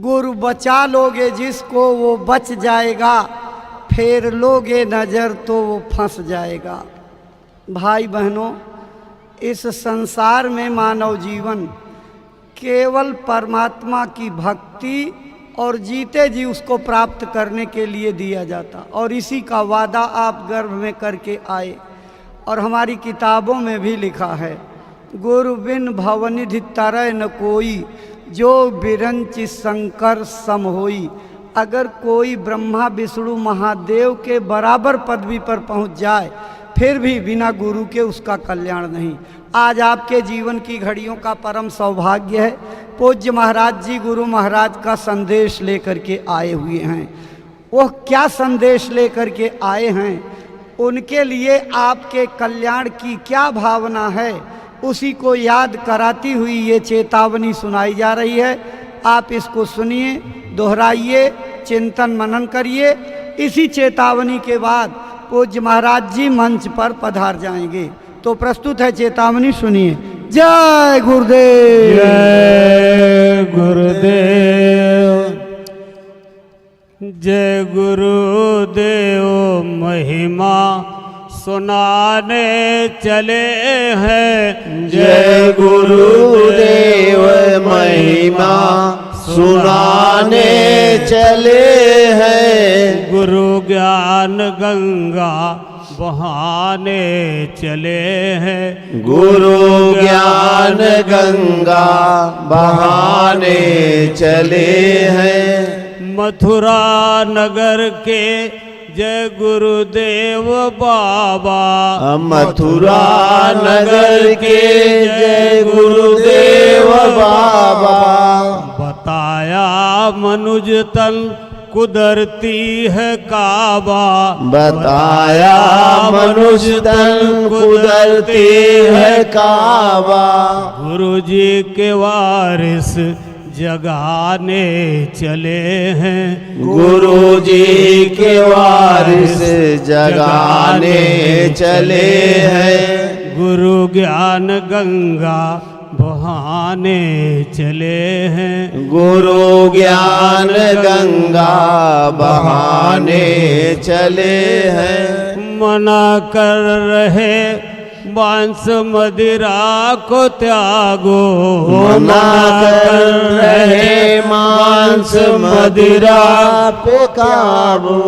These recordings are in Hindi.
गुरु बचा लोगे जिसको वो बच जाएगा, फेर लोगे नज़र तो वो फंस जाएगा। भाई बहनों, इस संसार में मानव जीवन केवल परमात्मा की भक्ति और जीते जी उसको प्राप्त करने के लिए दिया जाता, और इसी का वादा आप गर्भ में करके आए। और हमारी किताबों में भी लिखा है, गुरु बिन भवनिधि तरय न कोई, जो बिरंच शंकर सम होई। अगर कोई ब्रह्मा विष्णु महादेव के बराबर पदवी पर पहुंच जाए, फिर भी बिना गुरु के उसका कल्याण नहीं। आज आपके जीवन की घड़ियों का परम सौभाग्य है, पूज्य महाराज जी गुरु महाराज का संदेश लेकर के आए हुए हैं। वह क्या संदेश लेकर के आए हैं, उनके लिए आपके कल्याण की क्या भावना है, उसी को याद कराती हुई ये चेतावनी सुनाई जा रही है। आप इसको सुनिए, दोहराइए, चिंतन मनन करिए। इसी चेतावनी के बाद पूज्य महाराज जी मंच पर पधार जाएंगे। तो प्रस्तुत है चेतावनी, सुनिए। जय गुरुदेव। जय गुरुदेव। जय गुरुदेव महिमा सुनाने चले हैं। जय गुरुदेव महिमा सुनाने चले हैं। गुरु ज्ञान गंगा बहाने चले हैं। गुरु ज्ञान गंगा बहाने चले हैं। मथुरा नगर के जय गुरुदेव बाबा। मथुरा नगर के जय गुरुदेव बाबा। बताया मनुज तन कुदरती है काबा। बताया मनुष्य तन कुदरती है काबा। गुरु जी के वारिस जगाने चले हैं। गुरु जी के वारिस जगाने चले हैं। गुरु ज्ञान गंगा बहाने चले हैं। गुरु ज्ञान गंगा बहाने चले हैं। मना कर रहे मांस मदिरा को त्यागो। मना कर रहे मांस मदिरा पे काबू।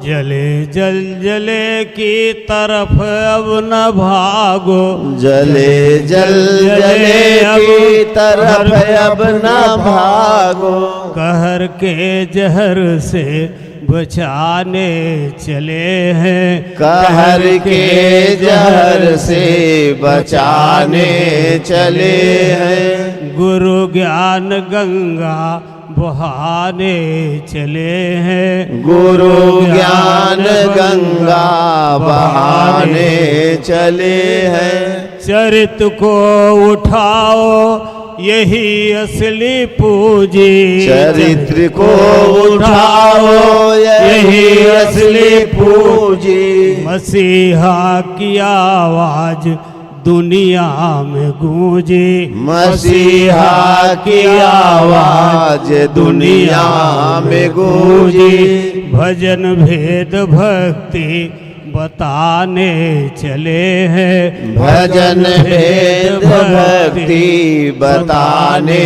जले जल जले की तरफ अब न भागो। जले जल जले की तरफ अब न भागो। कहर के जहर से बचाने चले हैं। कहर के जहर से बचाने चले हैं। गुरु ज्ञान गंगा बहाने चले हैं। गुरु ज्ञान गंगा बहाने चले हैं। चरित को उठाओ यही असली पूंजी। चरित्र को उठाओ यही असली पूंजी। मसीहा की आवाज दुनिया में गूंजी। मसीहा की आवाज दुनिया में गूंजी। भजन भेद भक्ति बताने चले हैं। भजन भेद भक्ति बताने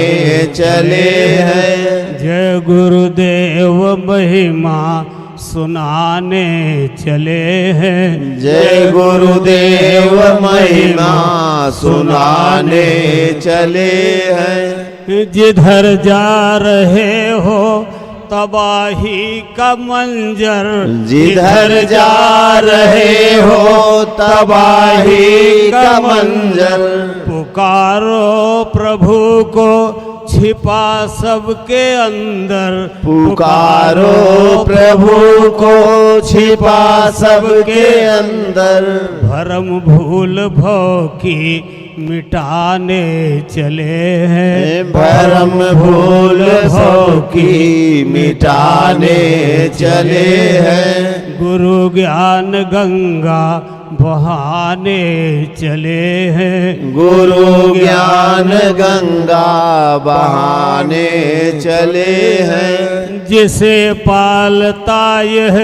चले हैं। जय गुरुदेव महिमा सुनाने चले हैं। जय गुरुदेव महिमा सुनाने चले हैं। जिधर जा रहे हो तबाही का मंजर। जिधर जा रहे हो तबाही का मंजर। पुकारो प्रभु को छिपा सबके अंदर। पुकारो प्रभु को छिपा सबके अंदर। भरम भूल भव की मिटाने चले हैं। भरम भूल भव की मिटाने चले हैं। गुरु ज्ञान गंगा बहाने चले हैं। गुरु ज्ञान गंगा बहाने चले हैं। जिसे पालता यह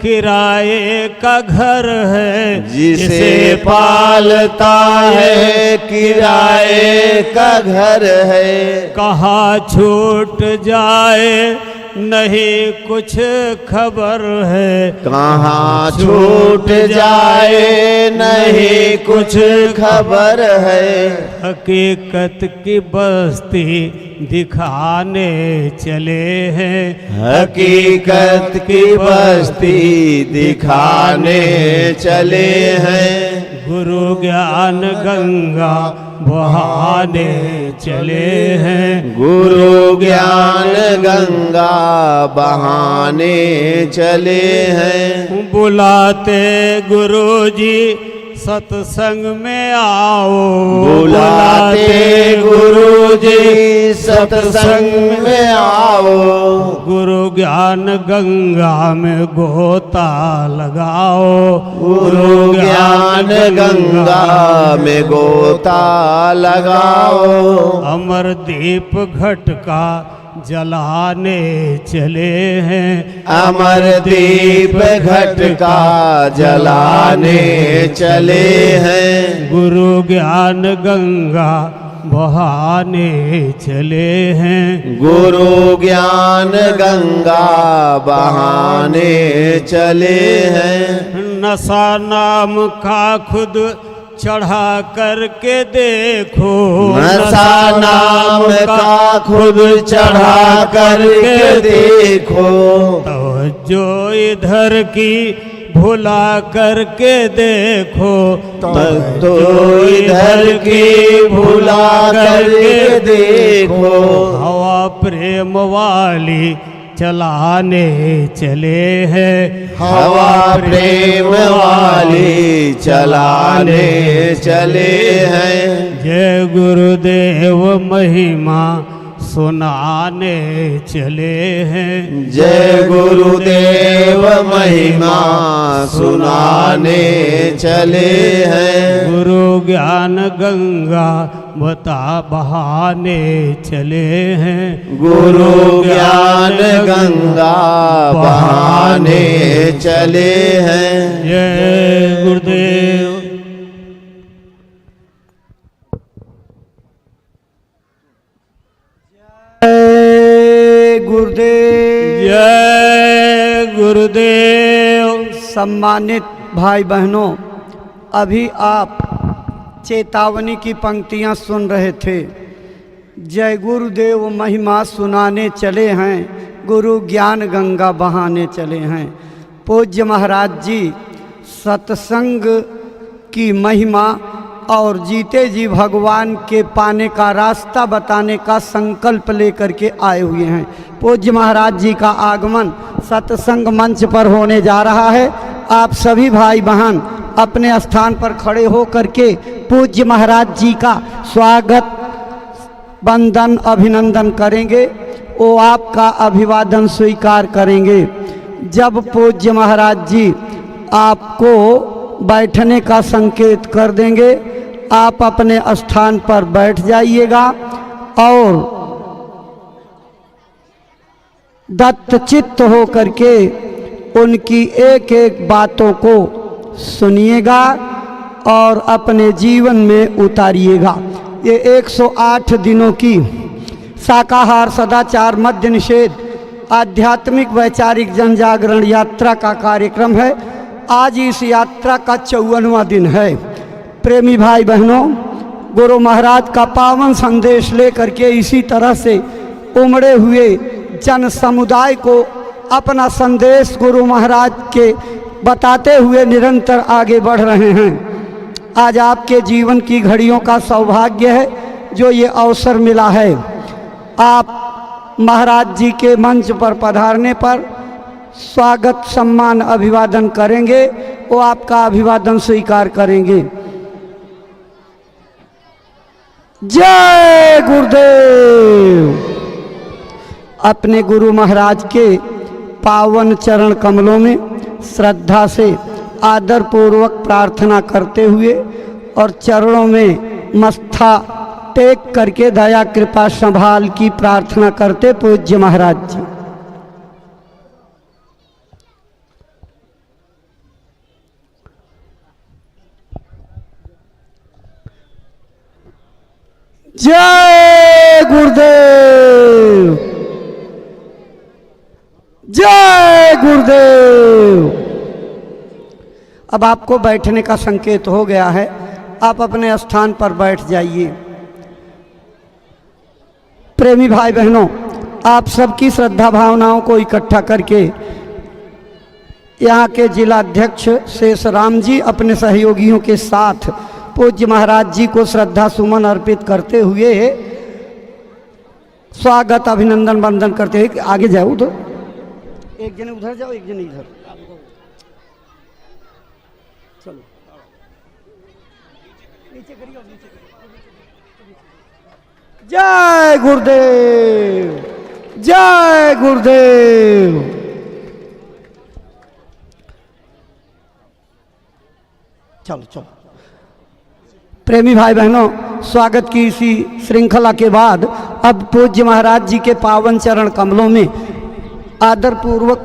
किराए का घर है, जिसे पालता है किराए का घर है। कहाँ छूट जाए नहीं कुछ खबर है, कहाँ छूट जाए नहीं कुछ खबर है। हकीकत की बस्ती दिखाने चले हैं। हकीकत की बस्ती दिखाने चले हैं। गुरु ज्ञान गंगा बहाने चले हैं। गुरु ज्ञान गंगा बहाने चले हैं। बुलाते गुरु जी सत्संग में आओ, बुलाते गुरु जी सत्संग में आओ। गुरु ज्ञान गंगा में गोता लगाओ, गुरु ज्ञान गंगा में गोता लगाओ। अमर दीप घट का जलाने चले हैं। अमर दीप घट का जलाने चले हैं। गुरु ज्ञान गंगा बहाने चले हैं। गुरु ज्ञान गंगा बहाने चले हैं। नशा नाम का खुद चढ़ा करके देखो, नशा नाम का खुद चढ़ा करके देखो। तो जो इधर की भुला करके देखो, तो इधर की भुला करके देखो। हवा प्रेम वाली चलाने चले हैं। हवा प्रेम वाली चलाने चले हैं। जय गुरुदेव महिमा सुनाने चले हैं। जय गुरुदेव महिमा सुनाने चले हैं। गुरु ज्ञान गंगा बहाने चले हैं। गुरु ज्ञान गंगा बहाने चले हैं। जय गुरुदेव। जय गुरुदेव। जय गुरुदेव। सम्मानित भाई बहनों, अभी आप चेतावनी की पंक्तियां सुन रहे थे। जय गुरुदेव महिमा सुनाने चले हैं, गुरु ज्ञान गंगा बहाने चले हैं। पूज्य महाराज जी सत्संग की महिमा और जीते जी भगवान के पाने का रास्ता बताने का संकल्प लेकर के आए हुए हैं। पूज्य महाराज जी का आगमन सत्संग मंच पर होने जा रहा है। आप सभी भाई बहन अपने स्थान पर खड़े हो करके पूज्य महाराज जी का स्वागत वंदन अभिनंदन करेंगे। वो आपका अभिवादन स्वीकार करेंगे। जब पूज्य महाराज जी आपको बैठने का संकेत कर देंगे, आप अपने स्थान पर बैठ जाइएगा और दत्तचित्त हो करके उनकी एक एक बातों को सुनिएगा और अपने जीवन में उतारिएगा। ये 108 दिनों की शाकाहार सदाचार मद्य निषेध आध्यात्मिक वैचारिक जनजागरण यात्रा का कार्यक्रम है। आज इस यात्रा का 54वां दिन है। प्रेमी भाई बहनों, गुरु महाराज का पावन संदेश लेकर के इसी तरह से उमड़े हुए जन समुदाय को अपना संदेश गुरु महाराज के बताते हुए निरंतर आगे बढ़ रहे हैं। आज आपके जीवन की घड़ियों का सौभाग्य है जो ये अवसर मिला है। आप महाराज जी के मंच पर पधारने पर स्वागत सम्मान अभिवादन करेंगे, वो आपका अभिवादन स्वीकार करेंगे। जय गुरुदेव। अपने गुरु महाराज के पावन चरण कमलों में श्रद्धा से आदर पूर्वक प्रार्थना करते हुए और चरणों में मस्था टेक करके दया कृपा संभाल की प्रार्थना करते पूज्य महाराज जी। जय गुरुदेव, जय गुरुदेव। अब आपको बैठने का संकेत हो गया है, आप अपने स्थान पर बैठ जाइए। प्रेमी भाई बहनों, आप सबकी श्रद्धा भावनाओं को इकट्ठा करके यहाँ के जिला अध्यक्ष शेष राम जी अपने सहयोगियों के साथ पूज्य महाराज जी को श्रद्धा सुमन अर्पित करते हुए स्वागत अभिनंदन वंदन करते हुए आगे जाओ। उधर एक जने उधर जाओ, एक जने इधर चलो। नीचे करिए, नीचे करिए। जय गुरुदेव, जय गुरुदेव। चलो चलो प्रेमी भाई बहनों, स्वागत की इसी श्रृंखला के बाद अब पूज्य महाराज जी के पावन चरण कमलों में आदर पूर्वक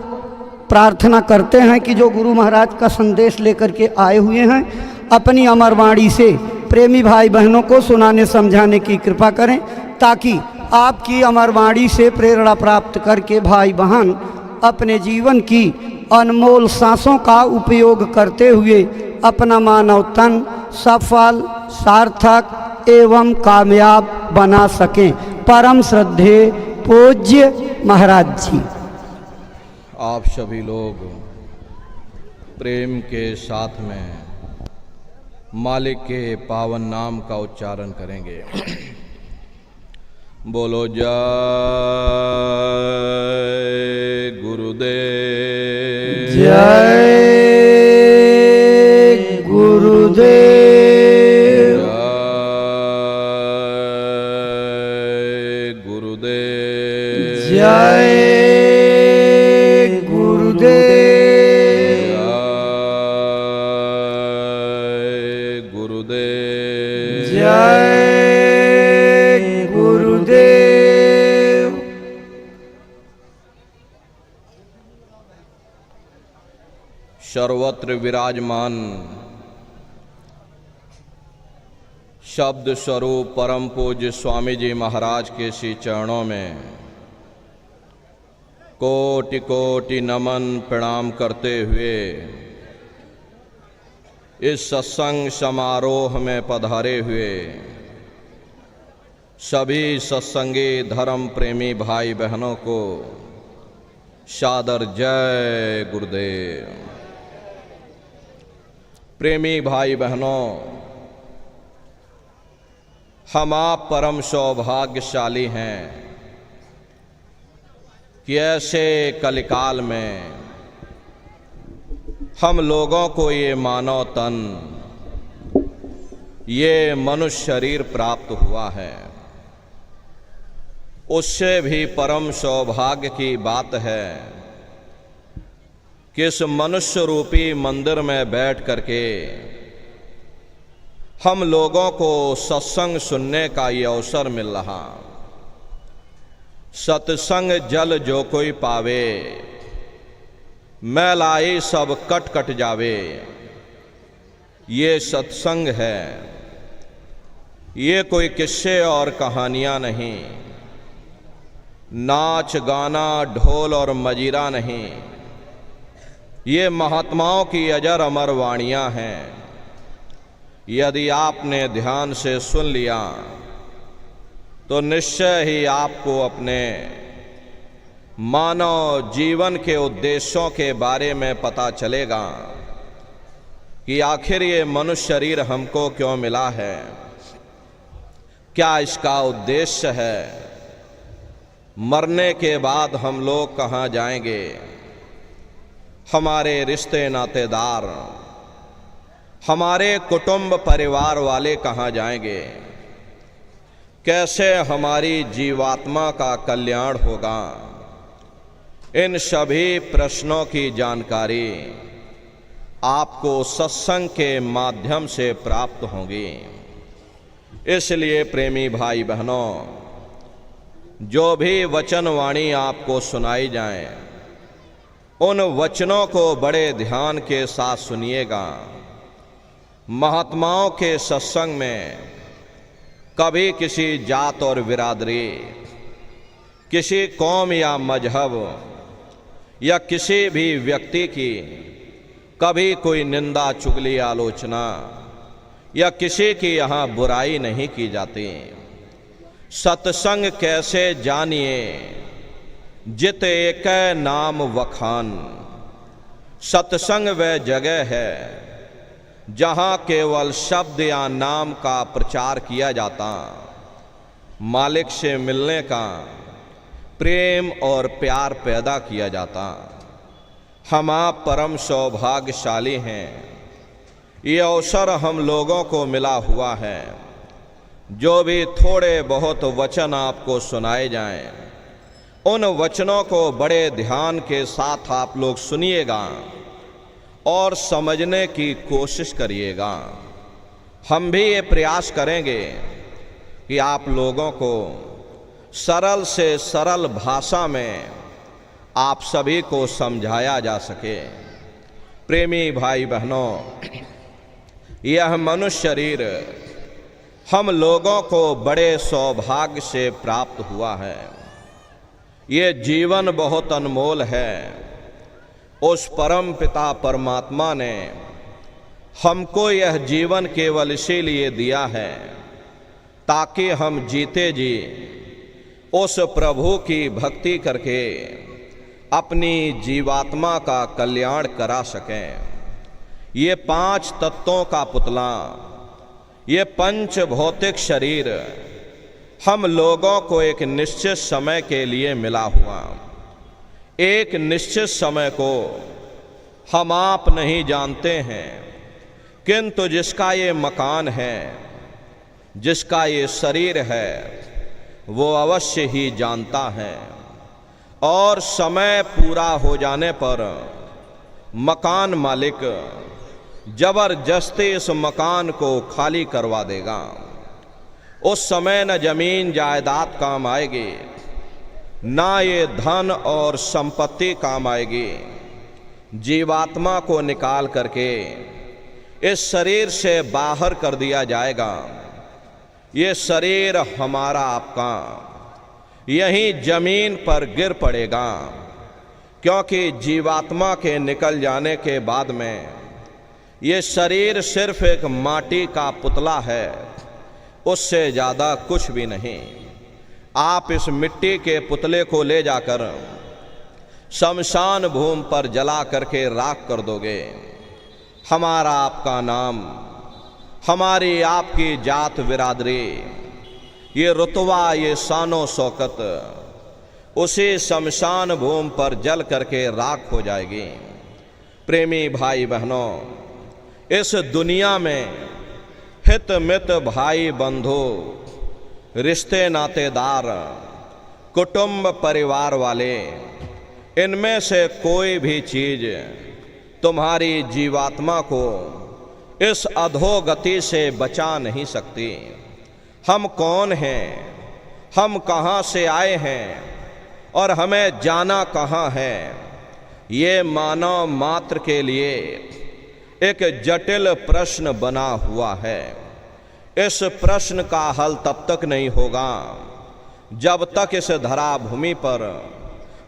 प्रार्थना करते हैं कि जो गुरु महाराज का संदेश लेकर के आए हुए हैं अपनी अमर वाणी से प्रेमी भाई बहनों को सुनाने समझाने की कृपा करें, ताकि आपकी अमर वाणी से प्रेरणा प्राप्त करके भाई बहन अपने जीवन की अनमोल सांसों का उपयोग करते हुए अपना मानव तन सफल सार्थक एवं कामयाब बना सकें। परम श्रद्धेय पूज्य महाराज जी। आप सभी लोग प्रेम के साथ में मालिक के पावन नाम का उच्चारण करेंगे। बोलो जय गुरुदेव, जय गुरुदेव, जय गुरुदेव, जय गुरुदेव, जय गुरुदेव, जय गुरुदेव। सर्वत्र विराजमान शब्द स्वरूप परम पूज्य स्वामी जी महाराज के श्री चरणों में कोटि कोटि नमन प्रणाम करते हुए इस सत्संग समारोह में पधारे हुए सभी सत्संगी धर्म प्रेमी भाई बहनों को सादर जय गुरुदेव। प्रेमी भाई बहनों, हम आप परम सौभाग्यशाली हैं कि ऐसे कलिकाल में हम लोगों को ये मानव तन, ये मनुष्य शरीर प्राप्त हुआ है। उससे भी परम सौभाग्य की बात है कि इस मनुष्य रूपी मंदिर में बैठ करके हम लोगों को सत्संग सुनने का ये अवसर मिल रहा। सत्संग जल जो कोई पावे, मैलाई सब कट कट जावे। ये सत्संग है, ये कोई किस्से और कहानियां नहीं, नाच गाना ढोल और मजीरा नहीं। ये महात्माओं की अजर अमर वाणियां हैं। यदि आपने ध्यान से सुन लिया तो निश्चय ही आपको अपने मानव जीवन के उद्देश्यों के बारे में पता चलेगा कि आखिर ये मनुष्य शरीर हमको क्यों मिला है, क्या इसका उद्देश्य है, मरने के बाद हम लोग कहाँ जाएंगे, हमारे रिश्ते नातेदार, हमारे कुटुंब परिवार वाले कहाँ जाएंगे, कैसे हमारी जीवात्मा का कल्याण होगा। इन सभी प्रश्नों की जानकारी आपको सत्संग के माध्यम से प्राप्त होंगी। इसलिए प्रेमी भाई बहनों, जो भी वचन वाणी आपको सुनाई जाए, उन वचनों को बड़े ध्यान के साथ सुनिएगा। महात्माओं के सत्संग में कभी किसी जात और बिरादरी, किसी कौम या मजहब या किसी भी व्यक्ति की कभी कोई निंदा, चुगली, आलोचना या किसी की यहाँ बुराई नहीं की जाती। सत्संग कैसे जानिए, जित एक नाम वखान। सत्संग वह जगह है जहाँ केवल शब्द या नाम का प्रचार किया जाता, मालिक से मिलने का प्रेम और प्यार पैदा किया जाता। हम आप परम सौभाग्यशाली हैं, ये अवसर हम लोगों को मिला हुआ है। जो भी थोड़े बहुत वचन आपको सुनाए जाएं, उन वचनों को बड़े ध्यान के साथ आप लोग सुनिएगा और समझने की कोशिश करिएगा। हम भी ये प्रयास करेंगे कि आप लोगों को सरल से सरल भाषा में आप सभी को समझाया जा सके। प्रेमी भाई बहनों, यह मनुष्य शरीर हम लोगों को बड़े सौभाग्य से प्राप्त हुआ है। ये जीवन बहुत अनमोल है। उस परम पिता परमात्मा ने हमको यह जीवन केवल इसीलिए दिया है ताकि हम जीते जी उस प्रभु की भक्ति करके अपनी जीवात्मा का कल्याण करा सकें। ये 5 तत्वों का पुतला, ये पंच भौतिक शरीर हम लोगों को एक निश्चित समय के लिए मिला हुआ। एक निश्चित समय को हम आप नहीं जानते हैं, किंतु जिसका ये मकान है, जिसका ये शरीर है, वो अवश्य ही जानता है। और समय पूरा हो जाने पर मकान मालिक जबरदस्ती इस मकान को खाली करवा देगा। उस समय न जमीन जायदाद काम आएगी, ना ये धन और संपत्ति काम आएगी। जीवात्मा को निकाल करके इस शरीर से बाहर कर दिया जाएगा। ये शरीर हमारा आपका यहीं जमीन पर गिर पड़ेगा, क्योंकि जीवात्मा के निकल जाने के बाद में ये शरीर सिर्फ एक माटी का पुतला है, उससे ज़्यादा कुछ भी नहीं। आप इस मिट्टी के पुतले को ले जाकर शमशान भूमि पर जला करके राख कर दोगे। हमारा आपका नाम, हमारी आपकी जात बिरादरी, ये रुतबा, ये शानो शौकत उसी शमशान भूमि पर जल करके राख हो जाएगी। प्रेमी भाई बहनों, इस दुनिया में हित मित, भाई बंधु, रिश्ते नातेदार, कुटुंब परिवार वाले, इनमें से कोई भी चीज तुम्हारी जीवात्मा को इस अधोगति से बचा नहीं सकती। हम कौन हैं, हम कहाँ से आए हैं और हमें जाना कहाँ है, ये मानव मात्र के लिए एक जटिल प्रश्न बना हुआ है। इस प्रश्न का हल तब तक नहीं होगा जब तक इस धरा भूमि पर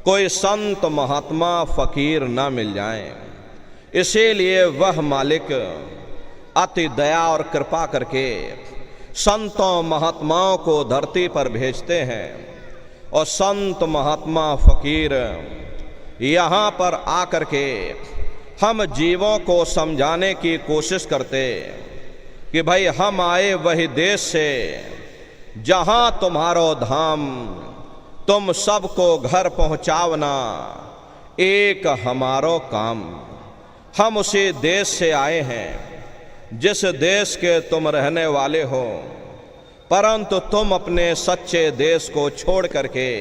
कोई संत, महात्मा, फकीर न मिल जाए। इसीलिए वह मालिक अति दया और कृपा करके संतों महात्माओं को धरती पर भेजते हैं, और संत महात्मा फकीर यहाँ पर आकर के हम जीवों को समझाने की कोशिश करते कि भाई हम आए वही देश से जहाँ तुम्हारो धाम, तुम सबको घर पहुँचावना एक हमारो काम। हम उसी देश से आए हैं जिस देश के तुम रहने वाले हो, परंतु तुम अपने सच्चे देश को छोड़ करके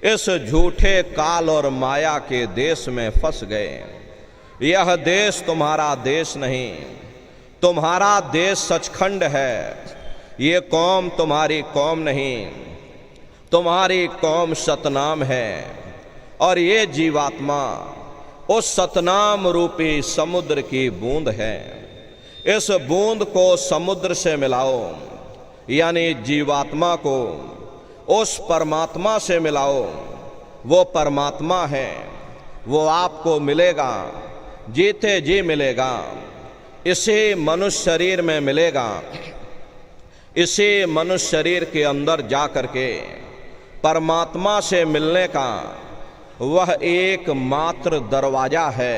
इस झूठे काल और माया के देश में फंस गए। यह देश तुम्हारा देश नहीं, तुम्हारा देश सचखंड है। ये कौम तुम्हारी कौम नहीं, तुम्हारी कौम सतनाम है। और ये जीवात्मा उस सतनाम रूपी समुद्र की बूंद है। इस बूंद को समुद्र से मिलाओ, यानी जीवात्मा को उस परमात्मा से मिलाओ। वो परमात्मा है, वो आपको मिलेगा, जीते जी मिलेगा। इसी मनुष्य शरीर में मिलेगा। इसी मनुष्य शरीर के अंदर जा करके परमात्मा से मिलने का वह एकमात्र दरवाजा है।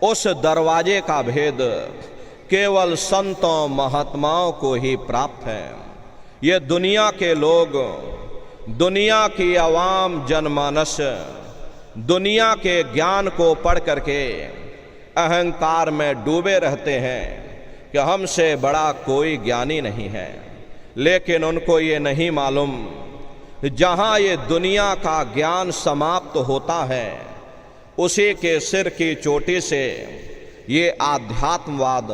उस दरवाजे का भेद केवल संतों महात्माओं को ही प्राप्त है। ये दुनिया के लोग, दुनिया की आवाम जनमानस दुनिया के ज्ञान को पढ़ करके अहंकार में डूबे रहते हैं कि हमसे बड़ा कोई ज्ञानी नहीं है। लेकिन उनको ये नहीं मालूम, जहाँ ये दुनिया का ज्ञान समाप्त होता है, उसी के सिर की चोटी से ये आध्यात्मवाद,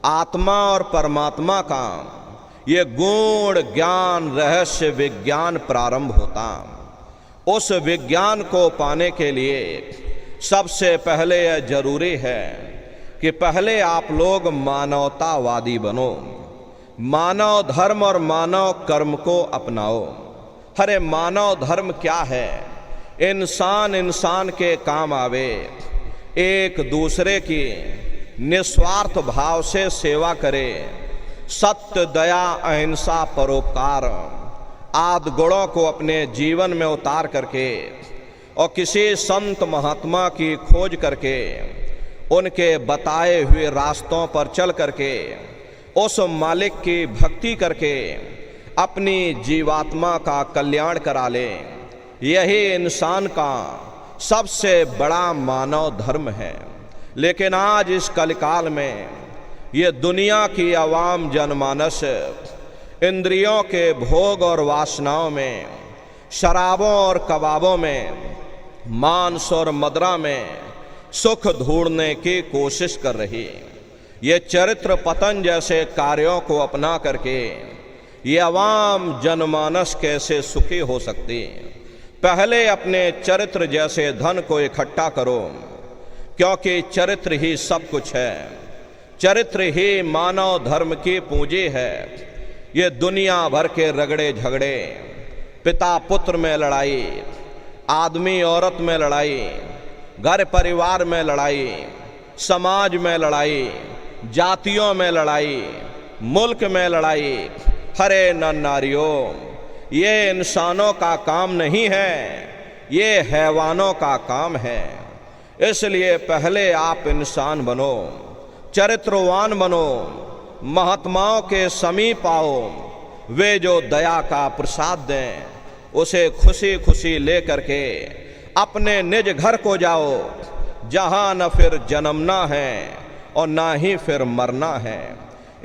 आत्मा और परमात्मा का ये गूढ़ ज्ञान, रहस्य विज्ञान प्रारंभ होता। उस विज्ञान को पाने के लिए सबसे पहले यह जरूरी है कि पहले आप लोग मानवतावादी बनो, मानव धर्म और मानव कर्म को अपनाओ। अरे मानव धर्म क्या है? इंसान इंसान के काम आवे, एक दूसरे की निस्वार्थ भाव से सेवा करे, सत्य, दया, अहिंसा, परोपकार आदि गुणों को अपने जीवन में उतार करके और किसी संत महात्मा की खोज करके उनके बताए हुए रास्तों पर चल करके उस मालिक की भक्ति करके अपनी जीवात्मा का कल्याण करा ले। यही इंसान का सबसे बड़ा मानव धर्म है। लेकिन आज इस कलिकाल में ये दुनिया की आवाम जनमानस इंद्रियों के भोग और वासनाओं में, शराबों और कबाबों में, मांस और मदिरा में सुख ढूंढने की कोशिश कर रही। ये चरित्र पतन जैसे कार्यों को अपना करके ये आवाम जनमानस कैसे सुखी हो सकती? पहले अपने चरित्र जैसे धन को इकट्ठा करो, क्योंकि चरित्र ही सब कुछ है। चरित्र ही मानव धर्म की पूंजी है। ये दुनिया भर के रगड़े झगड़े, पिता पुत्र में लड़ाई, आदमी औरत में लड़ाई, घर परिवार में लड़ाई, समाज में लड़ाई, जातियों में लड़ाई, मुल्क में लड़ाई, हरे न नारियों, ये इंसानों का काम नहीं है, ये हैवानों का काम है। इसलिए पहले आप इंसान बनो, चरित्रवान बनो, महात्माओं के समीप आओ। वे जो दया का प्रसाद दें उसे खुशी खुशी ले करके अपने निज घर को जाओ, जहाँ न फिर जन्मना है और ना ही फिर मरना है।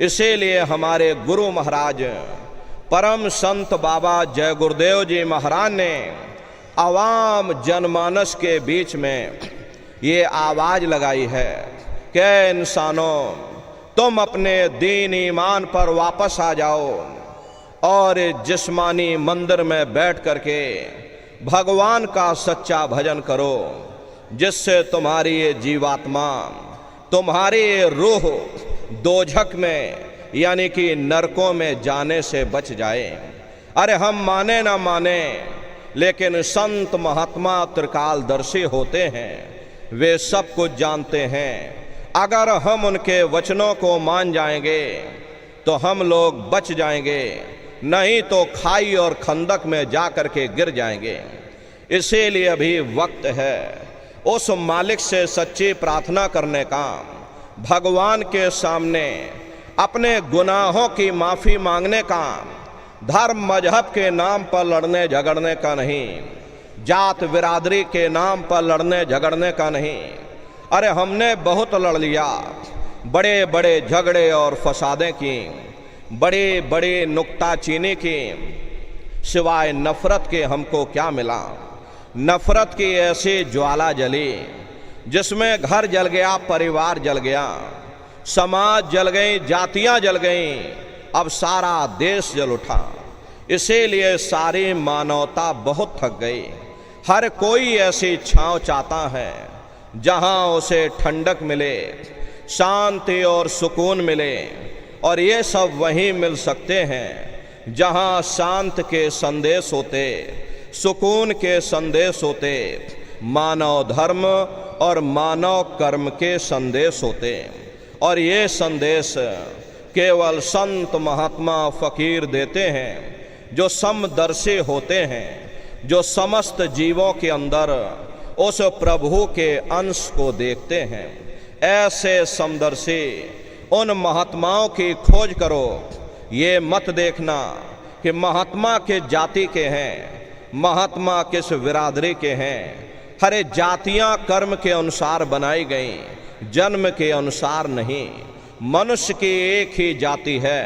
इसीलिए हमारे गुरु महाराज परम संत बाबा जय गुरुदेव जी महाराज ने आवाम जनमानस के बीच में ये आवाज़ लगाई है कि इंसानों, तुम अपने दीन ईमान पर वापस आ जाओ और जिस्मानी मंदिर में बैठ करके भगवान का सच्चा भजन करो, जिससे तुम्हारी ये जीवात्मा, तुम्हारी ये रूह दोजख में यानी कि नरकों में जाने से बच जाए। अरे हम माने ना माने, लेकिन संत महात्मा त्रिकालदर्शी होते हैं, वे सब कुछ जानते हैं। अगर हम उनके वचनों को मान जाएंगे तो हम लोग बच जाएंगे, नहीं तो खाई और खंदक में जा कर के गिर जाएंगे। इसीलिए अभी वक्त है उस मालिक से सच्ची प्रार्थना करने का, भगवान के सामने अपने गुनाहों की माफ़ी मांगने का। धर्म मजहब के नाम पर लड़ने झगड़ने का नहीं, जात बिरादरी के नाम पर लड़ने झगड़ने का नहीं। अरे हमने बहुत लड़ लिया, बड़े बड़े झगड़े और फसादें की, बड़ी बड़ी नुक्ताचीनी की, सिवाय नफ़रत के हमको क्या मिला? नफ़रत की ऐसी ज्वाला जली जिसमें घर जल गया, परिवार जल गया, समाज जल गई, जातियां जल गईं, अब सारा देश जल उठा। इसीलिए सारी मानवता बहुत थक गई। हर कोई ऐसी छांव चाहता है जहां उसे ठंडक मिले, शांति और सुकून मिले, और ये सब वहीं मिल सकते हैं जहां शांत के संदेश होते, सुकून के संदेश होते, मानव धर्म और मानव कर्म के संदेश होते। और ये संदेश केवल संत महात्मा फकीर देते हैं, जो समदर्शी होते हैं, जो समस्त जीवों के अंदर उस प्रभु के अंश को देखते हैं। ऐसे समदर्शी उन महात्माओं की खोज करो। ये मत देखना कि महात्मा किस जाति के हैं, महात्मा किस बिरादरी के हैं। हरे जातियां कर्म के अनुसार बनाई गई, जन्म के अनुसार नहीं। मनुष्य की एक ही जाति है,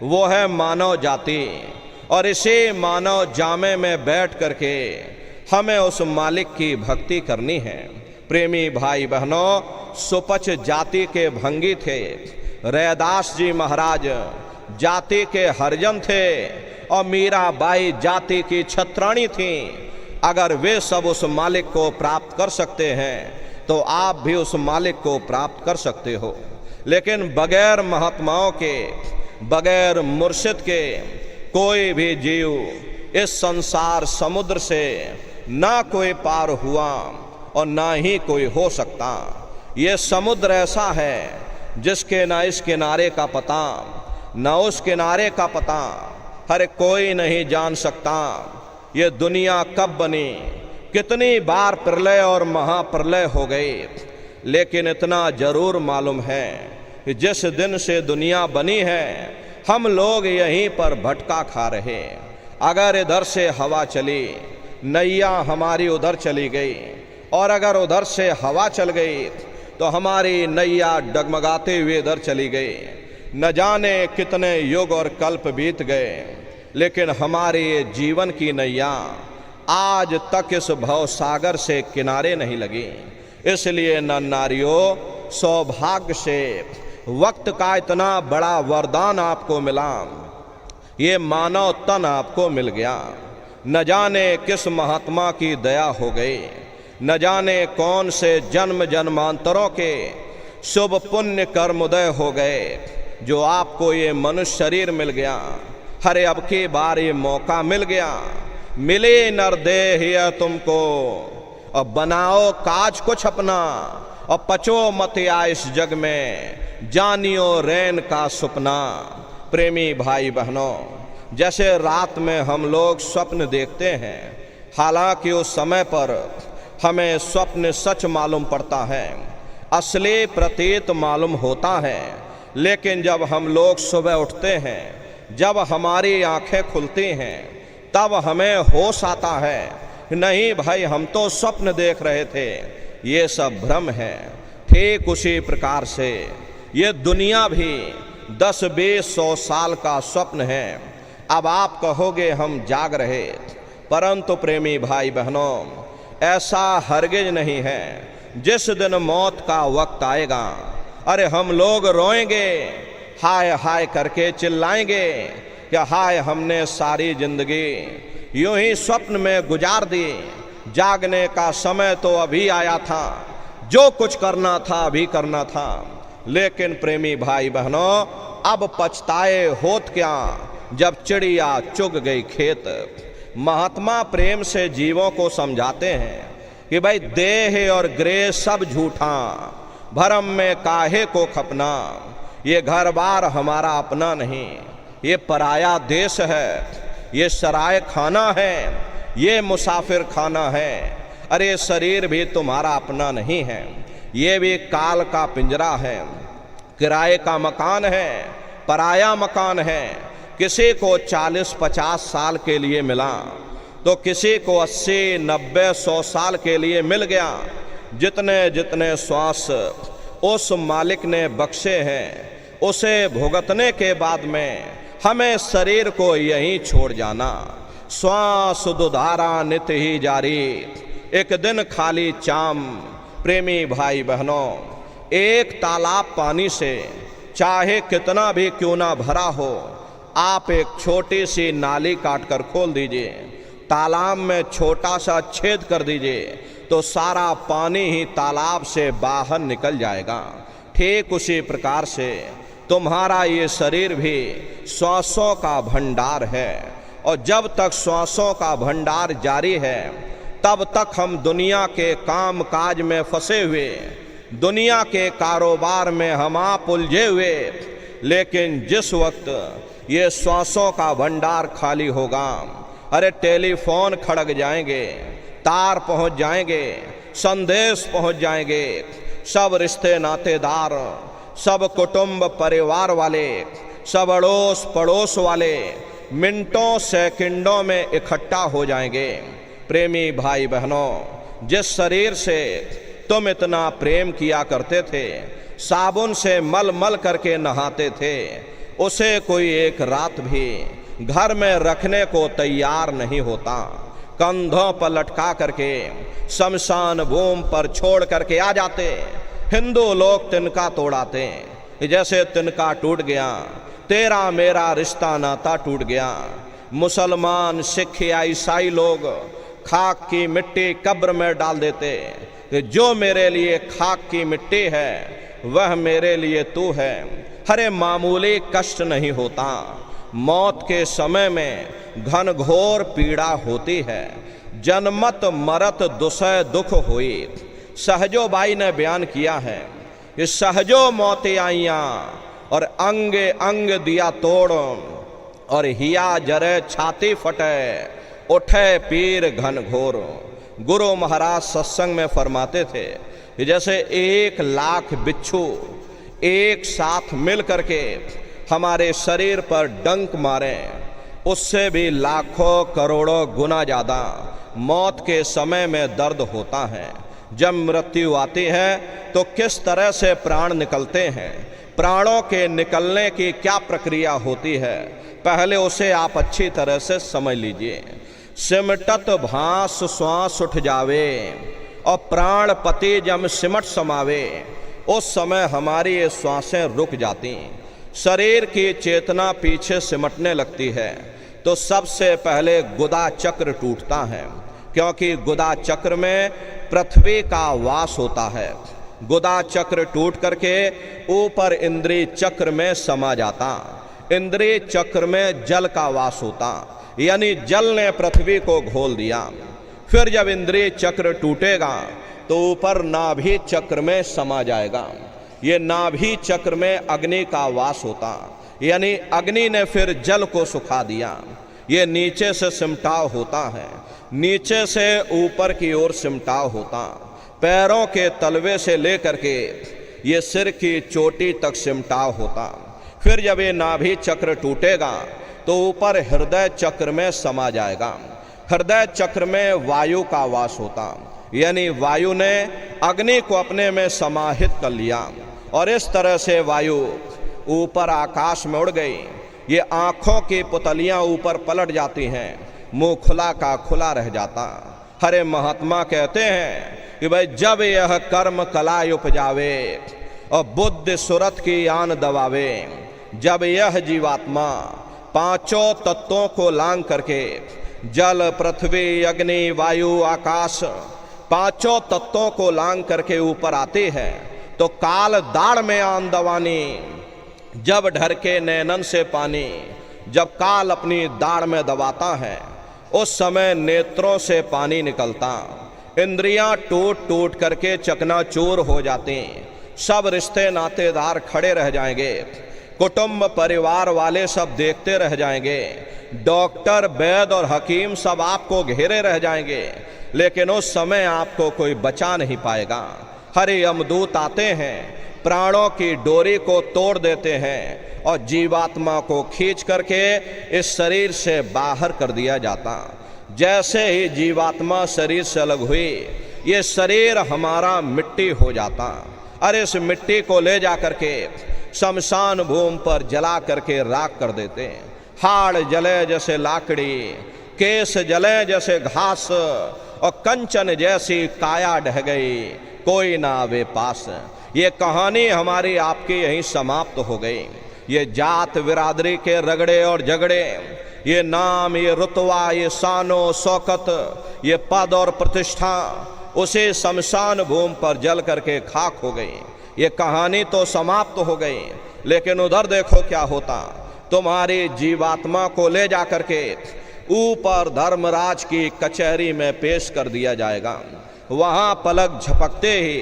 वो है मानव जाति। और इसी मानव जामे में बैठ करके हमें उस मालिक की भक्ति करनी है। प्रेमी भाई बहनों, सुपच जाति के भंगी थे। रैदास जी महाराज जाति के हरिजन थे और मीराबाई जाति की छत्राणी थी। अगर वे सब उस मालिक को प्राप्त कर सकते हैं तो आप भी उस मालिक को प्राप्त कर सकते हो। लेकिन बगैर महात्माओं के, बगैर मुर्शिद के कोई भी जीव इस संसार समुद्र से ना कोई पार हुआ और ना ही कोई हो सकता। ये समुद्र ऐसा है जिसके ना इस किनारे का पता, ना उस किनारे का पता, हर कोई नहीं जान सकता। ये दुनिया कब बनी, कितनी बार प्रलय और महाप्रलय हो गई, लेकिन इतना जरूर मालूम है कि जिस दिन से दुनिया बनी है हम लोग यहीं पर भटका खा रहे। अगर इधर से हवा चली, नैया हमारी उधर चली गई, और अगर उधर से हवा चल गई तो हमारी नैया डगमगाते हुए इधर चली गई। न जाने कितने युग और कल्प बीत गए, लेकिन हमारे जीवन की नैया आज तक इस भव सागर से किनारे नहीं लगी। इसलिए नर नारियों, सौभाग्य से वक्त का इतना बड़ा वरदान आपको मिला, ये मानव तन आपको मिल गया। न जाने किस महात्मा की दया हो गई, न जाने कौन से जन्म जन्मांतरों के शुभ पुण्य कर्मोदय हो गए, जो आपको ये मनुष्य शरीर मिल गया। हरे अब की बार ये मौका मिल गया, मिले नर देह तुमको, और बनाओ काज कुछ अपना, और पचो मत या इस जग में, जानियो रैन का सपना। प्रेमी भाई बहनों, जैसे रात में हम लोग स्वप्न देखते हैं, हालांकि उस समय पर हमें स्वप्न सच मालूम पड़ता है, असली प्रतीत मालूम होता है। लेकिन जब हम लोग सुबह उठते हैं, जब हमारी आंखें खुलती हैं, तब हमें होश आता है, नहीं भाई हम तो स्वप्न देख रहे थे, ये सब भ्रम है। ठीक उसी प्रकार से ये दुनिया भी 10, 20, 100 साल का स्वप्न है। अब आप कहोगे हम जाग रहे, परंतु प्रेमी भाई बहनों, ऐसा हरगिज नहीं है। जिस दिन मौत का वक्त आएगा, अरे हम लोग रोएंगे, हाय हाय करके चिल्लाएंगे कि हाय हमने सारी जिंदगी यूं ही स्वप्न में गुजार दी, जागने का समय तो अभी आया था, जो कुछ करना था अभी करना था। लेकिन प्रेमी भाई बहनों, अब पछताए होत क्या जब चिड़िया चुग गई खेत। महात्मा प्रेम से जीवों को समझाते हैं कि भाई देह और गृह सब झूठा, भरम में काहे को खपना। ये घर बार हमारा अपना नहीं, ये पराया देश है, ये सराय खाना है, ये मुसाफिर खाना है। अरे शरीर भी तुम्हारा अपना नहीं है, ये भी काल का पिंजरा है, किराए का मकान है, पराया मकान है। किसी को 40-50 साल के लिए मिला तो किसी को 80-90-100 साल के लिए मिल गया। जितने जितने श्वास उस मालिक ने बख्शे हैं, उसे भुगतने के बाद में हमें शरीर को यहीं छोड़ जाना। श्वास दुधारा नित ही जारी, एक दिन खाली चाम, प्रेमी भाई बहनों, एक तालाब पानी से चाहे कितना भी क्यों ना भरा हो, आप एक छोटी सी नाली काट कर खोल दीजिए, तालाब में छोटा सा छेद कर दीजिए, तो सारा पानी ही तालाब से बाहर निकल जाएगा। ठीक उसी प्रकार से तुम्हारा ये शरीर भी श्वासों का भंडार है, और जब तक श्वासों का भंडार जारी है तब तक हम दुनिया के काम काज में फंसे हुए, दुनिया के कारोबार में हम आप उलझे हुए। लेकिन जिस वक्त ये श्वासों का भंडार खाली होगा, अरे टेलीफोन खड़क जाएंगे, तार पहुंच जाएंगे, संदेश पहुंच जाएंगे, सब रिश्ते नातेदार, सब कुटुंब परिवार वाले, सब अड़ोस पड़ोस वाले मिनटों सेकंडों में इकट्ठा हो जाएंगे। प्रेमी भाई बहनों, जिस शरीर से तुम इतना प्रेम किया करते थे, साबुन से मल मल करके नहाते थे, उसे कोई एक रात भी घर में रखने को तैयार नहीं होता। कंधों पर लटका करके शमशान भूमि पर छोड़ करके आ जाते। हिंदू लोग तिनका तोड़ाते, जैसे तिनका टूट गया तेरा मेरा रिश्ता नाता टूट गया। मुसलमान सिख या ईसाई लोग खाक की मिट्टी कब्र में डाल देते कि जो मेरे लिए खाक की मिट्टी है वह मेरे लिए तू है। हरे मामूली कष्ट नहीं होता, मौत के समय में घन घोर पीड़ा होती है। जन्मत मरत दुसह दुख हुई। सहजो बाई ने बयान किया है कि सहजो मौतें आइयां और अंग अंग दिया तोड़, और हिया जरे छाती फटे, उठे पीर घन घोर। गुरु महाराज सत्संग में फरमाते थे कि जैसे 1,00,000 बिच्छू एक साथ मिल करके हमारे शरीर पर डंक मारे, उससे भी लाखों करोड़ों गुना ज़्यादा मौत के समय में दर्द होता है। जब मृत्यु आती है तो किस तरह से प्राण निकलते हैं, प्राणों के निकलने की क्या प्रक्रिया होती है, पहले उसे आप अच्छी तरह से समझ लीजिए। सिमटत भास श्वास उठ जावे, और प्राण पति जब सिमट समावे, उस समय हमारी ये श्वासें रुक जाती, शरीर की चेतना पीछे सिमटने लगती है। तो सबसे पहले गुदा चक्र टूटता है, क्योंकि गुदा चक्र में पृथ्वी का वास होता है। गुदा चक्र टूट करके ऊपर इंद्रिय चक्र में समा जाता, इंद्रिय चक्र में जल का वास होता, यानी जल ने पृथ्वी को घोल दिया। फिर जब इंद्रिय चक्र टूटेगा तो ऊपर नाभि चक्र में समा जाएगा। ये नाभि चक्र में अग्नि का वास होता, यानी अग्नि ने फिर जल को सुखा दिया। ये नीचे से सिमटाव होता है, नीचे से ऊपर की ओर सिमटाव होता, पैरों के तलवे से लेकर के ये सिर की चोटी तक सिमटाव होता। फिर जब ये नाभि चक्र टूटेगा तो ऊपर हृदय चक्र में समा जाएगा। हृदय चक्र में वायु का वास होता, यानी वायु ने अग्नि को अपने में समाहित कर लिया, और इस तरह से वायु ऊपर आकाश में उड़ गई। ये आँखों की पुतलियाँ ऊपर पलट जाती हैं, मुँह खुला का खुला रह जाता। हरे महात्मा कहते हैं कि भाई जब यह कर्म कला उपजावे और बुद्धि सुरत की आन दबावे, जब यह जीवात्मा पांचों तत्वों को लांग करके जल पृथ्वी अग्नि वायु आकाश पांचों तत्वों को लांग करके ऊपर आती है, तो काल दाढ़ में आन दवानी, जब ढर के नैनन से पानी, जब काल अपनी दाढ़ में दबाता है उस समय नेत्रों से पानी निकलता, इंद्रियां टूट टूट करके चकनाचूर हो जाती, सब रिश्ते नातेदार खड़े रह जाएंगे, कुटुंब परिवार वाले सब देखते रह जाएंगे, डॉक्टर वैद्य और हकीम सब आपको घेरे रह जाएंगे, लेकिन उस समय आपको कोई बचा नहीं पाएगा। हरे यमदूत आते हैं, प्राणों की डोरी को तोड़ देते हैं और जीवात्मा को खींच करके इस शरीर से बाहर कर दिया जाता। जैसे ही जीवात्मा शरीर से अलग हुई, ये शरीर हमारा मिट्टी हो जाता। अरे इस मिट्टी को ले जा करके शमशान भूमि पर जला करके राख कर देते। हाड़ जले जैसे लाकड़ी, केस जले जैसे घास, और कंचन जैसी काया ढह गई, कोई ना आवे पास। ये कहानी हमारी आपकी यहीं समाप्त हो गई। ये जात बिरादरी के रगड़े और झगड़े, ये नाम, ये रुतवा, ये शानो शौकत, ये पद और प्रतिष्ठा उसे शमशान भूमि पर जल करके खाक हो गई। ये कहानी तो समाप्त हो गई, लेकिन उधर देखो क्या होता। तुम्हारी जीवात्मा को ले जा करके ऊपर धर्मराज की कचहरी में पेश कर दिया जाएगा। वहां पलक झपकते ही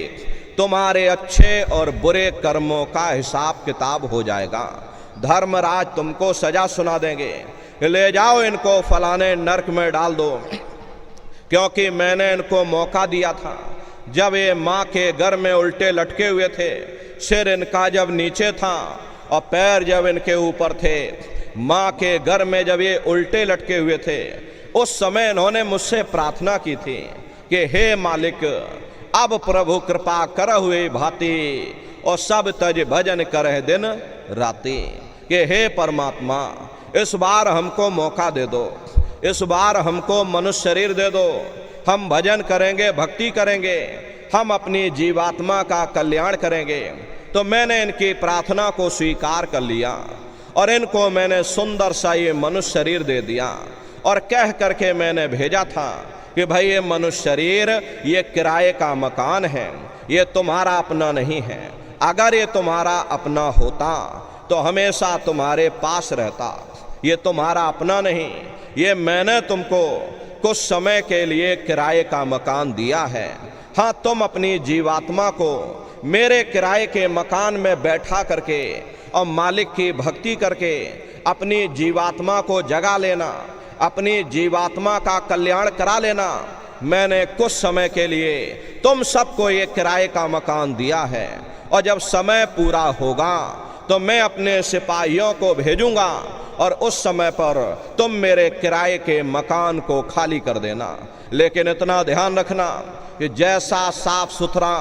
तुम्हारे अच्छे और बुरे कर्मों का हिसाब किताब हो जाएगा। धर्मराज तुमको सजा सुना देंगे, ले जाओ इनको फलाने नरक में डाल दो, क्योंकि मैंने इनको मौका दिया था। जब ये माँ के घर में उल्टे लटके हुए थे, सिर इनका जब नीचे था और पैर जब इनके ऊपर थे, माँ के घर में जब ये उल्टे लटके हुए थे, उस समय इन्होंने मुझसे प्रार्थना की थी कि हे मालिक, अब प्रभु कृपा कर हुए भांति और सब तज भजन करह दिन राति। कि हे परमात्मा, इस बार हमको मौका दे दो, इस बार हमको मनुष्य शरीर दे दो, हम भजन करेंगे, भक्ति करेंगे, हम अपनी जीवात्मा का कल्याण करेंगे। तो मैंने इनकी प्रार्थना को स्वीकार कर लिया और इनको मैंने सुंदर सा ये मनुष्य शरीर दे दिया और कह करके मैंने भेजा था कि भाई ये मनुष्य शरीर ये किराए का मकान है, ये तुम्हारा अपना नहीं है। अगर ये तुम्हारा अपना होता तो हमेशा तुम्हारे पास रहता। ये तुम्हारा अपना नहीं, ये मैंने तुमको कुछ समय के लिए किराए का मकान दिया है। हाँ, तुम अपनी जीवात्मा को मेरे किराए के मकान में बैठा करके और मालिक की भक्ति करके अपनी जीवात्मा को जगा लेना, अपनी जीवात्मा का कल्याण करा लेना। मैंने कुछ समय के लिए तुम सबको ये किराए का मकान दिया है और जब समय पूरा होगा तो मैं अपने सिपाहियों को भेजूंगा और उस समय पर तुम मेरे किराए के मकान को खाली कर देना। लेकिन इतना ध्यान रखना कि जैसा साफ सुथरा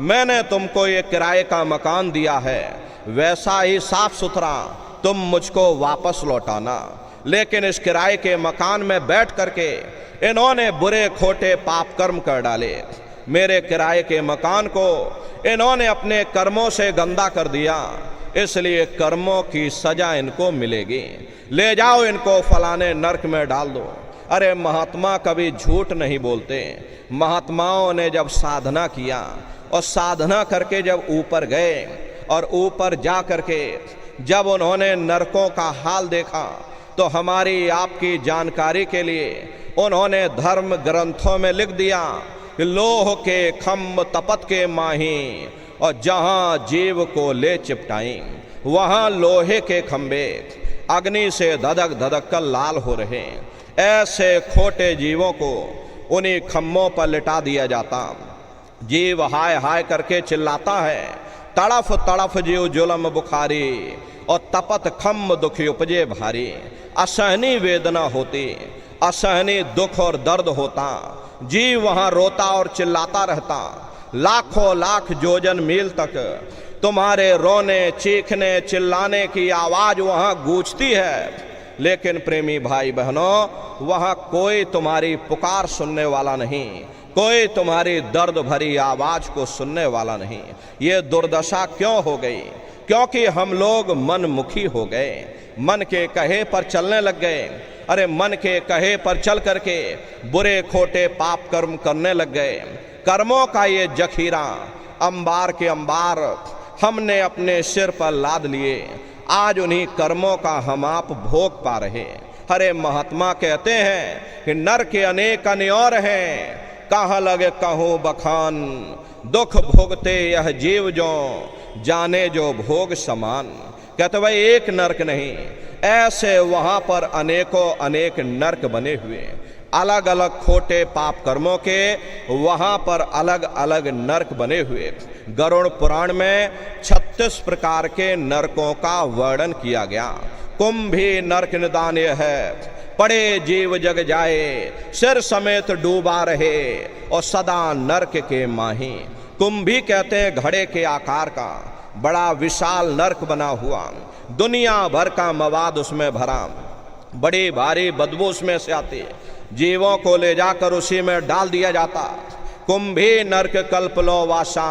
मैंने तुमको ये किराए का मकान दिया है, वैसा ही साफ सुथरा तुम मुझको वापस लौटाना। लेकिन इस किराए के मकान में बैठ करके इन्होंने बुरे खोटे पाप कर्म कर डाले। मेरे किराए के मकान को इन्होंने अपने कर्मों से गंदा कर दिया, इसलिए कर्मों की सजा इनको मिलेगी। ले जाओ इनको फलाने नरक में डाल दो। अरे महात्मा कभी झूठ नहीं बोलते। महात्माओं ने जब साधना किया और साधना करके जब ऊपर गए और ऊपर जा करके जब उन्होंने नरकों का हाल देखा तो हमारी आपकी जानकारी के लिए उन्होंने धर्म ग्रंथों में लिख दिया कि लोह के खम्भ तपत के माही और जहाँ जीव को ले चिपटाई, वहाँ लोहे के खंबे अग्नि से धधक धधक कर लाल हो रहे। ऐसे खोटे जीवों को उन्हीं खम्भों पर लिटा दिया जाता। जीव हाय हाय करके चिल्लाता है, तड़फ तड़फ जीव जुलम बुखारी और तपत खम्भ दुखी उपजे भारी। असहनी वेदना होती, असहनी दुख और दर्द होता। जीव वहाँ रोता और चिल्लाता रहता। लाखों लाख योजन मील तक तुम्हारे रोने चीखने चिल्लाने की आवाज वहाँ गूंजती है, लेकिन प्रेमी भाई बहनों, वहाँ कोई तुम्हारी पुकार सुनने वाला नहीं, कोई तुम्हारी दर्द भरी आवाज को सुनने वाला नहीं। ये दुर्दशा क्यों हो गई? क्योंकि हम लोग मनमुखी हो गए, मन के कहे पर चलने लग गए। अरे मन के कहे पर चल करके बुरे खोटे पाप कर्म करने लग गए। कर्मों का ये जखीरा अंबार के अंबार हमने अपने सिर पर लाद लिए। आज उन्हीं कर्मों का हम आप भोग पा रहे। हरे महात्मा कहते हैं कि नर के अनेक अन्योर हैं, कहाँ लगे कहूँ बखान। दुख भोगते यह जीव जो जाने जो भोग समान। कहते भाई एक नरक नहीं, ऐसे वहाँ पर अनेकों अनेक नरक बने हुए। अलग अलग खोटे पाप कर्मों के वहाँ पर अलग अलग नरक बने हुए। गरुड़ पुराण में 36 प्रकार के नरकों का वर्णन किया गया। कुंभी नरक निदान है, पड़े जीव जग जाए, सिर समेत डूबा रहे और सदा नरक के माही। कुंभी कहते हैं घड़े के आकार का बड़ा विशाल नरक बना हुआ, दुनिया भर का मवाद उसमें भरा, बड़ी भारी बदबू उसमें से आती है। जीवों को ले जाकर उसी में डाल दिया जाता। कुंभी नरक कल्प लो वासा,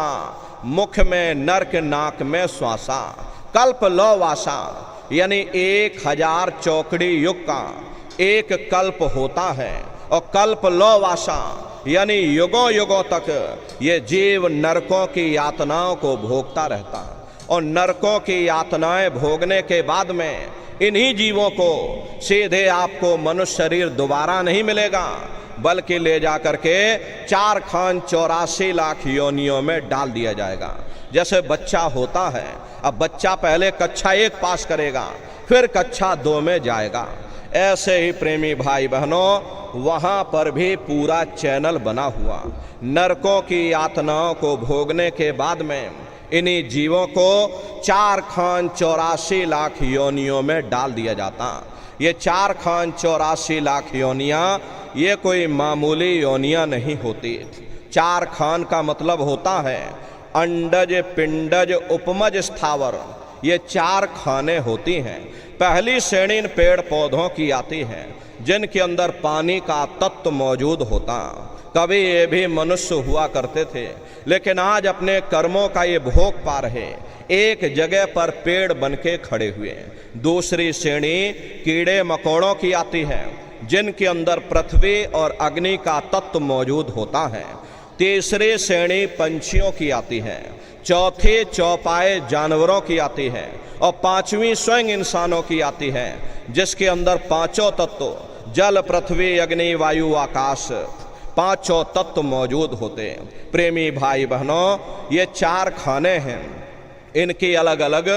मुख में नरक नाक में श्वासा। कल्प लो वासा यानी 1000 चौकड़ी युग का एक कल्प होता है, और कल्प लो वासा यानी युगों युगों तक ये जीव नरकों की यातनाओं को भोगता रहता, और नरकों की यातनाएं भोगने के बाद में इन्हीं जीवों को सीधे आपको मनुष्य शरीर दोबारा नहीं मिलेगा, बल्कि ले जा करके 4 खान 84 लाख योनियों में डाल दिया जाएगा। जैसे बच्चा होता है, अब बच्चा पहले कक्षा 1 पास करेगा, फिर कक्षा 2 में जाएगा। ऐसे ही प्रेमी भाई बहनों, वहाँ पर भी पूरा चैनल बना हुआ। नरकों की यातनाओं को भोगने के बाद में इन्हीं जीवों को 4 खान 84 लाख योनियों में डाल दिया जाता। ये 4 खान 84 लाख योनियाँ ये कोई मामूली योनियाँ नहीं होती। 4 खान का मतलब होता है अंडज, पिंडज, उपमज, स्थावर, ये 4 खाने होती हैं। पहली श्रेणी इन पेड़ पौधों की आती है जिनके अंदर पानी का तत्व मौजूद होता। कभी ये भी मनुष्य हुआ करते थे, लेकिन आज अपने कर्मों का ये भोग पा रहे, एक जगह पर पेड़ बन के खड़े हुए। दूसरी श्रेणी कीड़े मकोड़ों की आती है जिनके अंदर पृथ्वी और अग्नि का तत्व मौजूद होता है। तीसरी श्रेणी पंछियों की आती है। चौथी चौपाए जानवरों की आती है, और 5वीं स्वयं इंसानों की आती है जिसके अंदर 5 तत्व जल, पृथ्वी, अग्नि, वायु, आकाश, 5 तत्व मौजूद होते। प्रेमी भाई बहनों, ये 4 खाने हैं, इनकी अलग अलग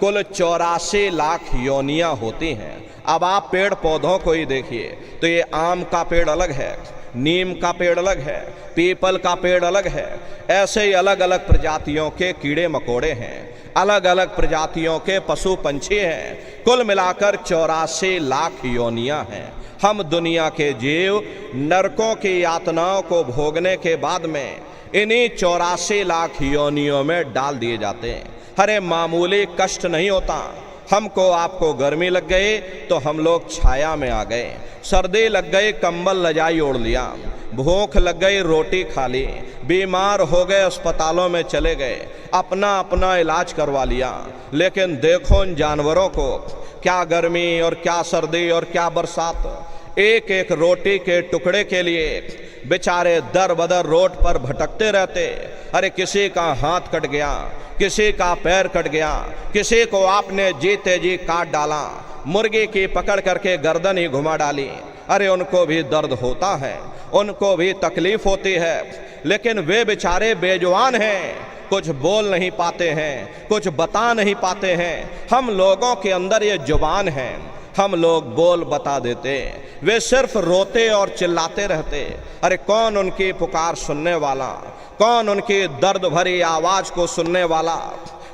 कुल 84 लाख योनियां होती हैं। अब आप पेड़ पौधों को ही देखिए तो ये आम का पेड़ अलग है, नीम का पेड़ अलग है, पीपल का पेड़ अलग है। ऐसे ही अलग अलग प्रजातियों के कीड़े मकोड़े हैं, अलग अलग प्रजातियों के पशु पंछी हैं। कुल मिलाकर 84 लाख योनियां हैं। हम दुनिया के जीव नरकों की यातनाओं को भोगने के बाद में इन्हीं 84 लाख योनियों में डाल दिए जाते हैं। अरे मामूली कष्ट नहीं होता। हमको आपको गर्मी लग गई तो हम लोग छाया में आ गए, सर्दी लग गई कंबल रजाई ओढ़ लिया, भूख लग गई रोटी खा ली, बीमार हो गए अस्पतालों में चले गए, अपना अपना इलाज करवा लिया। लेकिन देखो इन जानवरों को, क्या गर्मी और क्या सर्दी और क्या बरसात, एक एक रोटी के टुकड़े के लिए बेचारे दर बदर रोड पर भटकते रहते। अरे किसी का हाथ कट गया, किसी का पैर कट गया, किसी को आपने जीते जी काट डाला, मुर्गी की पकड़ करके गर्दन ही घुमा डाली। अरे उनको भी दर्द होता है, उनको भी तकलीफ होती है, लेकिन वे बेचारे बेजुबान हैं, कुछ बोल नहीं पाते हैं, कुछ बता नहीं पाते हैं। हम लोगों के अंदर ये जुबान है, हम लोग बोल बता देते, वे सिर्फ रोते और चिल्लाते रहते। अरे कौन उनकी पुकार सुनने वाला, कौन उनकी दर्द भरी आवाज को सुनने वाला,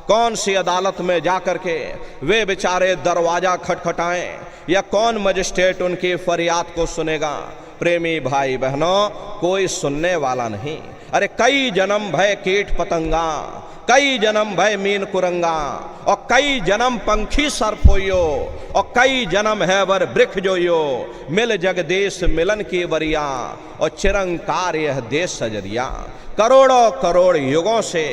कौन सी अदालत में जाकर के वे बेचारे दरवाजा खटखटाएं, या कौन मजिस्ट्रेट उनकी फरियाद को सुनेगा। प्रेमी भाई बहनों, कोई सुनने वाला नहीं। अरे कई जन्म भय कीट पतंगा, कई जन्म भय मीन कुरंगा, और कई जन्म पंखी सर्प होयो, और कई जन्म है वर वृक्ष जोयो, मिल जगदीश मिलन की वरिया, और चिरंकार यह देश सजरिया। करोड़ों करोड़ युगों से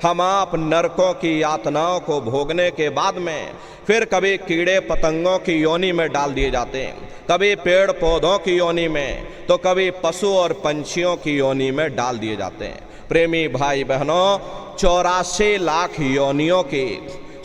हम आप नरकों की यातनाओं को भोगने के बाद में फिर कभी कीड़े पतंगों की योनि में डाल दिए जाते हैं, कभी पेड़ पौधों की योनि में, तो कभी पशु और पंछियों की योनि में डाल दिए जाते हैं। प्रेमी भाई बहनों, 84 लाख योनियों की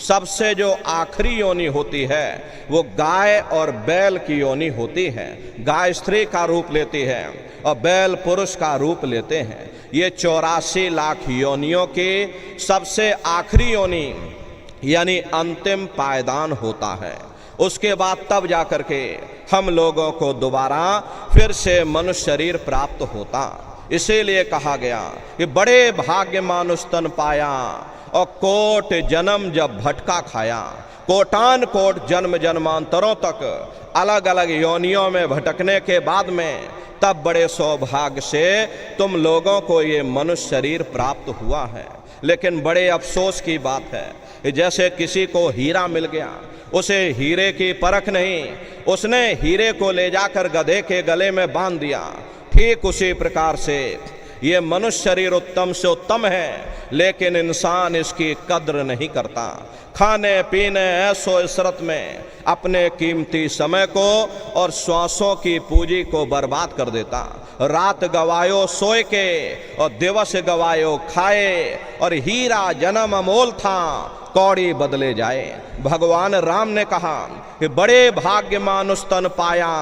सबसे जो आखिरी योनि होती है वो गाय और बैल की योनि होती है। गाय स्त्री का रूप लेती है और बैल पुरुष का रूप लेते हैं। ये 84 लाख योनियों की सबसे आखिरी योनि यानी अंतिम पायदान होता है। उसके बाद तब जाकर के हम लोगों को दोबारा फिर से मनुष्य शरीर प्राप्त होता। इसीलिए कहा गया कि बड़े भाग्य मानुष तन पाया, और कोट जन्म जब भटका खाया। कोटान कोट जन्म जन्मांतरों तक अलग अलग योनियों में भटकने के बाद में तब बड़े सौभाग्य से तुम लोगों को ये मनुष्य शरीर प्राप्त हुआ है। लेकिन बड़े अफसोस की बात है कि जैसे किसी को हीरा मिल गया, उसे हीरे की परख नहीं, उसने हीरे को ले जाकर गधे के गले में बांध दिया। ठीक उसी प्रकार से ये मनुष्य शरीर उत्तम से उत्तम है, लेकिन इंसान इसकी कद्र नहीं करता। खाने पीने ऐसो इशरत में अपने कीमती समय को और श्वासों की पूंजी को बर्बाद कर देता। रात गवायो सोए के और दिवस गवायो खाए, और हीरा जन्म अमोल था कौड़ी बदले जाए। भगवान राम ने कहा कि बड़े भाग्यमान उस तन पाया,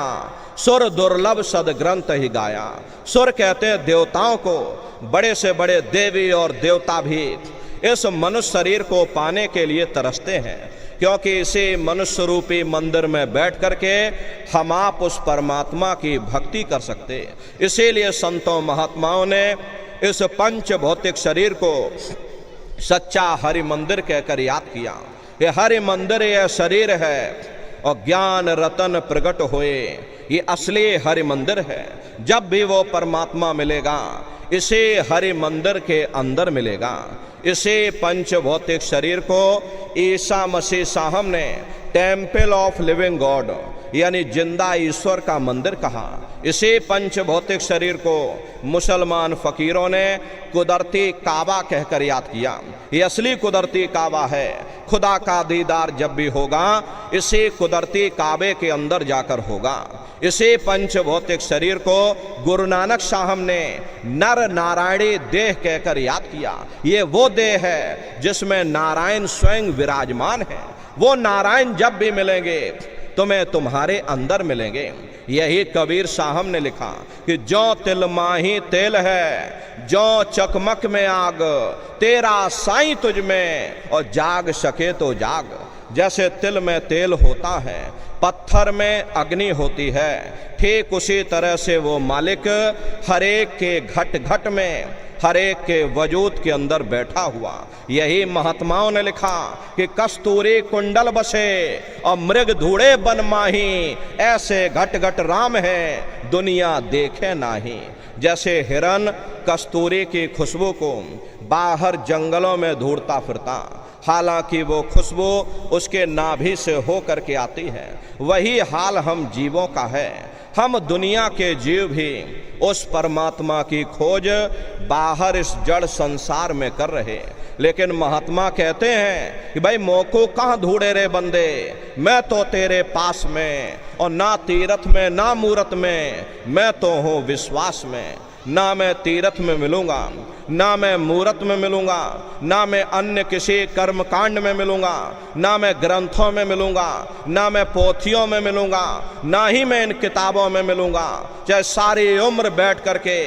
सुर दुर्लभ सद ग्रंथ ही गाया। सुर कहते हैं देवताओं को, बड़े से बड़े देवी और देवता भी इस मनुष्य शरीर को पाने के लिए तरसते हैं, क्योंकि इसी मनुष्य रूपी मंदिर में बैठ करके हम आप उस परमात्मा की भक्ति कर सकते। इसीलिए संतों महात्माओं ने इस पंच भौतिक शरीर को सच्चा हरि मंदिर कहकर याद किया। ये हरि मंदिर यह शरीर है और ज्ञान रतन प्रकट होए, ये असली हरि मंदिर है। जब भी वो परमात्मा मिलेगा इसे हरि मंदिर के अंदर मिलेगा। इसे पंच भौतिक शरीर को ईसा मसीह साहब ने टेम्पल ऑफ लिविंग गॉड यानी जिंदा ईश्वर का मंदिर कहा। इसी पंच भौतिक शरीर को मुसलमान फकीरों ने कुदरती काबा कहकर याद किया। ये असली कुदरती काबा है। खुदा का दीदार जब भी होगा इसी कुदरती काबे के अंदर जाकर होगा। इसी पंच भौतिक शरीर को गुरु नानक साहब ने नर नारायणी देह कहकर याद किया। ये वो देह है जिसमें नारायण स्वयं विराजमान है। वो नारायण जब भी मिलेंगे तुम्हें तुम्हारे अंदर मिलेंगे। यही कबीर साहब ने लिखा कि जो तिल माही तेल है, जो चकमक में आग, तेरा साईं तुझ में और जाग सके तो जाग। जैसे तिल में तेल होता है, पत्थर में अग्नि होती है, ठीक उसी तरह से वो मालिक हरेक के घट घट में, हरेक के वजूद के अंदर बैठा हुआ। यही महात्माओं ने लिखा कि कस्तूरी कुंडल बसे और मृग धूड़े बन माही, ऐसे घट घट राम है दुनिया देखे नाही। जैसे हिरन कस्तूरी की खुशबू को बाहर जंगलों में ढूंढता फिरता, हालांकि वो खुशबू उसके नाभि से हो करके आती है, वही हाल हम जीवों का है। हम दुनिया के जीव भी उस परमात्मा की खोज बाहर इस जड़ संसार में कर रहे, लेकिन महात्मा कहते हैं कि भाई मोको कहाँ ढूंढे रे बंदे, मैं तो तेरे पास में, और ना तीरथ में ना मूरत में, मैं तो हूँ विश्वास में। ना मैं तीरथ में मिलूंगा, ना मैं मूरत में मिलूंगा, ना मैं अन्य किसी कर्म कांड में मिलूंगा, ना मैं ग्रंथों में मिलूंगा, ना मैं पोथियों में मिलूंगा, ना ही मैं इन किताबों में मिलूंगा। चाहे सारी उम्र बैठ करके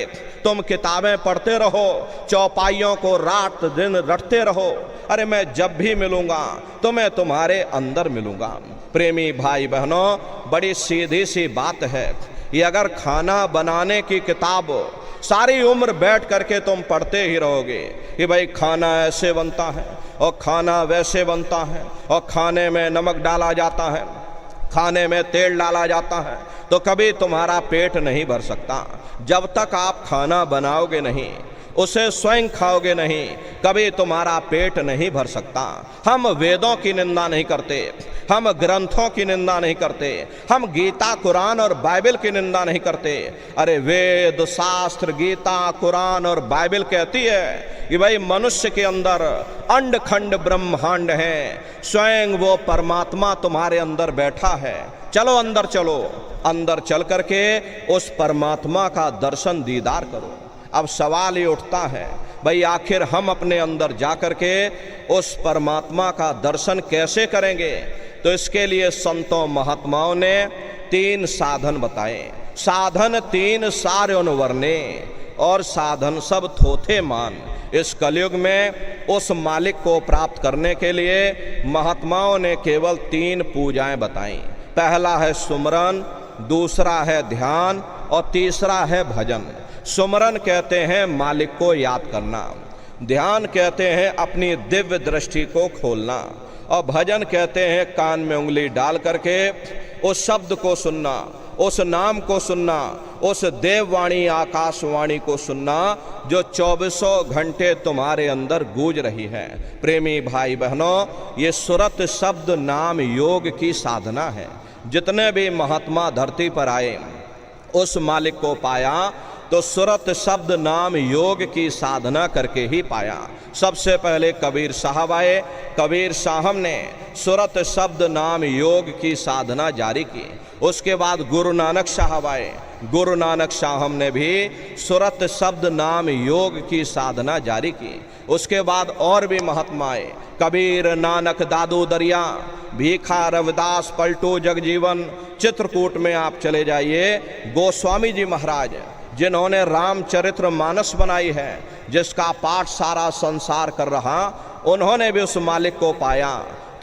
तुम किताबें पढ़ते रहो, चौपाइयों को रात दिन रटते रहो, अरे मैं जब भी मिलूंगा तो मैं तुम्हारे अंदर मिलूंगा। प्रेमी भाई बहनों, बड़ी सीधी सी बात है। ये अगर खाना बनाने की किताब सारी उम्र बैठ करके तुम पढ़ते ही रहोगे कि भाई खाना ऐसे बनता है और खाना वैसे बनता है और खाने में नमक डाला जाता है, खाने में तेल डाला जाता है, तो कभी तुम्हारा पेट नहीं भर सकता। जब तक आप खाना बनाओगे नहीं, उसे स्वयं खाओगे नहीं, कभी तुम्हारा पेट नहीं भर सकता। हम वेदों की निंदा नहीं करते, हम ग्रंथों की निंदा नहीं करते, हम गीता कुरान और बाइबल की निंदा नहीं करते। अरे वेद शास्त्र गीता कुरान और बाइबल कहती है कि भाई मनुष्य के अंदर अंड खंड ब्रह्मांड है, स्वयं वो परमात्मा तुम्हारे अंदर बैठा है। चलो अंदर चलो, अंदर चल करके उस परमात्मा का दर्शन दीदार करो। अब सवाल ये उठता है, भाई आखिर हम अपने अंदर जा करके उस परमात्मा का दर्शन कैसे करेंगे? तो इसके लिए संतों महात्माओं ने 3 साधन बताए। साधन 3 सारे वर्णे और साधन सब थोथे मान। इस कलयुग में उस मालिक को प्राप्त करने के लिए महात्माओं ने केवल 3 पूजाएं बताई। पहला है सुमरन, दूसरा है ध्यान और तीसरा है भजन। सुमरन कहते हैं मालिक को याद करना, ध्यान कहते हैं अपनी दिव्य दृष्टि को खोलना, और भजन कहते हैं कान में उंगली डाल करके उस शब्द को सुनना, उस नाम को सुनना, उस देववाणी आकाशवाणी को सुनना जो 24 घंटे तुम्हारे अंदर गूंज रही है। प्रेमी भाई बहनों, ये सुरत शब्द नाम योग की साधना है। जितने भी महात्मा धरती पर आए उस मालिक को पाया तो सुरत शब्द नाम योग की साधना करके ही पाया। सबसे पहले कबीर साहब आए, कबीर साहब ने सुरत शब्द नाम योग की साधना जारी की। उसके बाद गुरु नानक साहब आए, गुरु नानक साहब ने भी सुरत शब्द नाम योग की साधना जारी की। उसके बाद और भी महात्मा आए, कबीर, नानक, दादू दरिया, भीखा, रविदास, पलटू, जगजीवन। चित्रकूट में आप चले जाइए, गोस्वामी जी महाराज जिन्होंने रामचरित्र मानस बनाई है, जिसका पाठ सारा संसार कर रहा, उन्होंने भी उस मालिक को पाया।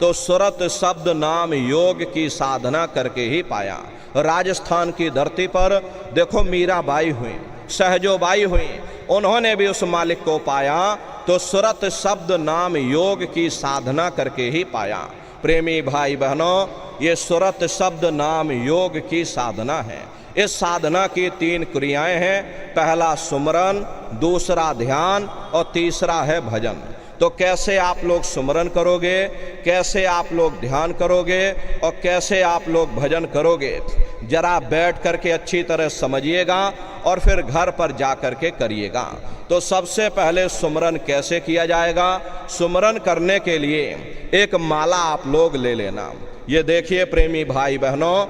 तो सुरत शब्द नाम योग की साधना करके ही पाया। राजस्थान की धरती पर देखो मीराबाई हुई, सहजोबाई हुई, उन्होंने भी उस मालिक को पाया। तो सुरत शब्द नाम योग की साधना करके ही पाया। प्रेमी भाई बहनों, ये सुरत शब्द नाम योग की साधना है। इस साधना की 3 क्रियाएं हैं। पहला सुमरन, दूसरा ध्यान और तीसरा है भजन। तो कैसे आप लोग सुमरन करोगे, कैसे आप लोग ध्यान करोगे और कैसे आप लोग भजन करोगे, जरा बैठ करके अच्छी तरह समझिएगा और फिर घर पर जा कर के करिएगा। तो सबसे पहले सुमरन कैसे किया जाएगा? सुमरन करने के लिए एक माला आप लोग ले लेना। ये देखिए प्रेमी भाई बहनों,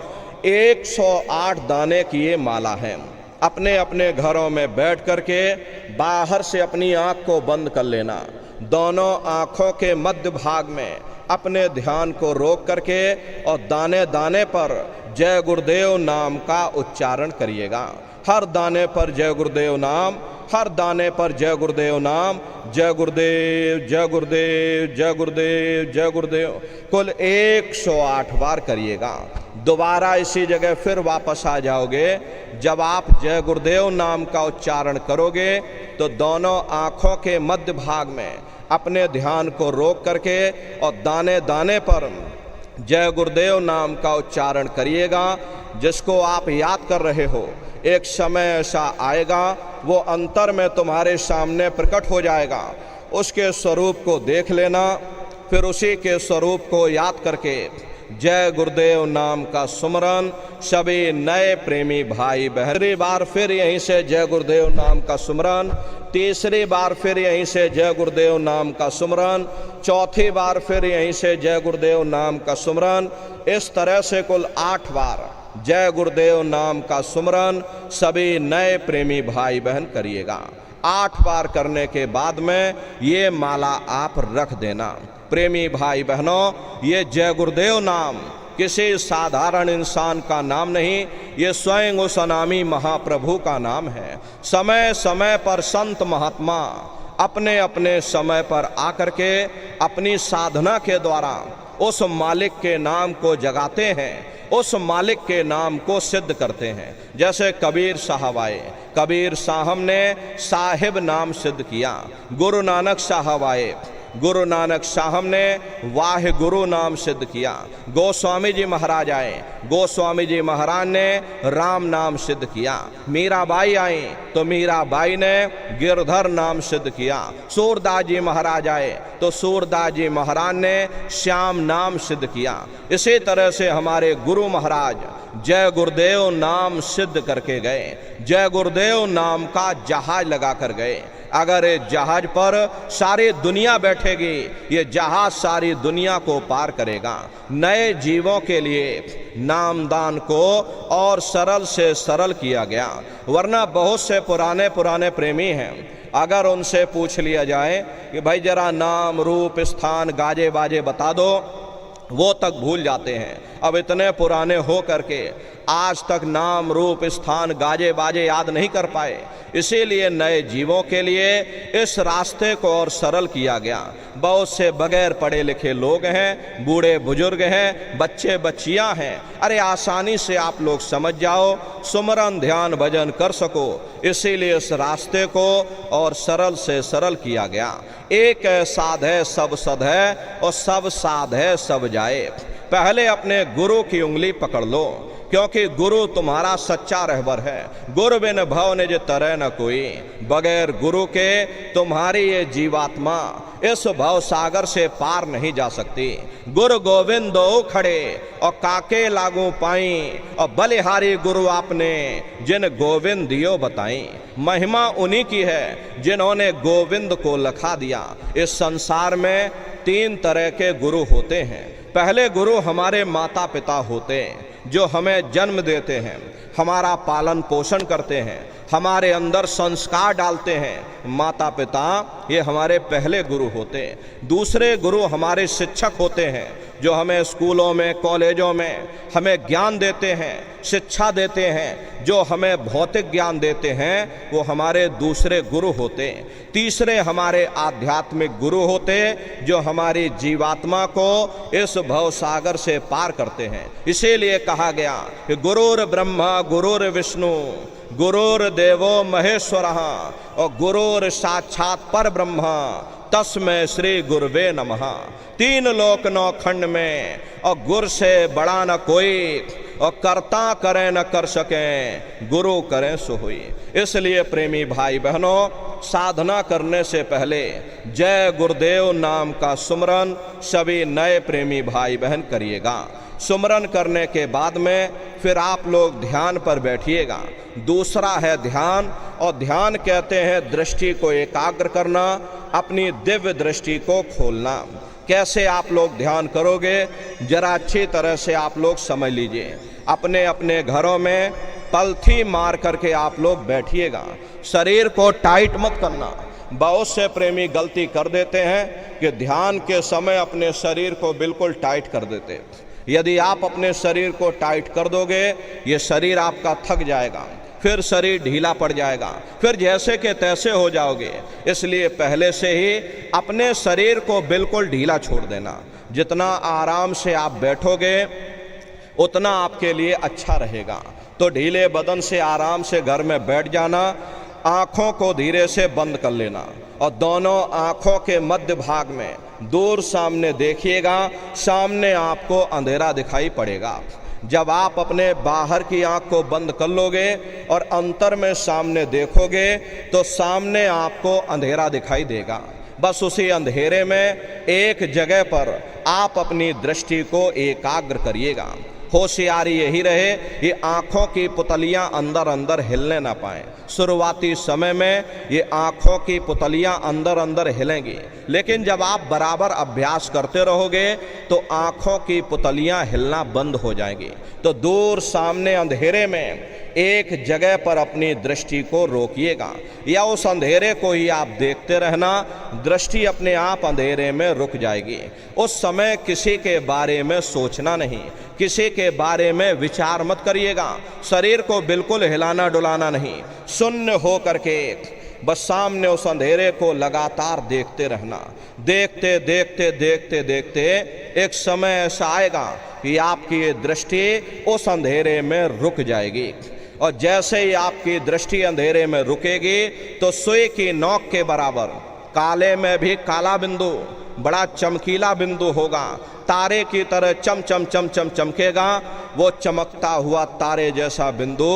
108 दाने की ये माला है। अपने अपने घरों में बैठ करके बाहर से अपनी आँख को बंद कर लेना। दोनों आँखों के मध्य भाग में अपने ध्यान को रोक करके और दाने दाने पर जय गुरुदेव नाम का उच्चारण करिएगा। हर दाने पर जय गुरुदेव नाम, हर दाने पर जय गुरुदेव नाम, जय गुरुदेव, जय गुरुदेव, जय गुरुदेव, जय गुरुदेव, कुल 108 बार करिएगा। दोबारा इसी जगह फिर वापस आ जाओगे। जब आप जय गुरुदेव नाम का उच्चारण करोगे तो दोनों आँखों के मध्य भाग में अपने ध्यान को रोक करके और दाने दाने पर जय गुरुदेव नाम का उच्चारण करिएगा। जिसको आप याद कर रहे हो, एक समय ऐसा आएगा वो अंतर में तुम्हारे सामने प्रकट हो जाएगा। उसके स्वरूप को देख लेना, फिर उसी के स्वरूप को याद करके जय गुरुदेव नाम का सुमरन सभी नए प्रेमी भाई बहन। तीसरी बार फिर यहीं से जय गुरुदेव नाम का सुमरन, तीसरी बार फिर यहीं से जय गुरुदेव नाम का सुमरन, चौथी बार फिर यहीं से जय गुरुदेव नाम का सुमरन। इस तरह से कुल 8 बार जय गुरुदेव नाम का सुमरन सभी नए प्रेमी भाई बहन करिएगा। 8 बार करने के बाद में ये माला आप रख देना। प्रेमी भाई बहनों, ये जय गुरुदेव नाम किसी साधारण इंसान का नाम नहीं, ये स्वयं उस अनामी महाप्रभु का नाम है। समय समय पर संत महात्मा अपने अपने समय पर आकर के अपनी साधना के द्वारा उस मालिक के नाम को जगाते हैं, उस मालिक के नाम को सिद्ध करते हैं। जैसे कबीर साहब आए, कबीर साहब ने साहिब नाम सिद्ध किया। गुरु नानक साहब आए, गुरु नानक साहब ने वाहे गुरु नाम सिद्ध किया। गोस्वामी जी महाराज आए, गोस्वामी जी महाराज ने राम नाम सिद्ध किया। मीराबाई आई तो मीराबाई ने गिरधर नाम सिद्ध किया। सूरदास जी महाराज आए तो सूरदास जी महाराज ने श्याम नाम सिद्ध किया। इसी तरह से हमारे गुरु महाराज जय गुरुदेव नाम सिद्ध करके गए, जय गुरुदेव नाम का जहाज लगा कर गए। अगर इस जहाज पर सारी दुनिया बैठेगी, ये जहाज सारी दुनिया को पार करेगा। नए जीवों के लिए नामदान को और सरल से सरल किया गया। वरना बहुत से पुराने पुराने प्रेमी हैं, अगर उनसे पूछ लिया जाए कि भाई जरा नाम रूप स्थान गाजे बाजे बता दो, वो तक भूल जाते हैं। अब इतने पुराने हो करके आज तक नाम रूप स्थान गाजे बाजे याद नहीं कर पाए। इसीलिए नए जीवों के लिए इस रास्ते को और सरल किया गया। बहुत से बगैर पढ़े लिखे लोग हैं, बूढ़े बुजुर्ग हैं, बच्चे बच्चियां हैं। अरे आसानी से आप लोग समझ जाओ, सुमरन ध्यान भजन कर सको, इसीलिए इस रास्ते को और सरल से सरल किया गया। एक है साध है सब सद है और सब साध है सब जाए। पहले अपने गुरु की उंगली पकड़ लो, क्योंकि गुरु तुम्हारा सच्चा रहबर है। गुरु बिन भव निज तरह न कोई, बगैर गुरु के तुम्हारी ये जीवात्मा इस भव सागर से पार नहीं जा सकती। गुरु गोविंद दो खड़े और काके लागू पाई, और बलिहारी गुरु आपने जिन गोविंद दियो बताई। महिमा उन्हीं की है जिन्होंने गोविंद को लखा दिया। इस संसार में 3 तरह के गुरु होते हैं। पहले गुरु हमारे माता पिता होते हैं, जो हमें जन्म देते हैं, हमारा पालन पोषण करते हैं, हमारे अंदर संस्कार डालते हैं। माता पिता ये हमारे पहले गुरु होते हैं। दूसरे गुरु हमारे शिक्षक होते हैं, जो हमें स्कूलों में कॉलेजों में हमें ज्ञान देते हैं, शिक्षा देते हैं। जो हमें भौतिक ज्ञान देते हैं वो हमारे दूसरे गुरु होते हैं। तीसरे हमारे आध्यात्मिक गुरु होते, जो हमारी जीवात्मा को इस भव सागर से पार करते हैं। इसीलिए कहा गया कि गुरुर ब्रह्मा गुरुर विष्णु गुरुर देवो महेश्वरः और गुरुर साक्षात पर ब्रह्मा तस्मै श्री गुरुवे नमः। 3 लोक 9 खंड में और गुरु से बड़ा न कोई, और कर्ता करें न कर सकें, गुरु करें सो हुई। इसलिए प्रेमी भाई बहनों, साधना करने से पहले जय गुरुदेव नाम का सुमरन सभी नए प्रेमी भाई बहन करिएगा। सुमरन करने के बाद में फिर आप लोग ध्यान पर बैठिएगा। दूसरा है ध्यान, और ध्यान कहते हैं दृष्टि को एकाग्र करना, अपनी दिव्य दृष्टि को खोलना। कैसे आप लोग ध्यान करोगे, जरा अच्छी तरह से आप लोग समझ लीजिए। अपने अपने घरों में पलथी मार करके आप लोग बैठिएगा। शरीर को टाइट मत करना। बहुत से प्रेमी गलती कर देते हैं कि ध्यान के समय अपने शरीर को बिल्कुल टाइट कर देते हैं। यदि आप अपने शरीर को टाइट कर दोगे, ये शरीर आपका थक जाएगा, फिर शरीर ढीला पड़ जाएगा, फिर जैसे के तैसे हो जाओगे। इसलिए पहले से ही अपने शरीर को बिल्कुल ढीला छोड़ देना। जितना आराम से आप बैठोगे उतना आपके लिए अच्छा रहेगा। तो ढीले बदन से आराम से घर में बैठ जाना, आँखों को धीरे से बंद कर लेना, और दोनों आँखों के मध्य भाग में दूर सामने देखिएगा। सामने आपको अंधेरा दिखाई पड़ेगा। जब आप अपने बाहर की आंख को बंद कर लोगे और अंतर में सामने देखोगे, तो सामने आपको अंधेरा दिखाई देगा। बस उसी अंधेरे में एक जगह पर आप अपनी दृष्टि को एकाग्र करिएगा। होशियारी यही रहे ये आँखों की पुतलियाँ अंदर अंदर हिलने ना पाएँ। शुरुआती समय में ये आँखों की पुतलियाँ अंदर अंदर हिलेंगी, लेकिन जब आप बराबर अभ्यास करते रहोगे तो आँखों की पुतलियाँ हिलना बंद हो जाएंगी। तो दूर सामने अंधेरे में एक जगह पर अपनी दृष्टि को रोकिएगा, या उस अंधेरे को ही आप देखते रहना। दृष्टि अपने आप अंधेरे में रुक जाएगी। उस समय किसी के बारे में सोचना नहीं, किसी के बारे में विचार मत करिएगा। शरीर को बिल्कुल हिलाना डुलाना नहीं, शून्य हो करके बस सामने उस अंधेरे को लगातार देखते रहना। देखते देखते देखते देखते एक समय ऐसा आएगा कि आपकी ये दृष्टि उस अंधेरे में रुक जाएगी, और जैसे ही आपकी दृष्टि अंधेरे में रुकेगी तो सुई की नोक के बराबर काले में भी काला बिंदु, बड़ा चमकीला बिंदु होगा। तारे की तरह चम चम चम चम चमकेगा। वो चमकता हुआ तारे जैसा बिंदु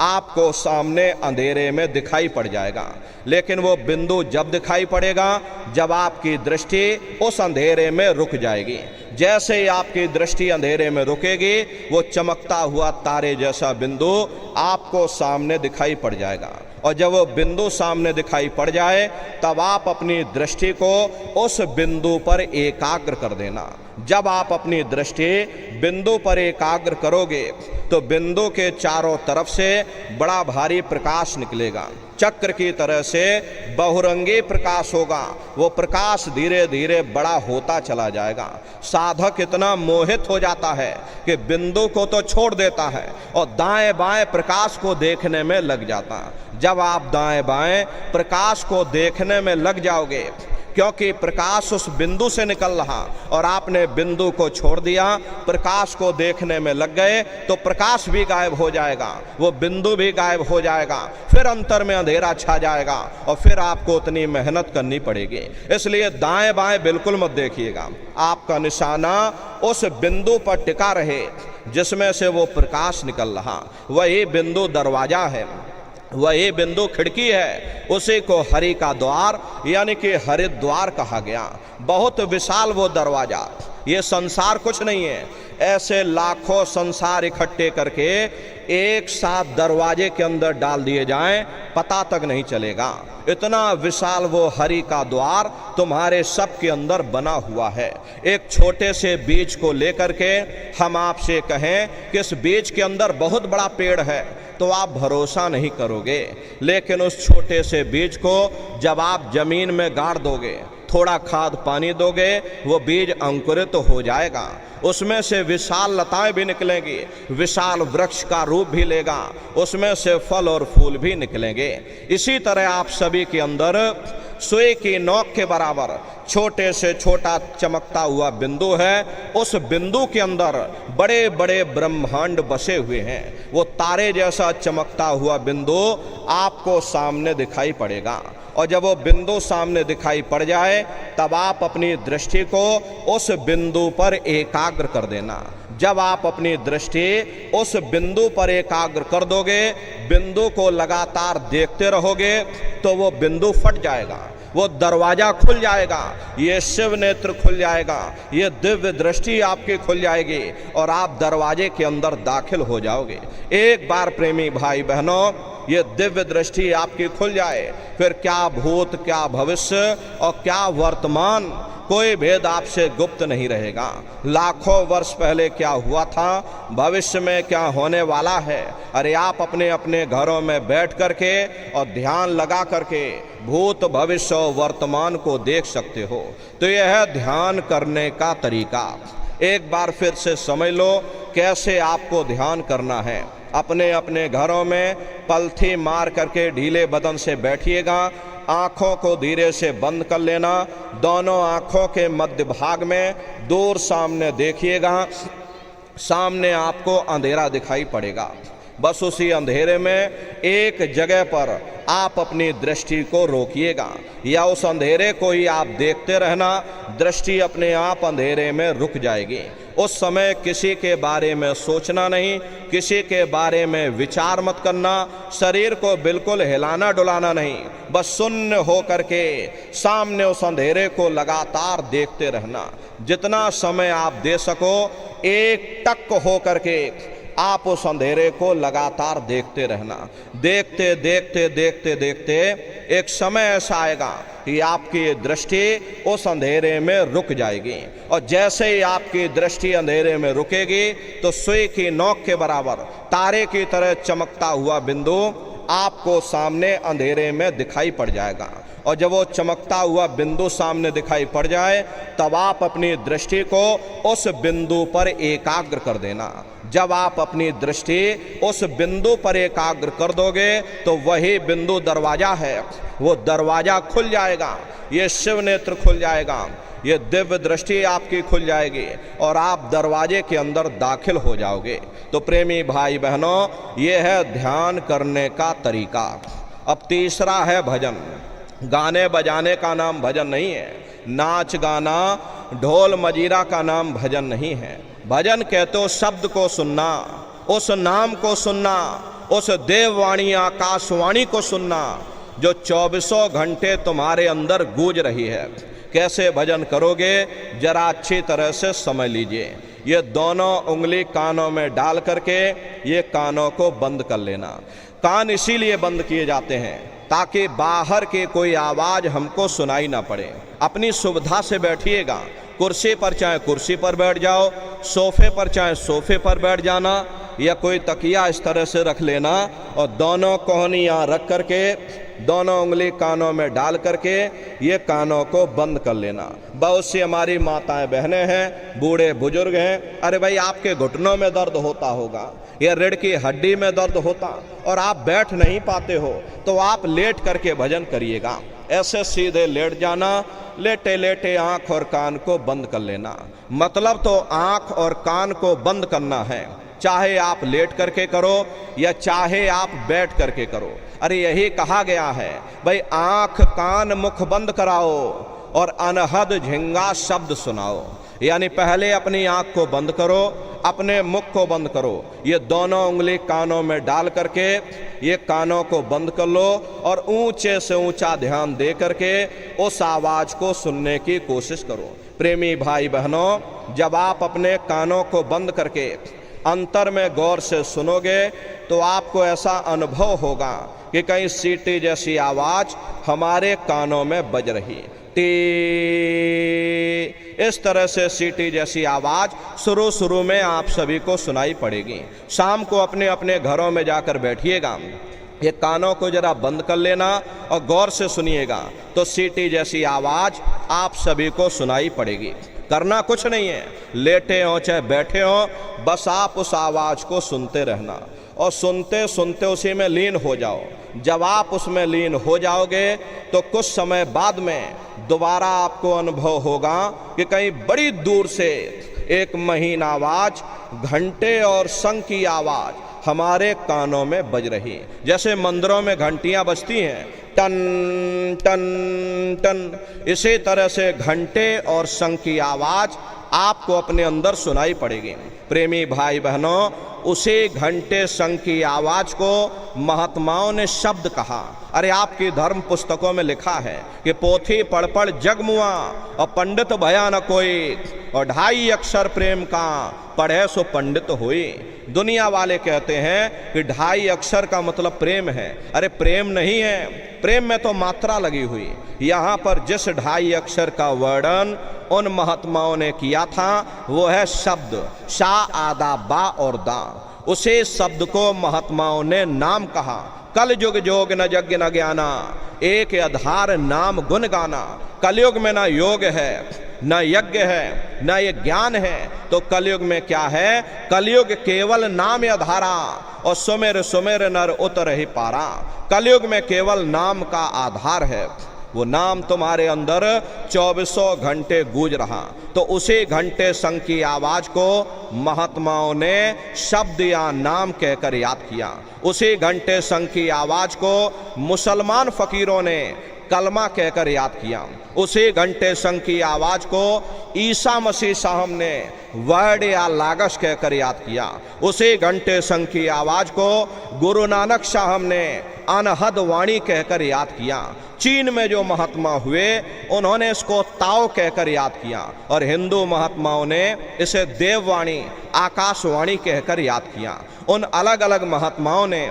आपको सामने अंधेरे में दिखाई पड़ जाएगा। लेकिन वो बिंदु जब दिखाई पड़ेगा जब आपकी दृष्टि उस अंधेरे में रुक जाएगी। जैसे ही आपकी दृष्टि अंधेरे में रुकेगी, वो चमकता हुआ तारे जैसा बिंदु आपको सामने दिखाई पड़ जाएगा। और जब वो बिंदु सामने दिखाई पड़ जाए तब आप अपनी दृष्टि को उस बिंदु पर एकाग्र कर देना। जब आप अपनी दृष्टि बिंदु पर एकाग्र करोगे तो बिंदु के चारों तरफ से बड़ा भारी प्रकाश निकलेगा। चक्र की तरह से बहुरंगी प्रकाश होगा। वो प्रकाश धीरे धीरे बड़ा होता चला जाएगा। साधक इतना मोहित हो जाता है कि बिंदु को तो छोड़ देता है और दाएं बाएं प्रकाश को देखने में लग जाता। जब आप दाएं बाएं प्रकाश को देखने में लग जाओगे, क्योंकि प्रकाश उस बिंदु से निकल रहा और आपने बिंदु को छोड़ दिया, प्रकाश को देखने में लग गए, तो प्रकाश भी गायब हो जाएगा, वो बिंदु भी गायब हो जाएगा। फिर अंतर में अंधेरा छा जाएगा और फिर आपको उतनी मेहनत करनी पड़ेगी। इसलिए दाएं बाएं बिल्कुल मत देखिएगा। आपका निशाना उस बिंदु पर टिका रहे। जिसमें से वो प्रकाश निकल रहा, वही बिंदु दरवाजा है, वही बिंदु खिड़की है। उसी को हरि का द्वार यानी कि हरिद्वार कहा गया। बहुत विशाल वो दरवाजा। ये संसार कुछ नहीं है, ऐसे लाखों संसार इकट्ठे करके एक साथ दरवाजे के अंदर डाल दिए जाएं, पता तक नहीं चलेगा। इतना विशाल वो हरि का द्वार तुम्हारे सब के अंदर बना हुआ है। एक छोटे से बीज को लेकर के हम आपसे कहें कि इस बीज के अंदर बहुत बड़ा पेड़ है, तो आप भरोसा नहीं करोगे। लेकिन उस छोटे से बीज को जब आप जमीन में गाड़ दोगे, थोड़ा खाद पानी दोगे, वो बीज अंकुरित हो जाएगा। उसमें से विशाल लताएं भी निकलेंगी, विशाल वृक्ष का रूप भी लेगा, उसमें से फल और फूल भी निकलेंगे। इसी तरह आप सभी के अंदर सुई की नोक के बराबर छोटे से छोटा चमकता हुआ बिंदु है। उस बिंदु के अंदर बड़े बड़े ब्रह्मांड बसे हुए हैं। वो तारे जैसा चमकता हुआ बिंदु आपको सामने दिखाई पड़ेगा। और जब वो बिंदु सामने दिखाई पड़ जाए, तब आप अपनी दृष्टि को उस बिंदु पर एकाग्र कर देना। जब आप अपनी दृष्टि उस बिंदु पर एकाग्र कर दोगे, बिंदु को लगातार देखते रहोगे, तो वो बिंदु फट जाएगा, वो दरवाजा खुल जाएगा, ये शिव नेत्र खुल जाएगा, ये दिव्य दृष्टि आपकी खुल जाएगी और आप दरवाजे के अंदर दाखिल हो जाओगे। एक बार प्रेमी भाई बहनों, ये दिव्य दृष्टि आपकी खुल जाए, फिर क्या भूत, क्या भविष्य और क्या वर्तमान, कोई भेद आपसे गुप्त नहीं रहेगा। लाखों वर्ष पहले क्या हुआ था, भविष्य में क्या होने वाला है, अरे आप अपने अपने घरों में बैठ करके और ध्यान लगा करके भूत, भविष्य और वर्तमान को देख सकते हो। तो यह है ध्यान करने का तरीका। एक बार फिर से समझ लो कैसे आपको ध्यान करना है। अपने अपने घरों में पलथी मार करके ढीले बदन से बैठिएगा, आँखों को धीरे से बंद कर लेना, दोनों आँखों के मध्य भाग में दूर सामने देखिएगा, सामने आपको अंधेरा दिखाई पड़ेगा। बस उसी अंधेरे में एक जगह पर आप अपनी दृष्टि को रोकिएगा या उस अंधेरे को ही आप देखते रहना। दृष्टि अपने आप अंधेरे में रुक जाएगी। उस समय किसी के बारे में सोचना नहीं, किसी के बारे में विचार मत करना, शरीर को बिल्कुल हिलाना डुलाना नहीं, बस शून्य हो करके सामने उस अंधेरे को लगातार देखते रहना। जितना समय आप दे सको, एक टक हो करके आप उस अंधेरे को लगातार देखते रहना। देखते देखते देखते देखते एक समय ऐसा आएगा कि आपकी दृष्टि उस अंधेरे में रुक जाएगी। और जैसे ही आपकी दृष्टि अंधेरे में रुकेगी, तो सुई की नोक के बराबर तारे की तरह चमकता हुआ बिंदु आपको सामने अंधेरे में दिखाई पड़ जाएगा। और जब वो चमकता हुआ बिंदु सामने दिखाई पड़ जाए, तब आप अपनी दृष्टि को उस बिंदु पर एकाग्र कर देना। जब आप अपनी दृष्टि उस बिंदु पर एकाग्र कर दोगे, तो वही बिंदु दरवाजा है, वो दरवाजा खुल जाएगा, ये शिव नेत्र खुल जाएगा, ये दिव्य दृष्टि आपकी खुल जाएगी और आप दरवाजे के अंदर दाखिल हो जाओगे। तो प्रेमी भाई बहनों, ये है ध्यान करने का तरीका। अब तीसरा है भजन। गाने बजाने का नाम भजन नहीं है, नाच गाना, ढोल मजीरा का नाम भजन नहीं है। भजन कहते हो शब्द को सुनना, उस नाम को सुनना, उस देववाणी आकाशवाणी को सुनना जो 24 घंटे तुम्हारे अंदर गूंज रही है। कैसे भजन करोगे, जरा अच्छी तरह से समझ लीजिए। ये दोनों उंगली कानों में डाल करके ये कानों को बंद कर लेना। कान इसीलिए बंद किए जाते हैं ताकि बाहर की कोई आवाज़ हमको सुनाई ना पड़े। अपनी सुविधा से बैठिएगा, कुर्सी पर चाहे कुर्सी पर बैठ जाओ, सोफे पर चाहे सोफे पर बैठ जाना, या कोई तकिया इस तरह से रख लेना और दोनों कोहनी यहाँ रख करके दोनों उंगली कानों में डाल करके ये कानों को बंद कर लेना। बहुत सी हमारी माताएं बहनें हैं, बूढ़े बुजुर्ग हैं, अरे भाई आपके घुटनों में दर्द होता होगा या रीढ़ की हड्डी में दर्द होता और आप बैठ नहीं पाते हो, तो आप लेट करके भजन करिएगा। ऐसे सीधे लेट जाना, लेटे लेटे आँख और कान को बंद कर लेना। मतलब तो आँख और कान को बंद करना है, चाहे आप लेट करके करो या चाहे आप बैठ करके करो। अरे यही कहा गया है भाई, आँख कान मुख बंद कराओ, और अनहद झिंगा शब्द सुनाओ। यानी पहले अपनी आंख को बंद करो, अपने मुख को बंद करो, ये दोनों उंगली कानों में डाल करके ये कानों को बंद कर लो और ऊंचे से ऊंचा ध्यान दे करके उस आवाज को सुनने की कोशिश करो। प्रेमी भाई बहनों, जब आप अपने कानों को बंद करके अंतर में गौर से सुनोगे तो आपको ऐसा अनुभव होगा कि कहीं सीटी जैसी आवाज हमारे कानों में बज रही। टी, इस तरह से सीटी जैसी आवाज शुरू में आप सभी को सुनाई पड़ेगी। शाम को अपने अपने घरों में जाकर बैठिएगा, ये कानों को जरा बंद कर लेना और गौर से सुनिएगा तो सीटी जैसी आवाज आप सभी को सुनाई पड़ेगी। करना कुछ नहीं है, लेटे हो चाहे बैठे हो, बस आप उस आवाज को सुनते रहना और सुनते सुनते उसी में लीन हो जाओ। जब आप उसमें लीन हो जाओगे तो कुछ समय बाद में दोबारा आपको अनुभव होगा कि कहीं बड़ी दूर से एक महीन आवाज, घंटे और शंख की आवाज हमारे कानों में बज रही। जैसे मंदिरों में घंटियां बजती हैं, टन टन टन, इसी तरह से घंटे और शंख की आवाज आपको अपने अंदर सुनाई पड़ेगी। प्रेमी भाई बहनों, उसी घंटे शंख की आवाज को महात्माओं ने शब्द कहा। अरे आपकी धर्म पुस्तकों में लिखा है कि पोथी पढ़ पढ़ जग मुआ और पंडित भया न कोई, और 2.5 अक्षर प्रेम का पढ़े सो पंडित हुई। दुनिया वाले कहते हैं कि 2.5 अक्षर का मतलब प्रेम है। अरे प्रेम नहीं है, प्रेम में तो मात्रा लगी हुई। यहाँ पर जिस 2.5 अक्षर का वर्णन उन महात्माओं ने किया था वो है शब्द, शा आदा बा और दा। उसे शब्द को महात्माओं ने नाम कहा। कल युग जोग न यज्ञ न ज्ञाना, एक आधार नाम गुण गाना। कलयुग में ना योग है, न यज्ञ है, न ये ज्ञान है, तो कलयुग में क्या है? कलयुग केवल नाम आधारा और सुमेर सुमेर नर उतर ही पारा। कलयुग में केवल नाम का आधार है, वो नाम तुम्हारे अंदर 24 घंटे गूंज रहा। तो उसी घंटे शंख की आवाज को महात्माओं ने शब्द या नाम कहकर याद किया। उसी घंटे शंख की आवाज को मुसलमान फकीरों ने कलमा कहकर याद किया। उसी घंटे शंख की आवाज को ईसा मसीह साहब ने वर्ड या लागश कहकर याद किया। उसी घंटे शंख की आवाज को गुरु नानक साहब ने अनहद वाणी कहकर याद किया। चीन में जो महात्मा हुए उन्होंने इसको ताओ कहकर याद किया और हिंदू महात्माओं ने इसे देववाणी, आकाशवाणी कहकर याद किया। उन अलग अलग महात्माओं ने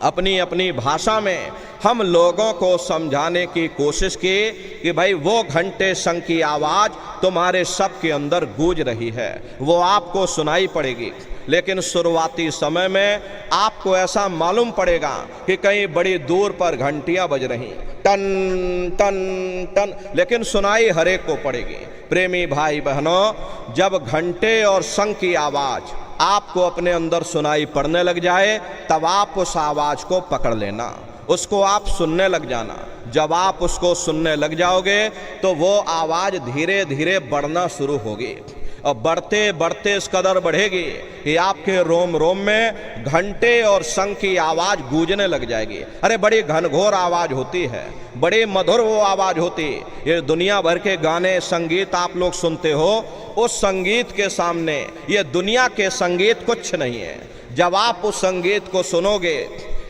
अपनी अपनी भाषा में हम लोगों को समझाने की कोशिश की कि भाई वो घंटे शंख की आवाज तुम्हारे सबके अंदर गूंज रही है, वो आपको सुनाई पड़ेगी। लेकिन शुरुआती समय में आपको ऐसा मालूम पड़ेगा कि कहीं बड़ी दूर पर घंटियां बज रही, टन टन टन, लेकिन सुनाई हर एक को पड़ेगी। प्रेमी भाई बहनों, जब घंटे और शंख की आवाज आपको अपने अंदर सुनाई पड़ने लग जाए तब आप उस आवाज को पकड़ लेना, उसको आप सुनने लग जाना। जब आप उसको सुनने लग जाओगे तो वो आवाज धीरे धीरे बढ़ना शुरू होगी और बढ़ते बढ़ते इस कदर बढ़ेगी कि आपके रोम रोम में घंटे और शंख की आवाज गूंजने लग जाएगी। अरे बड़ी घनघोर आवाज होती है, बड़ी मधुर वो आवाज होती। ये दुनिया भर के गाने संगीत आप लोग सुनते हो, उस संगीत के सामने ये दुनिया के संगीत कुछ नहीं है। जब आप उस संगीत को सुनोगे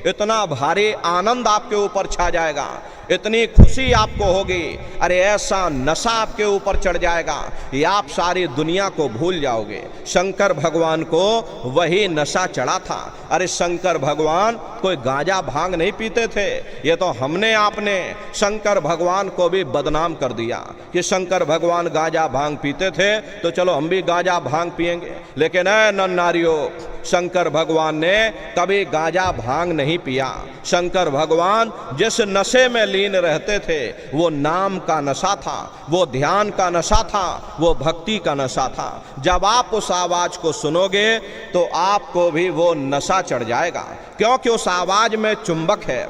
इतना भारी आनंद आपके ऊपर छा जाएगा, इतनी खुशी आपको होगी, अरे ऐसा नशा आपके ऊपर चढ़ जाएगा कि आप सारी दुनिया को भूल जाओगे। शंकर भगवान को वही नशा चढ़ा था। अरे शंकर भगवान कोई गांजा भांग नहीं पीते थे, ये तो हमने आपने शंकर भगवान को भी बदनाम कर दिया कि शंकर भगवान गांजा भांग पीते थे तो चलो हम भी गांजा भांग पिएंगे। लेकिन ऐ नर नारियों, शंकर भगवान ने कभी गांजा भांग नहीं पिया। शंकर भगवान जिस नशे में लीन रहते थे वो नाम का नशा था, वो ध्यान का नशा था, वो भक्ति का नशा था। जब आप उस आवाज को सुनोगे तो आपको भी वो नशा चढ़ जाएगा, क्योंकि उस आवाज में चुंबक है।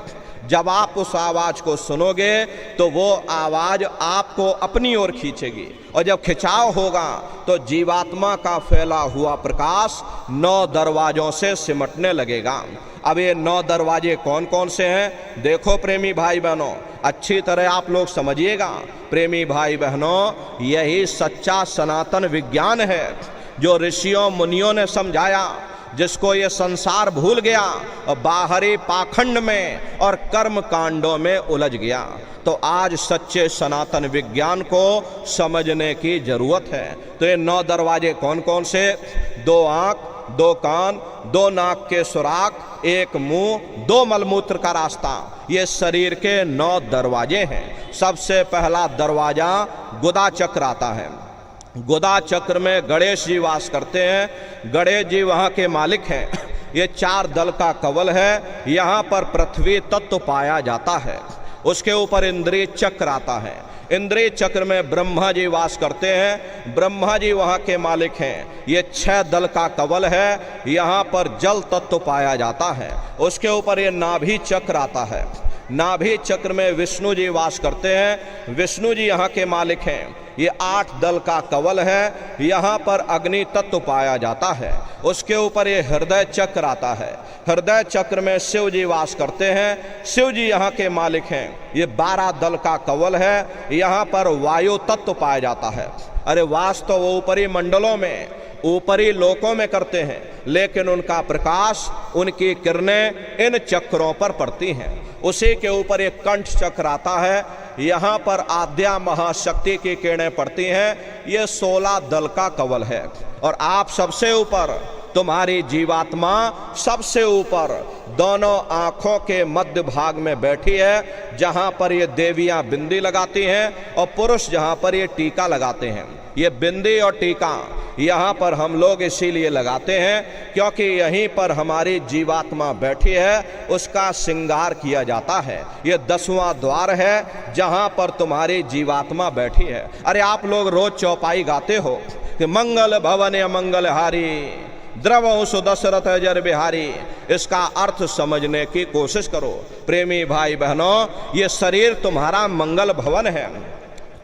जब आप उस आवाज को सुनोगे तो वो आवाज आपको अपनी ओर खींचेगी, और जब खिंचाव होगा तो जीवात्मा का फैला हुआ प्रकाश 9 दरवाजों से सिमटने लगेगा। अब ये 9 दरवाजे कौन कौन से हैं? देखो प्रेमी भाई बहनों, अच्छी तरह आप लोग समझिएगा। प्रेमी भाई बहनों, यही सच्चा सनातन विज्ञान है जो ऋषियों मुनियों ने समझाया, जिसको ये संसार भूल गया और बाहरी पाखंड में और कर्म कांडों में उलझ गया। तो आज सच्चे सनातन विज्ञान को समझने की जरूरत है। तो ये 9 दरवाजे कौन कौन से? 2 आंख, 2 कान, 2 नाक के सुराख, 1 मुंह, 2 मलमूत्र का रास्ता, ये शरीर के 9 दरवाजे हैं। सबसे पहला दरवाजा गुदा चक्र आता है। गुदा चक्र में गणेश जी वास करते हैं। गणेश जी वहाँ के मालिक हैं। ये 4 दल का कवल है। यहाँ पर पृथ्वी तत्व पाया जाता है। उसके ऊपर इंद्रिय चक्र आता है। इंद्रिय चक्र में ब्रह्मा जी वास करते हैं। ब्रह्मा जी वहाँ के मालिक हैं। ये 6 दल का कवल है। यहाँ पर जल तत्व पाया जाता है। उसके ऊपर ये नाभि चक्र आता है। नाभि चक्र में विष्णु जी वास करते हैं। विष्णु जी यहाँ के मालिक हैं। ये 8 दल का कवल है। यहाँ पर अग्नि तत्व पाया जाता है। उसके ऊपर ये हृदय चक्र आता है। हृदय चक्र में शिव जी वास करते हैं। शिव जी यहाँ के मालिक हैं। ये 12 दल का कवल है। यहाँ पर वायु तत्व पाया जाता है। अरे वास तो वो ऊपरी मंडलों में, ऊपरी लोकों में करते हैं, लेकिन उनका प्रकाश, उनकी किरणें इन चक्रों पर पड़ती हैं। उसी के ऊपर एक कंठ चक्र आता है। यहाँ पर आद्या महाशक्ति की किरणें पड़ती हैं। ये 16 दल का कवल है। और आप सबसे ऊपर, तुम्हारी जीवात्मा सबसे ऊपर दोनों आँखों के मध्य भाग में बैठी है, जहाँ पर ये देवियाँ बिंदी लगाती हैं और पुरुष जहाँ पर ये टीका लगाते हैं। ये बिंदी और टीका यहाँ पर हम लोग इसीलिए लगाते हैं क्योंकि यहीं पर हमारी जीवात्मा बैठी है, उसका श्रृंगार किया जाता है। ये 10वां द्वार है जहाँ पर तुम्हारी जीवात्मा बैठी है। अरे आप लोग रोज चौपाई गाते हो कि मंगल भवन मंगल हारी, द्रवं सुदशरथ जर बिहारी। इसका अर्थ समझने की कोशिश करो। प्रेमी भाई बहनों, ये शरीर तुम्हारा मंगल भवन है,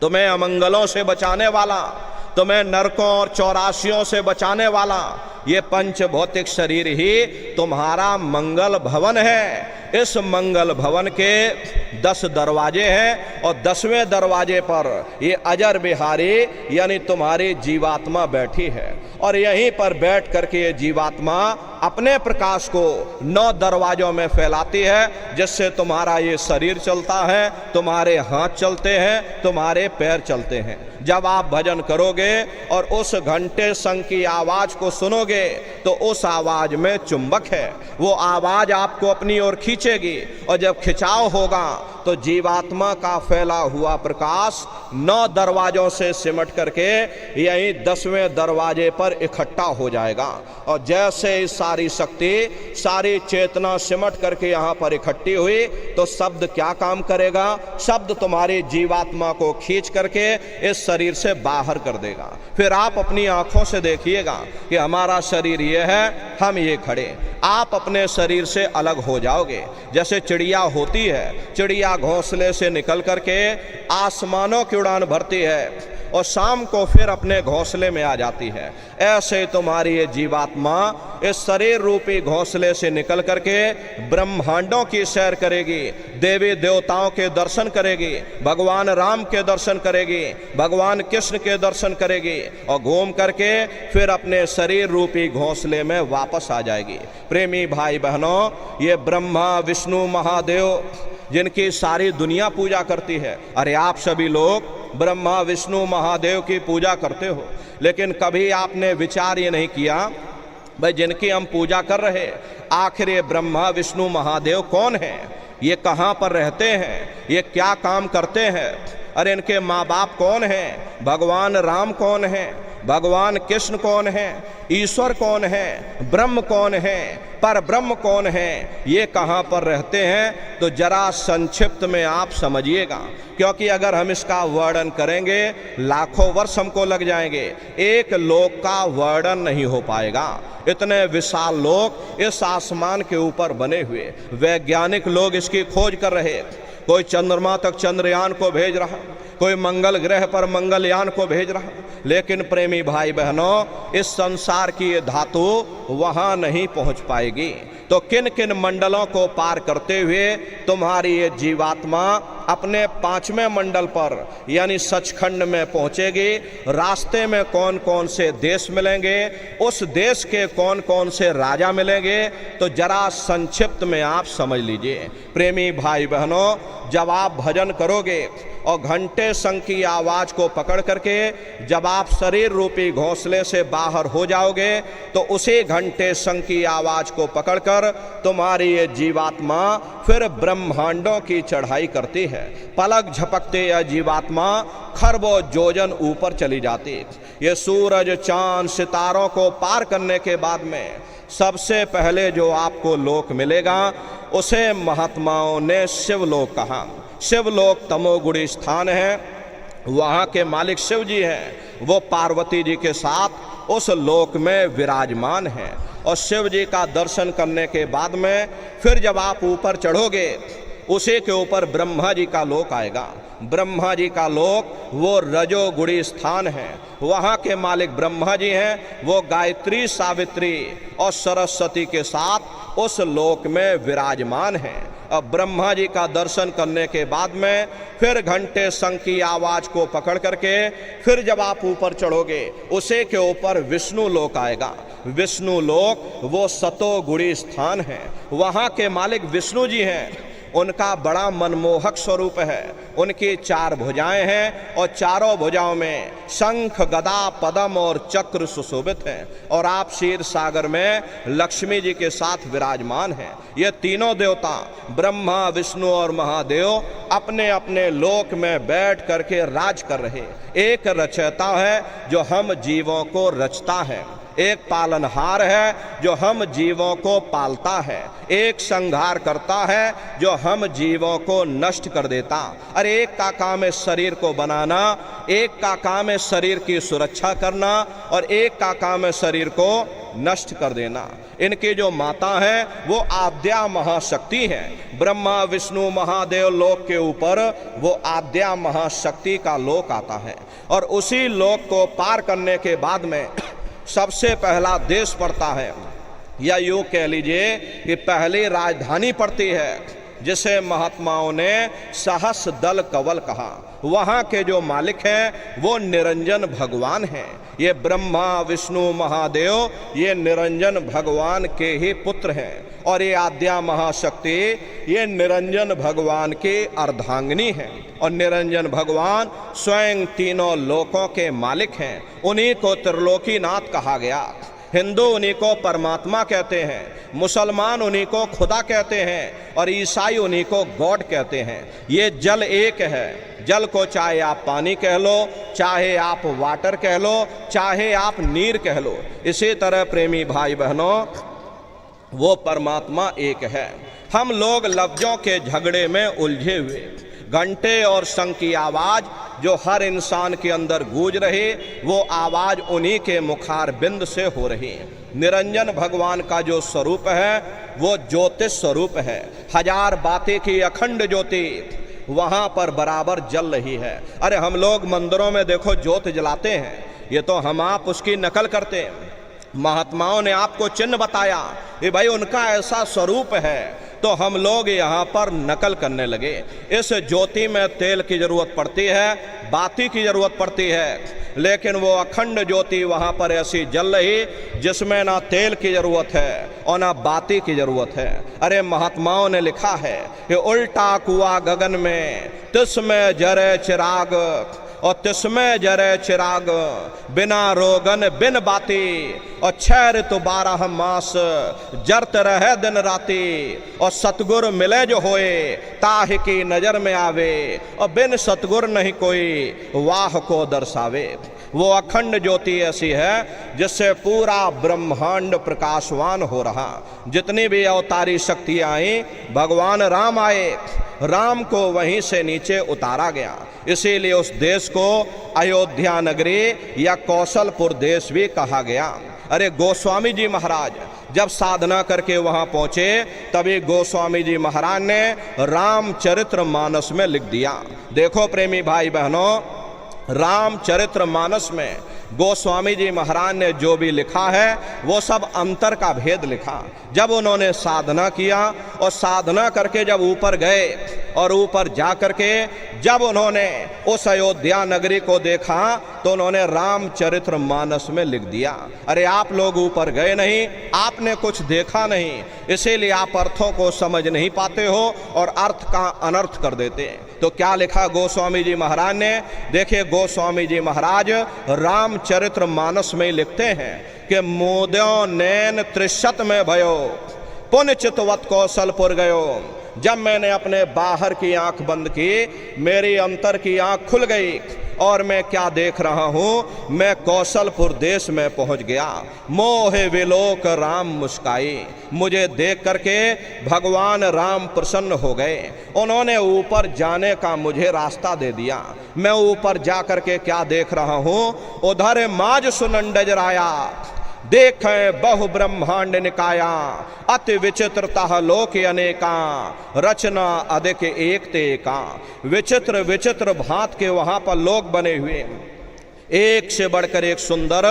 तुम्हें अमंगलों से बचाने वाला, तुम्हें नरकों और चौरासियों से बचाने वाला ये पंच भौतिक शरीर ही तुम्हारा मंगल भवन है। इस मंगल भवन के 10 दरवाजे हैं और 10वें दरवाजे पर ये अजर बिहारी यानी तुम्हारी जीवात्मा बैठी है। और यहीं पर बैठ करके ये जीवात्मा अपने प्रकाश को 9 दरवाजों में फैलाती है, जिससे तुम्हारा ये शरीर चलता है, तुम्हारे हाथ चलते हैं, तुम्हारे पैर चलते हैं। जब आप भजन करोगे और उस घंटे शंख की आवाज को सुनोगे तो उस आवाज में चुंबक है, वो आवाज आपको अपनी ओर खींचेगी। और जब खिंचाव होगा तो जीवात्मा का फैला हुआ प्रकाश 9 दरवाजों से सिमट करके यहीं 10वें दरवाजे पर इकट्ठा हो जाएगा। और जैसे ही सारी शक्ति, सारी चेतना सिमट करके यहाँ पर इकट्ठी हुई तो शब्द क्या काम करेगा? शब्द तुम्हारी जीवात्मा को खींच करके इस शरीर से बाहर कर देगा। फिर आप अपनी आंखों से देखिएगा कि हमारा शरीर ये है, हम ये खड़े। आप अपने शरीर से अलग हो जाओगे। जैसे चिड़िया होती है, चिड़िया घोंसले से निकल करके आसमानों की उड़ान भरती है और शाम को फिर अपने घोंसले में आ जाती है। ऐसे तुम्हारी ये जीवात्मा इस शरीर रूपी घोंसले से निकल करके ब्रह्मांडों की सैर करेगी, देवी देवताओं के दर्शन करेगी, भगवान राम के दर्शन करेगी, भगवान कृष्ण के दर्शन करेगी और घूम करके फिर अपने शरीर रूपी घोंसले में वापस आ जाएगी। प्रेमी भाई बहनों, ये ब्रह्मा विष्णु महादेव जिनकी सारी दुनिया पूजा करती है। अरे आप सभी लोग ब्रह्मा विष्णु महादेव की पूजा करते हो, लेकिन कभी आपने विचार ये नहीं किया भाई जिनकी हम पूजा कर रहे, आखिर ये ब्रह्मा विष्णु महादेव कौन है? ये कहाँ पर रहते हैं? ये क्या काम करते हैं? अरे इनके माँ बाप कौन हैं, भगवान राम कौन है, भगवान कृष्ण कौन है, ईश्वर कौन है, ब्रह्म कौन है, पर ब्रह्म कौन है, ये कहाँ पर रहते हैं, तो जरा संक्षिप्त में आप समझिएगा। क्योंकि अगर हम इसका वर्णन करेंगे लाखों वर्ष हमको लग जाएंगे, एक लोक का वर्णन नहीं हो पाएगा। इतने विशाल लोक इस आसमान के ऊपर बने हुए, वैज्ञानिक लोग इसकी खोज कर रहे, कोई चंद्रमा तक चंद्रयान को भेज रहा, कोई मंगल ग्रह पर मंगलयान को भेज रहा, लेकिन प्रेमी भाई बहनों इस संसार की ये धातु वहां नहीं पहुंच पाएगी। तो किन किन मंडलों को पार करते हुए तुम्हारी ये जीवात्मा अपने 5वें मंडल पर यानी सचखंड में पहुंचेगी। रास्ते में कौन कौन से देश मिलेंगे, उस देश के कौन कौन से राजा मिलेंगे, तो जरा संक्षिप्त में आप समझ लीजिए। प्रेमी भाई बहनों, जब आप भजन करोगे और घंटे संग की आवाज को पकड़ करके जब आप शरीर रूपी घोंसले से बाहर हो जाओगे, तो उसी घंटे संग की आवाज को पकड़कर तुम्हारी ये जीवात्मा फिर ब्रह्मांडों की चढ़ाई करती है। पलक झपकते यह जीवात्मा खरबों योजन ऊपर चली जाती। ये सूरज चांद सितारों को पार करने के बाद में सबसे पहले जो आपको लोक मिलेगा उसे महात्माओं ने शिवलोक कहा। शिवलोक तमोगुणी स्थान है, वहाँ के मालिक शिव जी हैं, वो पार्वती जी के साथ उस लोक में विराजमान हैं। और शिव जी का दर्शन करने के बाद में फिर जब आप ऊपर चढ़ोगे, उसी के ऊपर ब्रह्मा जी का लोक आएगा। ब्रह्मा जी का लोक वो रजोगुणी स्थान है, वहाँ के मालिक ब्रह्मा जी हैं, वो गायत्री सावित्री और सरस्वती के साथ उस लोक में विराजमान हैं। अब ब्रह्मा जी का दर्शन करने के बाद में फिर घंटे संग की आवाज को पकड़ करके फिर जब आप ऊपर चढ़ोगे, उसी के ऊपर विष्णु लोक आएगा। विष्णु लोक वो सतोगुणी स्थान है, वहाँ के मालिक विष्णु जी हैं। उनका बड़ा मनमोहक स्वरूप है, उनकी 4 भुजाएं हैं और चारों भुजाओं में शंख गदा पद्म और चक्र सुशोभित हैं। और आप क्षीर सागर में लक्ष्मी जी के साथ विराजमान हैं। ये तीनों देवता ब्रह्मा विष्णु और महादेव अपने अपने लोक में बैठ करके राज कर रहे। एक रचयिता है जो हम जीवों को रचता है, एक पालनहार है जो हम जीवों को पालता है, एक संहार करता है जो हम जीवों को नष्ट कर देता। अरे एक का काम है शरीर को बनाना, एक का काम है शरीर की सुरक्षा करना, और एक का काम है शरीर को नष्ट कर देना। इनकी जो माता है वो आद्या महाशक्ति है। ब्रह्मा विष्णु महादेव लोक के ऊपर वो आद्या महाशक्ति का लोक आता है। और उसी लोक को पार करने के बाद में सबसे पहला देश पड़ता है, या यूँ कह लीजिए कि पहली राजधानी पड़ती है, जिसे महात्माओं ने सहस दल कवल कहा। वहाँ के जो मालिक हैं वो निरंजन भगवान हैं। ये ब्रह्मा विष्णु महादेव ये निरंजन भगवान के ही पुत्र हैं। और ये आद्या महाशक्ति ये निरंजन भगवान की अर्धांगिनी हैं। और निरंजन भगवान स्वयं तीनों लोकों के मालिक हैं। उन्हीं को त्रिलोकीनाथ कहा गया। हिंदू उन्हीं को परमात्मा कहते हैं, मुसलमान उन्हीं को खुदा कहते हैं, और ईसाई उन्हीं को गॉड कहते हैं। ये जल एक है। जल को चाहे आप पानी कह लो, चाहे आप वाटर कह लो, चाहे आप नीर कह लो। इसी तरह प्रेमी भाई बहनों वो परमात्मा एक है। हम लोग लफ्जों के झगड़े में उलझे हुए, घंटे और शंख की आवाज जो हर इंसान के अंदर गूंज रही, वो आवाज उन्हीं के मुखार बिंद से हो रही। निरंजन भगवान का जो स्वरूप है वो ज्योतिष स्वरूप है। 1000 बातें की अखंड ज्योति वहाँ पर बराबर जल रही है। अरे हम लोग मंदिरों में देखो ज्योत जलाते हैं, ये तो हम आप उसकी नकल करते हैं। महात्माओं ने आपको चिन्ह बताया कि भाई उनका ऐसा स्वरूप है, तो हम लोग यहाँ पर नकल करने लगे। इस ज्योति में तेल की जरूरत पड़ती है, बाती की जरूरत पड़ती है, लेकिन वो अखंड ज्योति वहाँ पर ऐसी जल रही जिसमें ना तेल की जरूरत है और ना बाती की जरूरत है। अरे महात्माओं ने लिखा है कि उल्टा कुआ गगन में तिसमें जरे चिराग, और तिस्मय जरे चिराग, बिना रोगन बिन बाती, और 6 ऋतु 12 मास जरत रहे दिन राती, और सतगुर मिले जो होए ताहि की नजर में आवे, और बिन सतगुर नहीं कोई वाह को दर्शावे। वो अखंड ज्योति ऐसी है जिससे पूरा ब्रह्मांड प्रकाशवान हो रहा। जितनी भी अवतारी शक्तियां आई, भगवान राम आए, राम को वहीं से नीचे उतारा गया। इसीलिए उस देश को अयोध्या नगरी या कौशलपुर देश भी कहा गया। अरे गोस्वामी जी महाराज जब साधना करके वहां पहुंचे, तभी गोस्वामी जी महाराज ने रामचरित्र मानस में लिख दिया। देखो प्रेमी भाई बहनों, रामचरित्र मानस में गोस्वामी जी महाराज ने जो भी लिखा है वो सब अंतर का भेद लिखा। जब उन्होंने साधना किया और साधना करके जब ऊपर गए और ऊपर जा करके जब उन्होंने उस अयोध्या नगरी को देखा तो उन्होंने रामचरित्र मानस में लिख दिया। अरे आप लोग ऊपर गए नहीं, आपने कुछ देखा नहीं, इसीलिए आप अर्थों को समझ नहीं पाते हो और अर्थ का अनर्थ कर देते हैं। तो क्या लिखा गोस्वामी जी महाराज ने? देखिए गोस्वामी जी महाराज रामचरित्र मानस में लिखते हैं कि मोद्यो नैन त्रिशत में भयो, पुण्य चितवत कौशलपुर गयो। जब मैंने अपने बाहर की आंख बंद की, मेरी अंतर की आंख खुल गई और मैं क्या देख रहा हूं, मैं कौशलपुर देश में पहुंच गया। मोहे विलोक राम मुस्काई, मुझे देख करके भगवान राम प्रसन्न हो गए। उन्होंने ऊपर जाने का मुझे रास्ता दे दिया। मैं ऊपर जा करके क्या देख रहा हूं, उधर माज सुनंडज राया, देखें बहु ब्रह्मांड निकाया, अति विचित्रता लोक अनेका, रचना अधिक एक ते एका। विचित्र विचित्र भांत के वहां पर लोक बने हुए, एक से बढ़कर एक सुंदर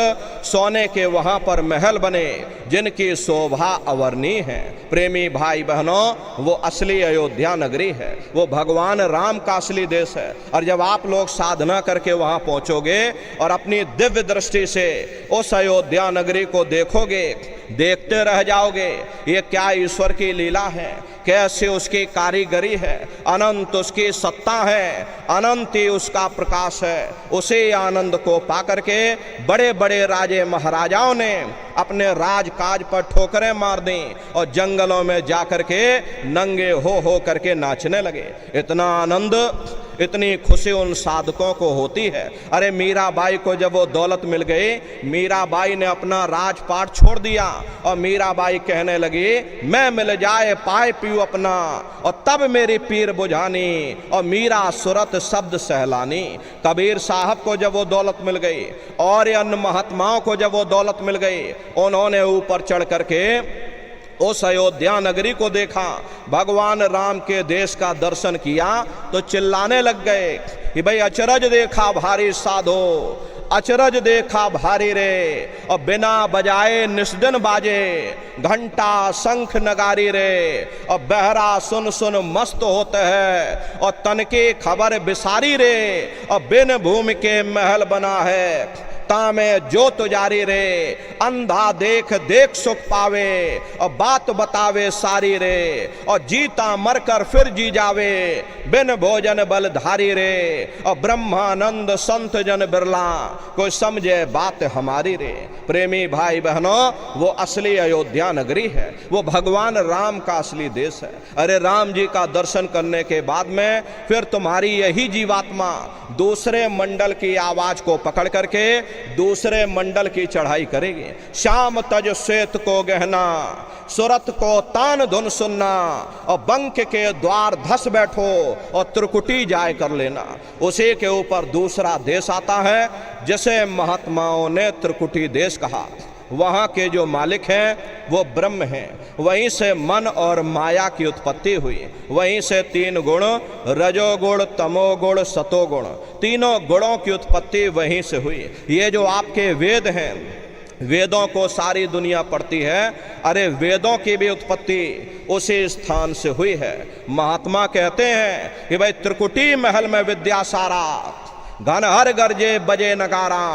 सोने के वहां पर महल बने जिनकी शोभा अवर्णीय है। प्रेमी भाई बहनों, वो असली अयोध्या नगरी है, वो भगवान राम का असली देश है। और जब आप लोग साधना करके वहां पहुंचोगे और अपनी दिव्य दृष्टि से उस अयोध्या नगरी को देखोगे, देखते रह जाओगे। ये क्या ईश्वर की लीला है, कैसे उसकी कारीगरी है, अनंत उसकी सत्ता है, अनंत ही उसका प्रकाश है। उसी आनंद को पाकर के बड़े बड़े राजे महाराजाओं ने अपने राजकाज पर ठोकरें मार दी और जंगलों में जाकर के नंगे हो करके नाचने लगे। इतना आनंद, इतनी खुशी उन साधकों को होती है। अरे मीराबाई को जब वो दौलत मिल गई, मीराबाई ने अपना राजपाट छोड़ दिया और मीराबाई कहने लगी, मैं मिल जाए पाए पीऊ अपना और तब मेरी पीर बुझानी, और मीरा सुरत शब्द सहलानी। कबीर साहब को जब वो दौलत मिल गई और अन्य महात्माओं को जब वो दौलत मिल गई, उन्होंने ऊपर चढ़ करके उस अयोध्या नगरी को देखा, भगवान राम के देश का दर्शन किया तो चिल्लाने लग गए कि भाई अचरज देखा भारी साधो, अचरज देखा भारी रे, और बिना बजाए निस्दिन बाजे, घंटा शंख नगारी रे, और बहरा सुन सुन मस्त होते हैं, और तन की खबर बिसारी रे, और बिन भूमि के महल बना है, तामे जो तुजारी रे, अंधा देख देख सुख पावे, और बात बतावे सारी रे, और जीता मरकर फिर जी जावे, बिन भोजन बलधारी रे, और ब्रह्मानंद संत जन बिरला, कोई समझे बात हमारी रे। प्रेमी भाई बहनों, वो असली अयोध्या नगरी है, वो भगवान राम का असली देश है। अरे राम जी का दर्शन करने के बाद में फिर तुम्हारी यही जीवात्मा दूसरे मंडल की आवाज को पकड़ करके दूसरे मंडल की चढ़ाई करेगी। श्याम तज श्वेत को गहना, सुरत को तान धुन सुनना, और बंक के द्वार धस बैठो और त्रिकुटी जाय कर लेना। उसी के ऊपर दूसरा देश आता है जिसे महात्माओं ने त्रिकुटी देश कहा। वहाँ के जो मालिक हैं वो ब्रह्म हैं, वहीं से मन और माया की उत्पत्ति हुई, वहीं से 3 गुण रजोगुण तमोगुण सतोगुण, तीनों गुणों की उत्पत्ति वहीं से हुई। ये जो आपके वेद हैं, वेदों को सारी दुनिया पढ़ती है, अरे वेदों की भी उत्पत्ति उसी स्थान से हुई है। महात्मा कहते हैं कि भाई त्रिकुटी महल में विद्या सारा, घन हर गर्जे बजे नगारा,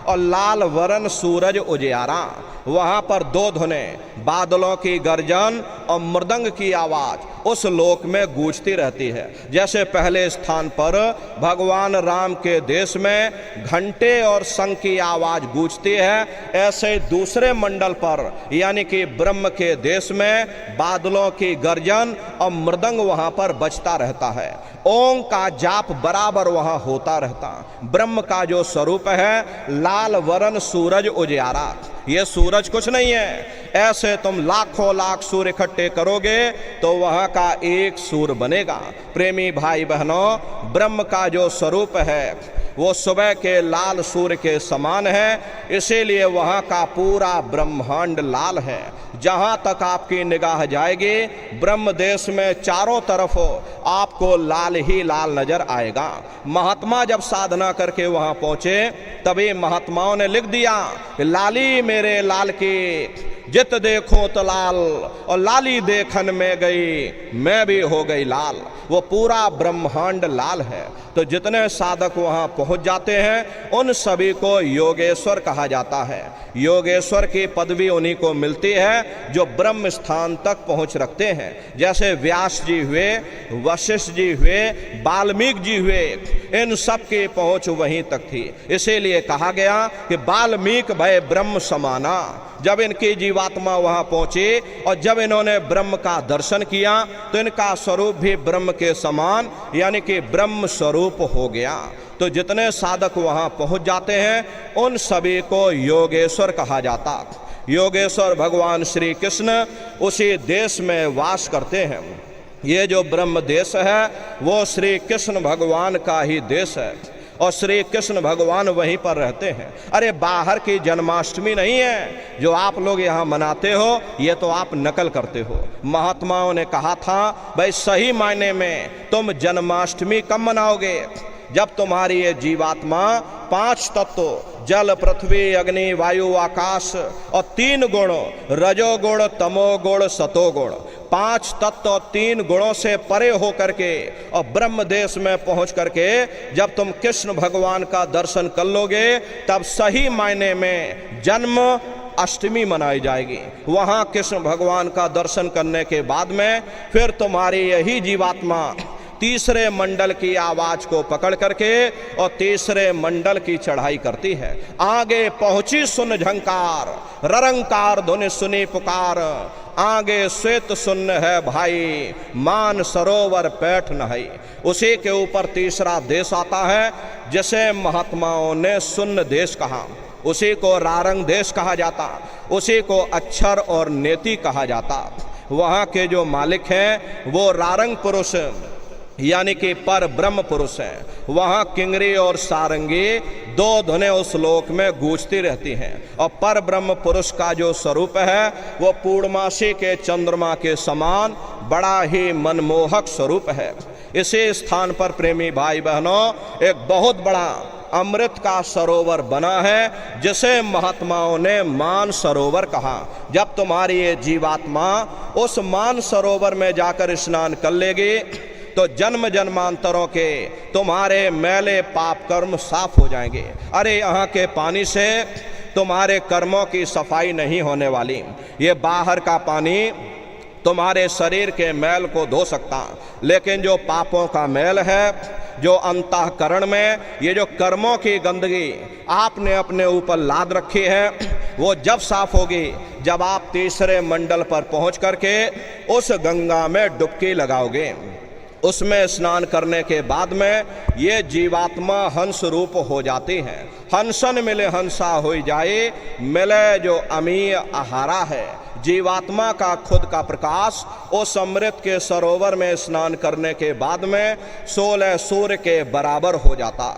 और लाल वरण सूरज उजियारा। वहाँ पर दो धुनें, बादलों की गर्जन और मृदंग की आवाज़ उस लोक में गूंजती रहती है। जैसे पहले स्थान पर भगवान राम के देश में घंटे और शंख की आवाज़ गूंजती है, ऐसे दूसरे मंडल पर यानी कि ब्रह्म के देश में बादलों की गर्जन और मृदंग वहाँ पर बजता रहता है। ओम का जाप बराबर वहाँ होता रहता। ब्रह्म का जो स्वरूप है लाल वरण सूरज उजियारा। ये सूरज कुछ नहीं है, ऐसे तुम लाखों लाख सूर्य इकट्ठे करोगे तो वहाँ का एक सूर्य बनेगा। प्रेमी भाई बहनों, ब्रह्म का जो स्वरूप है वो सुबह के लाल सूर्य के समान है, इसीलिए वहाँ का पूरा ब्रह्मांड लाल है। जहाँ तक आपकी निगाह जाएगी ब्रह्म देश में चारों तरफ आपको लाल ही लाल नजर आएगा। महात्मा जब साधना करके वहाँ पहुँचे तभी महात्माओं ने लिख दिया कि लाली मेरे लाल की जित देखो तो लाल, और लाली देखन में गई मैं भी हो गई लाल। वो पूरा ब्रह्मांड लाल है। तो जितने साधक वहाँ पहुँच जाते हैं उन सभी को योगेश्वर कहा जाता है। योगेश्वर की पदवी उन्हीं को मिलती है जो ब्रह्म स्थान तक पहुँच रखते हैं। जैसे व्यास जी हुए, वशिष्ठ जी हुए, वाल्मीकि जी हुए, इन सब की पहुँच वहीं तक थी। इसीलिए कहा गया कि वाल्मीकि भय ब्रह्म समाना। जब इनकी जीवात्मा वहाँ पहुँची और जब इन्होंने ब्रह्म का दर्शन किया तो इनका स्वरूप भी ब्रह्म के समान यानी कि ब्रह्म स्वरूप हो गया। तो जितने साधक वहाँ पहुँच जाते हैं उन सभी को योगेश्वर कहा जाता। योगेश्वर भगवान श्री कृष्ण उसी देश में वास करते हैं। ये जो ब्रह्म देश है वो श्री कृष्ण भगवान का ही देश है और श्री कृष्ण भगवान वहीं पर रहते हैं। अरे बाहर की जन्माष्टमी नहीं है जो आप लोग यहाँ मनाते हो, ये तो आप नकल करते हो। महात्माओं ने कहा था भाई सही मायने में तुम जन्माष्टमी कब मनाओगे? जब तुम्हारी ये जीवात्मा 5 तत्व जल पृथ्वी अग्नि वायु आकाश और 3 गुण रजोगुण तमोगुण सतोगुण 5 तत्व और 3 गुणों से परे हो करके और ब्रह्म देश में पहुंच करके जब तुम कृष्ण भगवान का दर्शन कर लोगे तब सही मायने में जन्म अष्टमी मनाई जाएगी। वहाँ कृष्ण भगवान का दर्शन करने के बाद में फिर तुम्हारी यही जीवात्मा तीसरे मंडल की आवाज को पकड़ करके और तीसरे मंडल की चढ़ाई करती है। आगे पहुंची सुन झंकार, ररंकार धुनि सुनी पुकार, आगे श्वेत सुन्न है भाई, मान सरोवर पैठ नहाई। उसी के ऊपर तीसरा देश आता है जिसे महात्माओं ने सुन्न देश कहा, उसी को रारंग देश कहा जाता, उसी को अक्षर और नेति कहा जाता। वहाँ के जो मालिक हैं वो रारंग पुरुष यानी कि पर ब्रह्म पुरुष हैं। वहाँ किंगरी और सारंगी 2 धुनें उस लोक में गूंजती रहती हैं और पर ब्रह्म पुरुष का जो स्वरूप है वो पूर्णमासी के चंद्रमा के समान बड़ा ही मनमोहक स्वरूप है। इसी स्थान पर प्रेमी भाई बहनों एक बहुत बड़ा अमृत का सरोवर बना है जिसे महात्माओं ने मान सरोवर कहा। जब तुम्हारी ये जीवात्मा उस मान सरोवर में जाकर स्नान कर लेगी तो जन्म जन्मांतरों के तुम्हारे मैले पाप कर्म साफ हो जाएंगे। अरे यहाँ के पानी से तुम्हारे कर्मों की सफाई नहीं होने वाली, ये बाहर का पानी तुम्हारे शरीर के मैल को धो सकता, लेकिन जो पापों का मैल है, जो अंतःकरण में ये जो कर्मों की गंदगी आपने अपने ऊपर लाद रखी है, वो जब साफ होगी जब आप तीसरे मंडल पर पहुँच करके उस गंगा में डुबकी लगाओगे। उसमें स्नान करने के बाद में ये जीवात्मा हंस रूप हो जाती है। हंसन मिले हंसा हो जाए, मिले जो अमीय आहारा है। जीवात्मा का खुद का प्रकाश उस अमृत के सरोवर में स्नान करने के बाद में 16 सूर्य के बराबर हो जाता।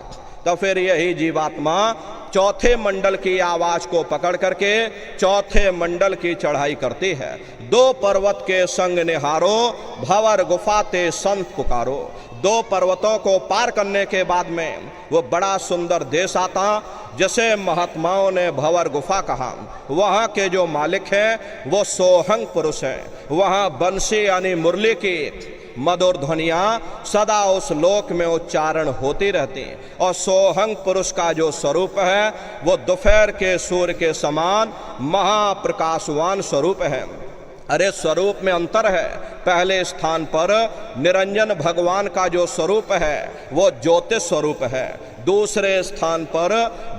तो फिर यही जीवात्मा चौथे मंडल की आवाज को पकड़ करके चौथे मंडल की चढ़ाई करती है। 2 पर्वत के संग निहारो, भंवर गुफा ते संत पुकारो। 2 पर्वतों को पार करने के बाद में वो बड़ा सुंदर देश आता जिसे महात्माओं ने भंवर गुफा कहा। वहाँ के जो मालिक हैं वो सोहंग पुरुष हैं। वहाँ बंसी यानी मुरली की मधुर ध्वनियाँ सदा उस लोक में उच्चारण होती रहती हैं। और सोहंग पुरुष का जो स्वरूप है वो दोपहर के सूर्य के समान महाप्रकाशवान स्वरूप है। अरे स्वरूप में अंतर है। पहले स्थान पर निरंजन भगवान का जो स्वरूप है वो ज्योतिष स्वरूप है। दूसरे स्थान पर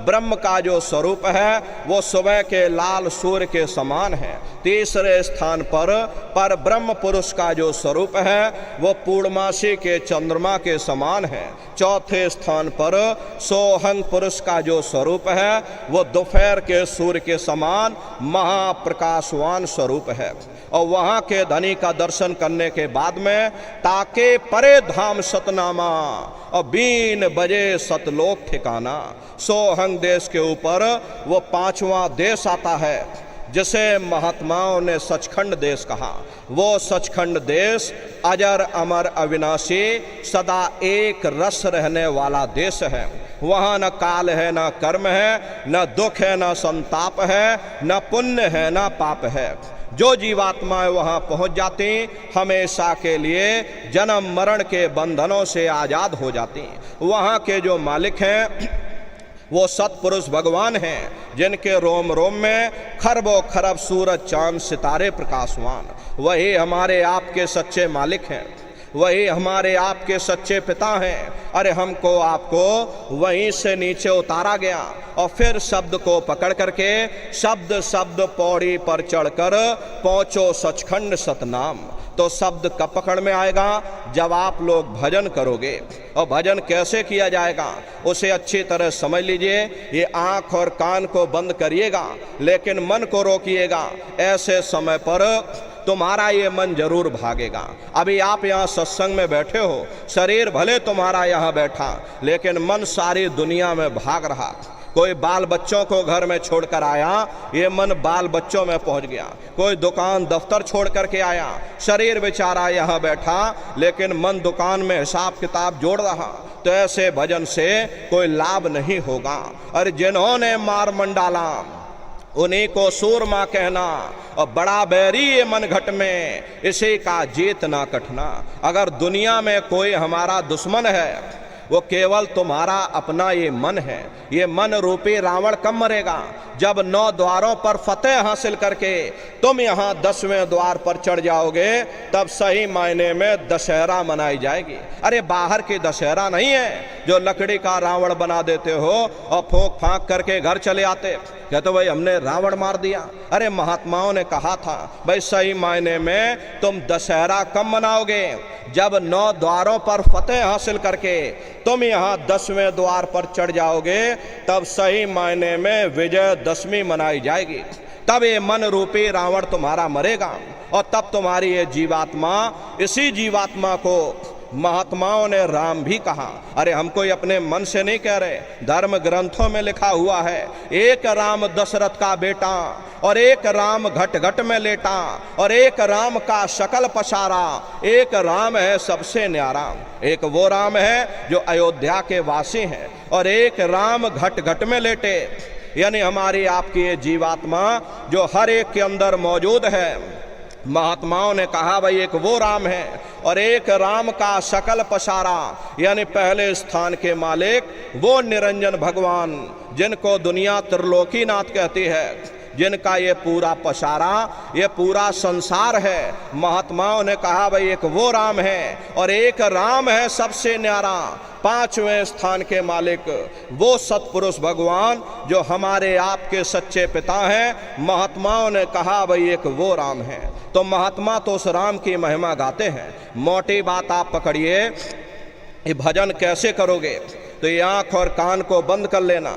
ब्रह्म का जो स्वरूप है वो सुबह के लाल सूर्य के समान है। तीसरे स्थान पर ब्रह्म पुरुष का जो स्वरूप है वो पूर्णमासी के चंद्रमा के समान है। चौथे स्थान पर सोहंग पुरुष का जो स्वरूप है वो दोपहर के सूर्य के समान महाप्रकाशवान स्वरूप है। और वहाँ के धनी का दर्शन करने के बाद में ताके परे धाम सतनामा और 3 बजे सतलोक ठिकाना। सोहंग देश के ऊपर वो 5वां देश आता है जिसे महात्माओं ने सचखंड देश कहा। वो सचखंड देश अजर अमर अविनाशी सदा एक रस रहने वाला देश है। वहाँ न काल है, न कर्म है, न दुख है, न संताप है, न पुण्य है, न पाप है। जो जीवात्माएं वहाँ पहुँच जाती हमेशा के लिए जन्म मरण के बंधनों से आज़ाद हो जाती। वहाँ के जो मालिक हैं वो सतपुरुष भगवान हैं जिनके रोम रोम में खरबों खरब सूरज चांद सितारे प्रकाशवान। वही हमारे आपके सच्चे मालिक हैं, वही हमारे आपके सच्चे पिता हैं। अरे हमको आपको वहीं से नीचे उतारा गया और फिर शब्द को पकड़ करके शब्द शब्द पौड़ी पर चढ़कर पहुँचो सचखंड सतनाम। तो शब्द कब पकड़ में आएगा? जब आप लोग भजन करोगे। और भजन कैसे किया जाएगा उसे अच्छी तरह समझ लीजिए। ये आँख और कान को बंद करिएगा लेकिन मन को रोकिएगा। ऐसे समय पर तुम्हारा ये मन जरूर भागेगा। अभी आप यहाँ सत्संग में बैठे हो, शरीर भले तुम्हारा यहाँ बैठा लेकिन मन सारी दुनिया में भाग रहा। कोई बाल बच्चों को घर में छोड़कर आया, ये मन बाल बच्चों में पहुंच गया। कोई दुकान दफ्तर छोड़ करके आया, शरीर बेचारा यहाँ बैठा लेकिन मन दुकान में हिसाब किताब जोड़ रहा। तो ऐसे भजन से कोई लाभ नहीं होगा। और जिन्होंने मार मंडाला उन्हीं को सूरमा कहना और बड़ा बैरी ये मन घट में इसी का जीत ना कटना। अगर दुनिया में कोई हमारा दुश्मन है वो केवल तुम्हारा अपना ये मन है। ये मन रूपी रावण कब मरेगा? जब 9 द्वारों पर फतेह हासिल करके तुम यहाँ 10वें द्वार पर चढ़ जाओगे तब सही मायने में दशहरा मनाई जाएगी। अरे बाहर की दशहरा नहीं है जो लकड़ी का रावण बना देते हो और फूंक फांक करके घर चले आते कहते भाई हमने रावण मार दिया। अरे महात्माओं ने कहा था भाई सही मायने में तुम दशहरा कब मनाओगे? जब 9 द्वारों पर फतेह हासिल करके तुम यहाँ 10वें द्वार पर चढ़ जाओगे तब सही मायने में विजय दशमी मनाई जाएगी। तब ये मन रूपी रावण तुम्हारा मरेगा और तब तुम्हारी ये जीवात्मा, इसी जीवात्मा को महात्माओं ने राम भी कहा। अरे हमको ये अपने मन से नहीं कह रहे, धर्म ग्रंथों में लिखा हुआ है। एक राम दशरथ का बेटा और एक राम घट घट में लेटा और एक राम का शकल पसारा, एक राम है सबसे न्यारा। एक वो राम है जो अयोध्या के वासी हैं और एक राम घट घट में लेटे, यानी हमारी आपकी ये जीवात्मा जो हर एक के अंदर मौजूद है। महात्माओं ने कहा भाई एक वो राम है और एक राम का शकल पसारा, यानी पहले स्थान के मालिक वो निरंजन भगवान जिनको दुनिया त्रिलोकीनाथ कहती है, जिनका ये पूरा पसारा, ये पूरा संसार है। महात्माओं ने कहा भाई एक वो राम है और एक राम है सबसे न्यारा, 5वें स्थान के मालिक वो सतपुरुष भगवान जो हमारे आपके सच्चे पिता हैं। महात्माओं ने कहा भाई एक वो राम है। तो महात्मा तो उस राम की महिमा गाते हैं। मोटी बात आप पकड़िए, ये भजन कैसे करोगे? तो ये आँख और कान को बंद कर लेना,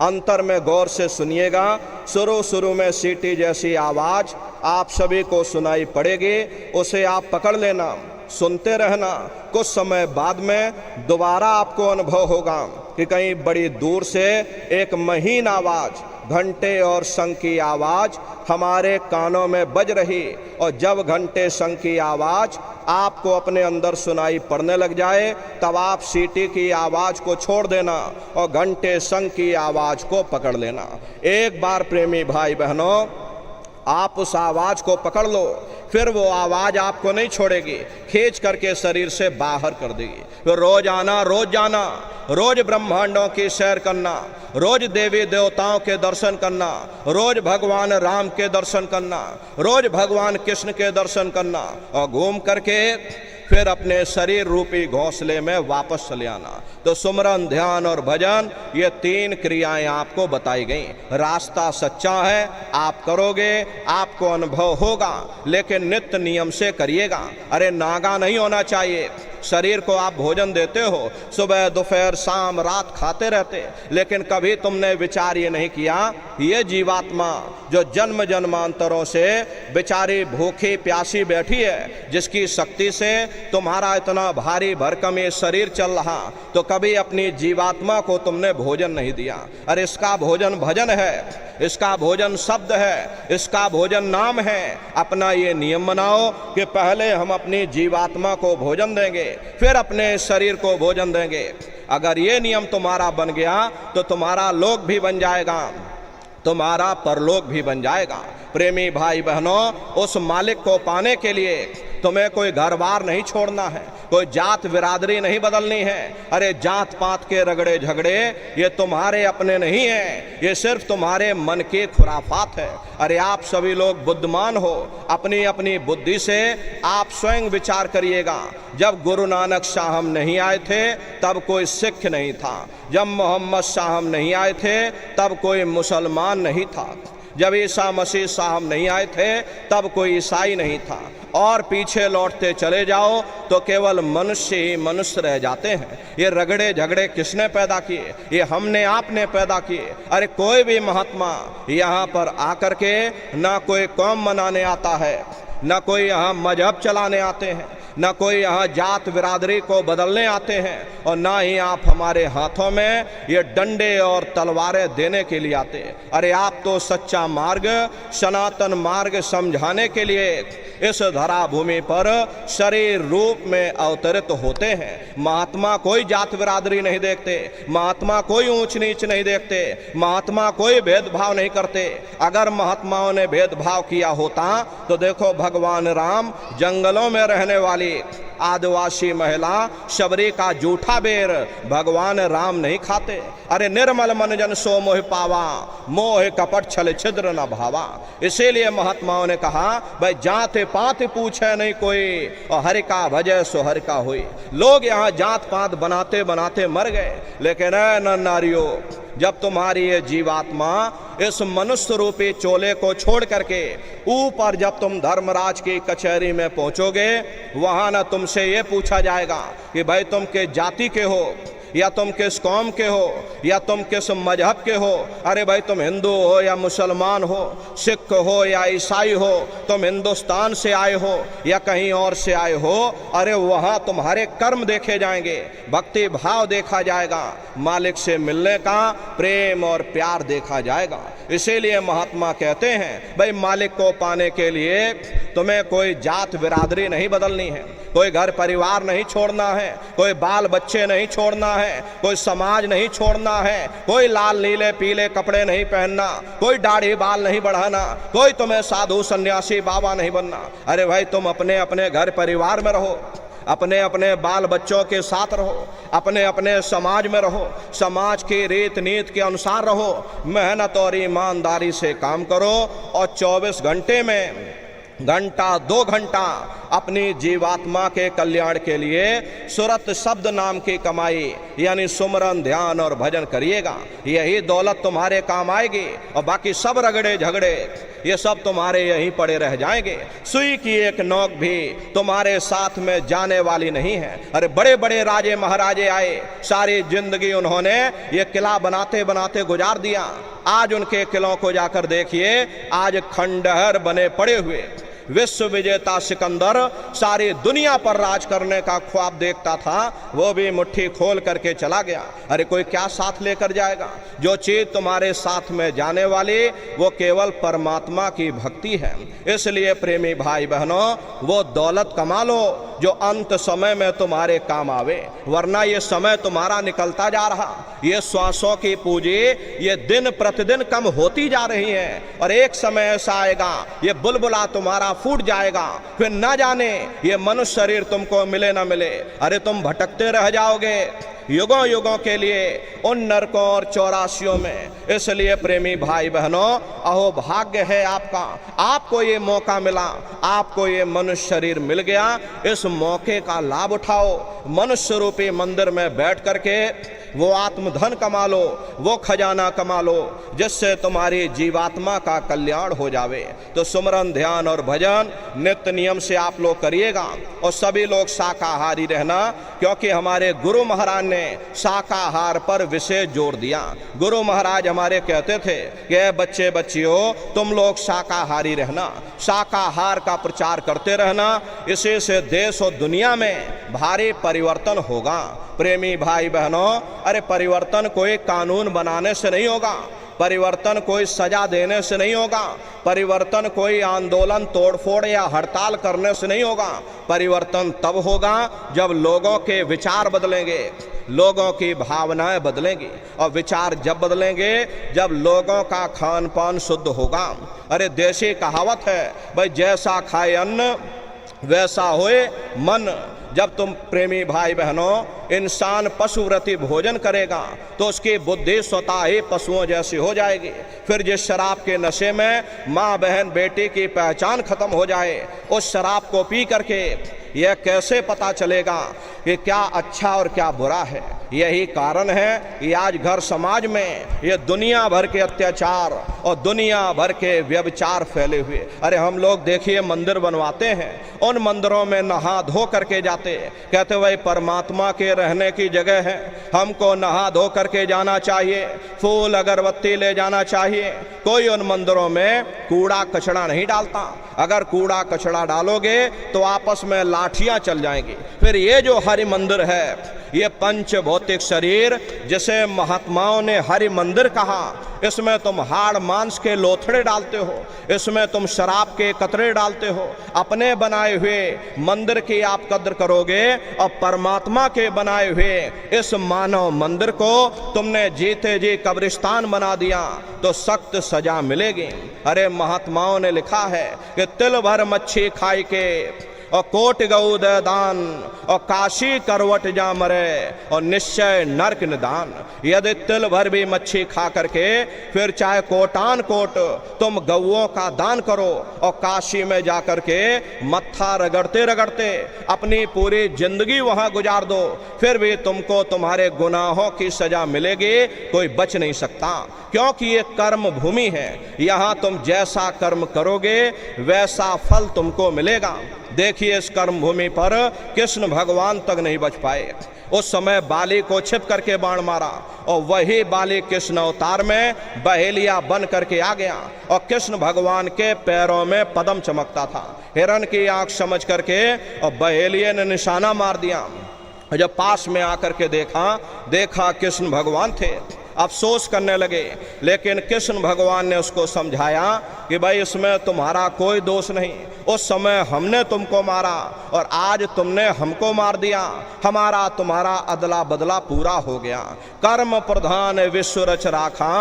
अंतर में गौर से सुनिएगा। शुरू में सीटी जैसी आवाज़ आप सभी को सुनाई पड़ेगी, उसे आप पकड़ लेना, सुनते रहना। कुछ समय बाद में दोबारा आपको अनुभव होगा कि कहीं बड़ी दूर से एक महीन आवाज़, घंटे और शंख की आवाज़ हमारे कानों में बज रही, और जब घंटे शंख की आवाज़ आपको अपने अंदर सुनाई पड़ने लग जाए तब आप सीटी की आवाज़ को छोड़ देना और घंटे शंख की आवाज़ को पकड़ लेना। एक बार प्रेमी भाई बहनों आप उस आवाज़ को पकड़ लो फिर वो आवाज़ आपको नहीं छोड़ेगी, खींच करके शरीर से बाहर कर देगी। फिर रोज आना, रोज जाना, रोज ब्रह्मांडों की सैर करना, रोज देवी देवताओं के दर्शन करना, रोज भगवान राम के दर्शन करना, रोज भगवान कृष्ण के दर्शन करना, और घूम करके फिर अपने शरीर रूपी घोंसले में वापस चले आना। तो सुमरन, ध्यान और भजन, ये 3 क्रियाएं आपको बताई गई। रास्ता सच्चा है, आप करोगे, आपको अनुभव होगा, लेकिन नित्य नियम से करिएगा। अरे नागा नहीं होना चाहिए। शरीर को आप भोजन देते हो, सुबह दोपहर शाम रात खाते रहते, लेकिन कभी तुमने विचार ये नहीं किया, ये जीवात्मा जो जन्म जन्मांतरों से बेचारी भूखी प्यासी बैठी है, जिसकी शक्ति से तुम्हारा इतना भारी भरकम ये शरीर चल रहा, तो कभी अपनी जीवात्मा को तुमने भोजन नहीं दिया। अरे इसका भोजन भजन है, इसका भोजन शब्द है, इसका भोजन नाम है। अपना ये नियम बनाओ कि पहले हम अपनी जीवात्मा को भोजन देंगे, फिर अपने शरीर को भोजन देंगे। अगर ये नियम तुम्हारा बन गया तो तुम्हारा लोक भी बन जाएगा, तुम्हारा परलोक भी बन जाएगा। प्रेमी भाई बहनों, उस मालिक को पाने के लिए तुम्हें कोई घर बार नहीं छोड़ना है, कोई जात बिरादरी नहीं बदलनी है। अरे जात पात के रगड़े झगड़े ये तुम्हारे अपने नहीं हैं, ये सिर्फ तुम्हारे मन के खुराफात है। अरे आप सभी लोग बुद्धिमान हो, अपनी अपनी बुद्धि से आप स्वयं विचार करिएगा। जब गुरु नानक साहब नहीं आए थे तब कोई सिख नहीं था, जब मोहम्मद साहब नहीं आए थे तब कोई मुसलमान नहीं था, जब ईसा मसीह साहब नहीं आए थे तब कोई ईसाई नहीं था, और पीछे लौटते चले जाओ तो केवल मनुष्य ही मनुष्य रह जाते हैं। ये रगड़े झगड़े किसने पैदा किए? ये हमने आपने पैदा किए। अरे कोई भी महात्मा यहाँ पर आकर के ना कोई कौम मनाने आता है, ना कोई यहाँ मजहब चलाने आते हैं, ना कोई यहाँ जात बिरादरी को बदलने आते हैं, और ना ही आप हमारे हाथों में ये डंडे और तलवारें देने के लिए आते। अरे आप तो सच्चा मार्ग, सनातन मार्ग समझाने के लिए इस धरा भूमि पर शरीर रूप में अवतरित होते हैं। महात्मा कोई जात बिरादरी नहीं देखते, महात्मा कोई ऊंच नीच नहीं देखते, महात्मा कोई भेदभाव नहीं करते। अगर महात्माओं ने भेदभाव किया होता तो देखो भगवान राम जंगलों में रहने वाली आदिवासी महिला शबरी का जूठा बेर भगवान राम नहीं खाते। अरे निर्मल मन जन सो मोह पावा, मोह कपट छल छिद्र न भावा। इसीलिए महात्माओं ने कहा भाई जात पात पूछे नहीं कोई, और हरि का भजय सो हरि का हुई। लोग यहाँ जात पात बनाते बनाते मर गए, लेकिन नर नारियों, जब तुम्हारी ये जीवात्मा इस मनुष्य रूपी चोले को छोड़ करके ऊपर जब तुम धर्मराज की कचहरी में पहुंचोगे, वहां ना तुमसे ये पूछा जाएगा कि भाई तुम किस जाति के हो, या तुम किस कौम के हो, या तुम किस मजहब के हो। अरे भाई तुम हिंदू हो या मुसलमान हो, सिख हो या ईसाई हो, तुम हिंदुस्तान से आए हो या कहीं और से आए हो, अरे वहाँ तुम्हारे कर्म देखे जाएंगे, भक्ति भाव देखा जाएगा, मालिक से मिलने का प्रेम और प्यार देखा जाएगा। इसीलिए महात्मा कहते हैं भाई मालिक को पाने के लिए तुम्हें कोई जात बिरादरी नहीं बदलनी है, कोई घर परिवार नहीं छोड़ना है, कोई बाल बच्चे नहीं छोड़ना है, कोई समाज नहीं छोड़ना है, कोई लाल नीले पीले कपड़े नहीं पहनना, कोई दाढ़ी बाल नहीं बढ़ाना, कोई तुम्हें साधु सन्यासी बाबा नहीं बनना। अरे भाई तुम अपने अपने घर परिवार में रहो, अपने अपने बाल बच्चों के साथ रहो, अपने अपने समाज में रहो, समाज की रीत नीति के अनुसार रहो, मेहनत और ईमानदारी से काम करो, और 24 घंटे में घंटा 2 घंटा अपनी जीवात्मा के कल्याण के लिए सुरत शब्द नाम की कमाई यानी सुमरन ध्यान और भजन करिएगा। यही दौलत तुम्हारे काम आएगी, और बाकी सब रगड़े झगड़े ये सब तुम्हारे यहीं पड़े रह जाएंगे। सुई की एक नोक भी तुम्हारे साथ में जाने वाली नहीं है। अरे बड़े बड़े राजे महाराजे आए, सारी जिंदगी उन्होंने ये किला बनाते बनाते गुजार दिया। आज उनके किलों को जाकर देखिए, आज खंडहर बने पड़े हुए। विश्व विजेता सिकंदर सारी दुनिया पर राज करने का ख्वाब देखता था, वो भी मुट्ठी खोल करके चला गया। अरे कोई क्या साथ लेकर जाएगा? जो चीज तुम्हारे साथ में जाने वाली वो केवल परमात्मा की भक्ति है। इसलिए प्रेमी भाई बहनों, वो दौलत कमा लो जो अंत समय में तुम्हारे काम आवे, वरना ये समय तुम्हारा निकलता जा रहा, ये श्वासों की पूंजी ये दिन प्रतिदिन कम होती जा रही है, और एक समय ऐसा आएगा ये बुलबुला तुम्हारा फूट जाएगा, फिर ना जाने ये मनुष्य शरीर तुमको मिले ना मिले। अरे तुम भटकते रह जाओगे युगों युगों के लिए उन नरकों और चौरासियों में। इसलिए प्रेमी भाई बहनों, अहो भाग्य है आपका, आपको ये मौका मिला, आपको ये मनुष्य शरीर मिल गया। इस मौके का लाभ उठाओ। मनुष्य रूपी मंदिर में बैठ करके वो आत्मधन कमा लो, वो खजाना कमा लो जिससे तुम्हारी जीवात्मा का कल्याण हो जावे। तो सुमरन, ध्यान और भजन नित्य नियम से आप लोग करिएगा और सभी लोग शाकाहारी रहना, क्योंकि हमारे गुरु महाराज ने शाकाहार पर विशेष जोर दिया। गुरु महाराज हमारे कहते थे कि बच्चे बच्चियों तुम लोग शाकाहारी रहना, शाकाहार का प्रचार करते रहना, इसी से देश और दुनिया में भारी परिवर्तन होगा। प्रेमी भाई बहनों, अरे परिवर्तन कोई कानून बनाने से नहीं होगा, परिवर्तन कोई सजा देने से नहीं होगा, परिवर्तन कोई आंदोलन, तोड़फोड़ या हड़ताल करने से नहीं होगा। परिवर्तन तब होगा जब लोगों के विचार बदलेंगे, लोगों की भावनाएं बदलेंगी, और विचार जब बदलेंगे जब लोगों का खान पान शुद्ध होगा। अरे देशी कहावत है भाई, जैसा खाए अन्न वैसा होए मन। जब तुम प्रेमी भाई बहनों इंसान पशुव्रती भोजन करेगा तो उसकी बुद्धि स्वतः ही पशुओं जैसी हो जाएगी। फिर जिस शराब के नशे में माँ बहन बेटी की पहचान खत्म हो जाए, उस शराब को पी करके यह कैसे पता चलेगा कि क्या अच्छा और क्या बुरा है। यही कारण है कि आज घर समाज में ये दुनिया भर के अत्याचार और दुनिया भर के व्यभिचार फैले हुए। अरे हम लोग देखिए मंदिर बनवाते हैं, उन मंदिरों में नहा धो करके जाते, कहते भाई परमात्मा के रहने की जगह है, हमको नहा धो करके जाना चाहिए, फूल अगरबत्ती ले जाना चाहिए। कोई उन मंदिरों में कूड़ा कचड़ा नहीं डालता। अगर कूड़ा कचड़ा डालोगे तो आपस में लाठियां चल जाएंगी। फिर ये जो हरि मंदिर है, ये पंच भौतिक शरीर जिसे महात्माओं ने हरि मंदिर कहा, इसमें तुम हाड़ मांस के लोथड़े डालते हो, इसमें तुम शराब के कतरे डालते हो। अपने बनाए हुए मंदिर की आप कद्र करोगे और परमात्मा के बनाए हुए इस मानव मंदिर को तुमने जीते जी कब्रिस्तान बना दिया तो सख्त सजा मिलेगी। अरे महात्माओं ने लिखा है कि तिल भर मच्छी खाई के और कोट गऊ दे दान और काशी करवट जा मरे और निश्चय नरक निदान। यदि तिल भर भी मच्छी खा करके फिर चाहे कोटान कोट तुम गऊओं का दान करो और काशी में जा करके मत्था रगड़ते रगड़ते अपनी पूरी जिंदगी वहां गुजार दो, फिर भी तुमको तुम्हारे गुनाहों की सजा मिलेगी, कोई बच नहीं सकता। क्योंकि ये कर्म भूमि है, यहाँ तुम जैसा कर्म करोगे वैसा फल तुमको मिलेगा। देखिए इस कर्म भूमि पर कृष्ण भगवान तक नहीं बच पाए। उस समय बाली को छिप करके बाण मारा और वही बाली कृष्ण अवतार में बहेलिया बन करके आ गया और कृष्ण भगवान के पैरों में पद्म चमकता था। हिरण की आंख समझ करके और बहेलिये ने निशाना मार दिया। जब पास में आकर के देखा कृष्ण भगवान थे, अफसोस करने लगे, लेकिन कृष्ण भगवान ने उसको समझाया कि भाई इसमें तुम्हारा कोई दोष नहीं। उस समय हमने तुमको मारा और आज तुमने हमको मार दिया, हमारा तुम्हारा अदला बदला पूरा हो गया। कर्म प्रधान विश्व रच राखा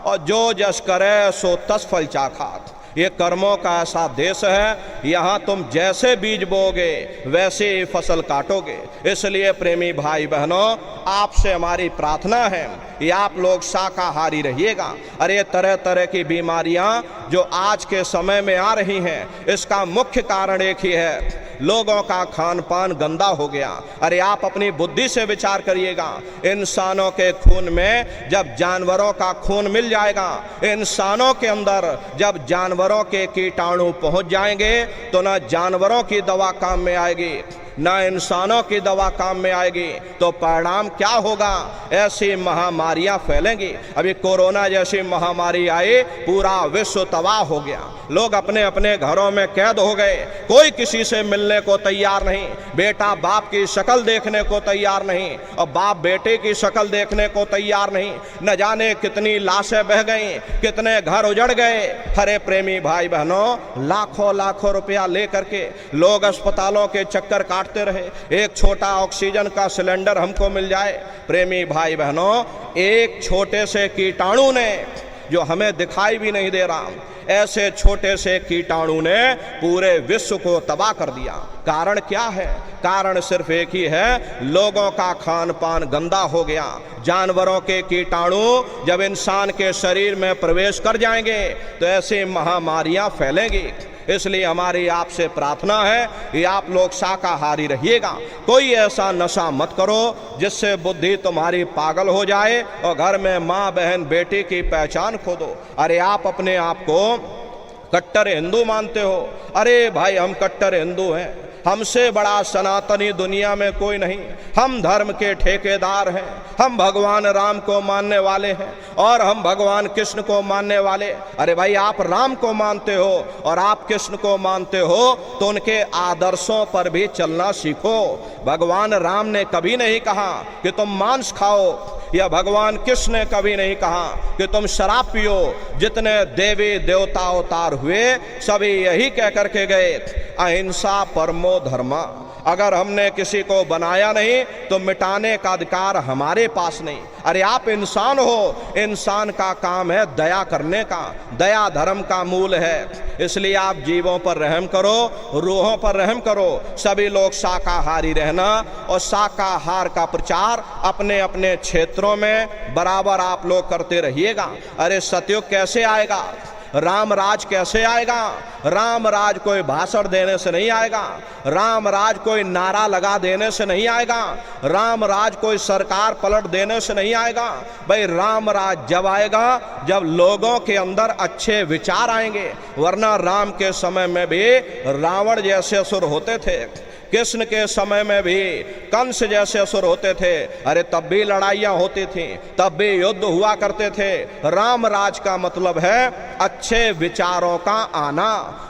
और जो जस करे सो तस फल चाखा। ये कर्मों का ऐसा देश है, यहाँ तुम जैसे बीज बोगे वैसे ही फसल काटोगे। इसलिए प्रेमी भाई बहनों, आपसे हमारी प्रार्थना है कि आप लोग शाकाहारी रहिएगा। अरे तरह तरह की बीमारियां जो आज के समय में आ रही हैं, इसका मुख्य कारण एक ही है, लोगों का खान पान गंदा हो गया। अरे आप अपनी बुद्धि से विचार करिएगा, इंसानों के खून में जब जानवरों का खून मिल जाएगा, इंसानों के अंदर जब जानवरों के कीटाणु पहुंच जाएंगे तो ना जानवरों की दवा काम में आएगी ना इंसानों की दवा काम में आएगी। तो परिणाम क्या होगा? ऐसी महामारियां फैलेंगी। अभी कोरोना जैसी महामारी आई, पूरा विश्व तबाह हो गया, लोग अपने अपने घरों में कैद हो गए, कोई किसी से मिलने को तैयार नहीं, बेटा बाप की शक्ल देखने को तैयार नहीं और बाप बेटे की शक्ल देखने को तैयार नहीं। न जाने कितनी लाशें बह गई, कितने घर उजड़ गए। हरे प्रेमी भाई बहनों, लाखों लाखों रुपया लेकर के लोग अस्पतालों के चक्कर काटते रहे, एक छोटा ऑक्सीजन का सिलेंडर हमको मिल जाए। प्रेमी भाई बहनों, एक छोटे से कीटाणु ने जो हमें दिखाई भी नहीं दे रहा। ऐसे छोटे से कीटाणु ने पूरे विश्व को तबाह कर दिया। कारण क्या है? कारण सिर्फ एक ही है, लोगों का खान पान गंदा हो गया। जानवरों के कीटाणु जब इंसान के शरीर में प्रवेश कर जाएंगे तो ऐसी महामारियां फैलेंगी। इसलिए हमारी आपसे प्रार्थना है कि आप लोग शाकाहारी रहिएगा। कोई ऐसा नशा मत करो जिससे बुद्धि तुम्हारी पागल हो जाए और घर में माँ बहन बेटी की पहचान खो दो। अरे आप अपने आप को कट्टर हिंदू मानते हो? अरे भाई हम कट्टर हिंदू हैं, हमसे बड़ा सनातनी दुनिया में कोई नहीं। हम धर्म के ठेकेदार हैं, हम भगवान राम को मानने वाले हैं और हम भगवान कृष्ण को मानने वाले। अरे भाई आप राम को मानते हो और आप कृष्ण को मानते हो तो उनके आदर्शों पर भी चलना सीखो। भगवान राम ने कभी नहीं कहा कि तुम मांस खाओ, या भगवान कृष्ण ने कभी नहीं कहा कि तुम शराब पियो। जितने देवी देवता अवतार हुए सभी यही कह करके गए, अहिंसा परमो धर्मा। अगर हमने किसी को बनाया नहीं तो मिटाने का अधिकार हमारे पास नहीं। अरे आप इंसान हो, इंसान का काम है दया करने का। दया धर्म का मूल है। इसलिए आप जीवों पर रहम करो, रूहों पर रहम करो। सभी लोग शाकाहारी रहना और शाकाहार का प्रचार अपने अपने क्षेत्रों में बराबर आप लोग करते रहिएगा। अरे सतयुग कैसे आएगा? राम राज कैसे आएगा? राम राज कोई भाषण देने से नहीं आएगा। राम राज कोई नारा लगा देने से नहीं आएगा। राम राज कोई सरकार पलट देने से नहीं आएगा। भाई राम राज जब आएगा जब लोगों के अंदर अच्छे विचार आएंगे। वरना राम के समय में भी रावण जैसे असुर होते थे, कृष्ण के समय में भी कंस जैसे असुर होते थे। अरे तब भी लड़ाइयाँ होती थी, तब भी युद्ध हुआ करते थे। राम राज का मतलब है अच्छे विचारों का आना,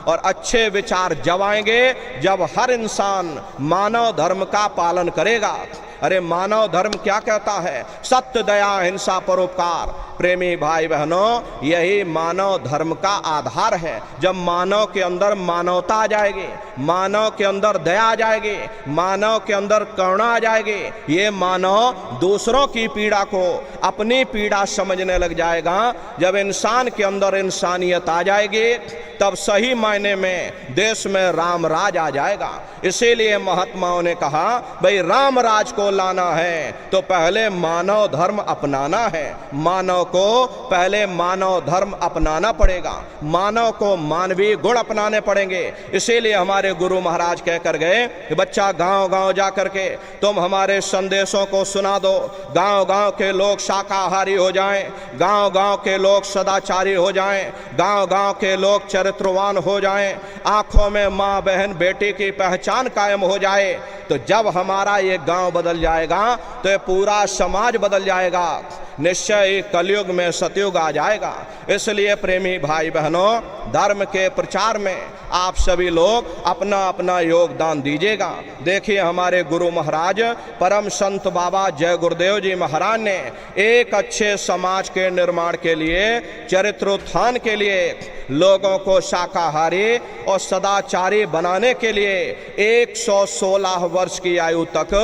और अच्छे विचार जब आएंगे जब हर इंसान मानव धर्म का पालन करेगा। अरे मानव धर्म क्या कहता है? सत्य, दया, अहिंसा, परोपकार। प्रेमी भाई बहनों, यही मानव धर्म का आधार है। जब मानव के अंदर मानवता आ जाएगी, मानव के अंदर दया आ जाएगी, मानव के अंदर करुणा आ जाएगी, ये मानव दूसरों की पीड़ा को अपनी पीड़ा समझने लग जाएगा। जब इंसान के अंदर इंसानियत आ जाएगी तब सही मायने में देश में राम राज आ जाएगा। इसीलिए महात्माओं ने कहा भाई राम राज को लाना है तो पहले मानव धर्म अपनाना है। मानव को पहले मानव धर्म अपनाना पड़ेगा, मानव को मानवीय गुण अपनाने पड़ेंगे। इसीलिए हमारे गुरु महाराज कह कर गए कि बच्चा गांव गांव जा करके तुम हमारे संदेशों को सुना दो। गांव गांव के लोग शाकाहारी हो जाएं, गांव गांव के लोग सदाचारी हो जाएं, गांव गांव के लोग चरित्रवान हो जाएं, आंखों में माँ बहन बेटी की पहचान कायम हो जाए। तो जब हमारा ये गांव बदल जाएगा तो ये पूरा समाज बदल जाएगा। निश्चय कलयुग में सतयुग आ जाएगा। इसलिए प्रेमी भाई बहनों, धर्म के प्रचार में आप सभी लोग अपना अपना योगदान दीजिएगा। देखिए हमारे गुरु महाराज परम संत बाबा जय गुरुदेव जी महाराज ने एक अच्छे समाज के निर्माण के लिए, चरित्रोत्थान के लिए, लोगों को शाकाहारी और सदाचारी बनाने के लिए 116 वर्ष की आयु तक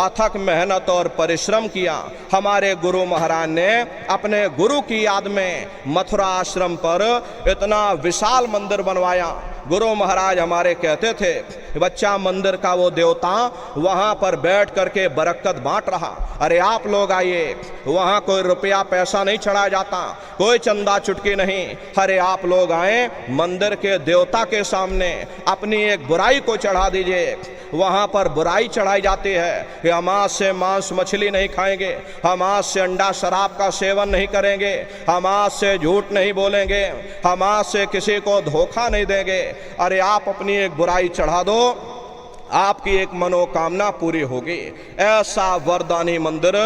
अथक मेहनत और परिश्रम किया। हमारे गुरु महाराज ने अपने गुरु की याद में मथुरा आश्रम पर इतना विशाल मंदिर बनवाया। गुरु महाराज हमारे कहते थे बच्चा मंदिर का वो देवता वहाँ पर बैठ करके बरकत बांट रहा। अरे आप लोग आइए, वहाँ कोई रुपया पैसा नहीं चढ़ाया जाता, कोई चंदा चुटकी नहीं। अरे आप लोग आए, मंदिर के देवता के सामने अपनी एक बुराई को चढ़ा दीजिए। वहाँ पर बुराई चढ़ाई जाती है कि हम आज से मांस मछली नहीं खाएंगे, हम आज से अंडा शराब का सेवन नहीं करेंगे, हम आज से झूठ नहीं बोलेंगे, हम आज से किसी को धोखा नहीं देंगे। अरे आप अपनी एक बुराई चढ़ा दो, आपकी एक मनोकामना पूरी होगी। ऐसा वरदानी मंदिर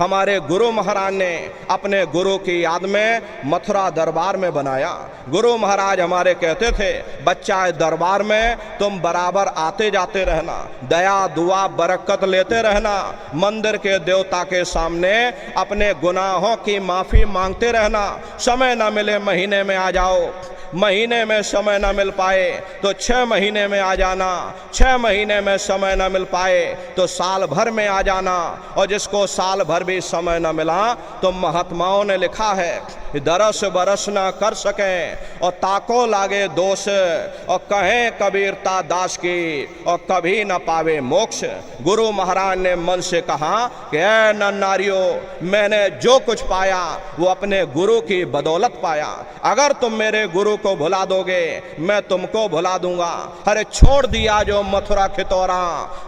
हमारे गुरु महाराज ने अपने गुरु की याद में मथुरा दरबार में बनाया। गुरु महाराज हमारे कहते थे बच्चा इस दरबार में तुम बराबर आते जाते रहना, दया दुआ बरकत लेते रहना, मंदिर के देवता के सामने अपने गुनाहों की माफ़ी मांगते रहना। समय न मिले महीने में आ जाओ, महीने में समय न मिल पाए तो 6 महीने में आ जाना, 6 महीने में समय न मिल पाए तो साल भर में आ जाना, और जिसको साल भर भी समय न मिला तो महात्माओं ने लिखा है दरस बरस ना कर सकें और ताको लागे दोष, और कहें कबीरता दास की और कभी न पावे मोक्ष। गुरु महाराज ने मन से कहा कि ऐ नन्नारियों, मैंने जो कुछ पाया वो अपने गुरु की बदौलत पाया। अगर तुम मेरे गुरु को भुला दोगे मैं तुमको भुला दूंगा। अरे छोड़ दिया जो मथुरा खितौरा,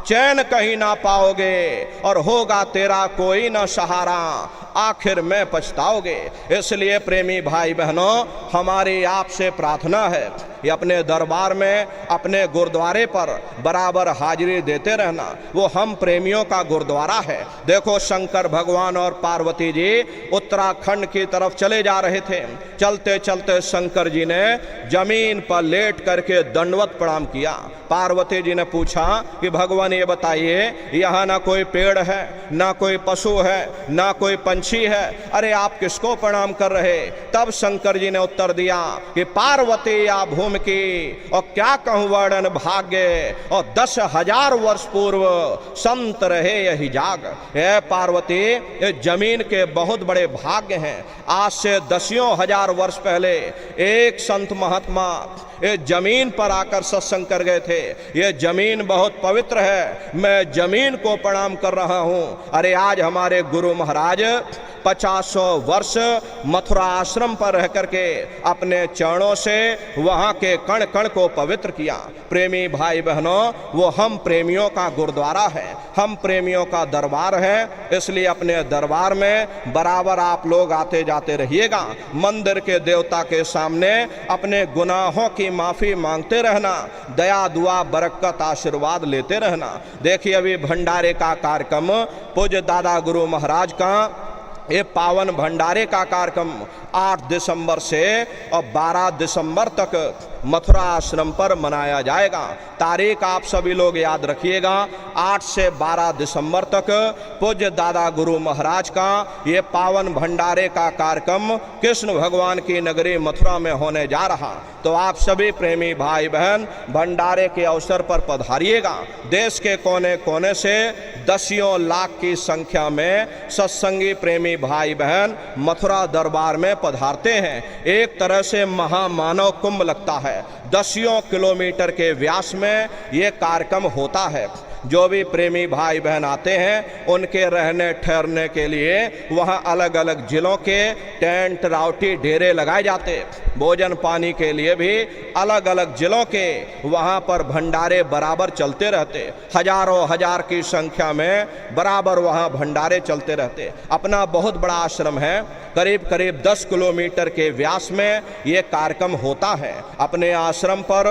चैन कहीं ना पाओगे और होगा तेरा कोई न सहारा, आखिर में पछताओगे। इसलिए प्रेमी भाई बहनों, हमारी आपसे प्रार्थना है कि अपने दरबार में, अपने गुरुद्वारे पर बराबर हाजिरी देते रहना। वो हम प्रेमियों का गुरुद्वारा है। देखो शंकर भगवान और पार्वती जी उत्तराखंड की तरफ चले जा रहे थे। चलते चलते शंकर जी ने जमीन पर लेट करके दंडवत प्रणाम किया। पार्वती जी ने पूछा कि भगवान ये बताइए, यहाँ ना कोई पेड़ है, ना कोई पशु है, ना कोई पंछी है, अरे आप किसको प्रणाम कर रहे? तब शंकर जी ने उत्तर दिया कि पार्वती या भूमि की और क्या कहूँ वर्णन भाग्य, और 10,000 वर्ष पूर्व संत रहे यही जाग। ये पार्वती, ये जमीन के बहुत बड़े भाग्य हैं। आज से 10,000 वर्ष पहले एक संत महात्मा ये जमीन पर आकर सत्संग कर गए थे। ये जमीन बहुत पवित्र है, मैं जमीन को प्रणाम कर रहा हूँ। अरे आज हमारे गुरु महाराज 50 वर्ष मथुरा आश्रम पर रह करके अपने चरणों से वहाँ के कण कण को पवित्र किया। प्रेमी भाई बहनों, वो हम प्रेमियों का गुरुद्वारा है, हम प्रेमियों का दरबार है। इसलिए अपने दरबार में बराबर आप लोग आते जाते रहिएगा। मंदिर के देवता के सामने अपने गुनाहों की माफ़ी मांगते रहना, दया दुआ बरकत आशीर्वाद लेते रहना। देखिए अभी भंडारे का कार्यक्रम पूज्य दादा गुरु महाराज का ये पावन भंडारे का कार्यक्रम 8 दिसंबर से और 12 दिसंबर तक मथुरा आश्रम पर मनाया जाएगा। तारीख आप सभी लोग याद रखिएगा, 8 से 12 दिसंबर तक पूज्य दादा गुरु महाराज का ये पावन भंडारे का कार्यक्रम कृष्ण भगवान की नगरी मथुरा में होने जा रहा। तो आप सभी प्रेमी भाई बहन भंडारे के अवसर पर पधारिएगा। देश के कोने कोने से 10 लाख की संख्या में सत्संगी प्रेमी भाई बहन मथुरा दरबार में पधारते हैं। एक तरह से महामानव कुंभ लगता है। 10 किलोमीटर के व्यास में ये कार्यक्रम होता है। जो भी प्रेमी भाई बहन आते हैं उनके रहने ठहरने के लिए वहाँ अलग अलग जिलों के टेंट राउटी डेरे लगाए जाते। भोजन पानी के लिए भी अलग अलग जिलों के वहाँ पर भंडारे बराबर चलते रहते। हजारों हजार की संख्या में बराबर वहाँ भंडारे चलते रहते। अपना बहुत बड़ा आश्रम है, करीब करीब 10 किलोमीटर के व्यास में ये कार्यक्रम होता है। अपने आश्रम पर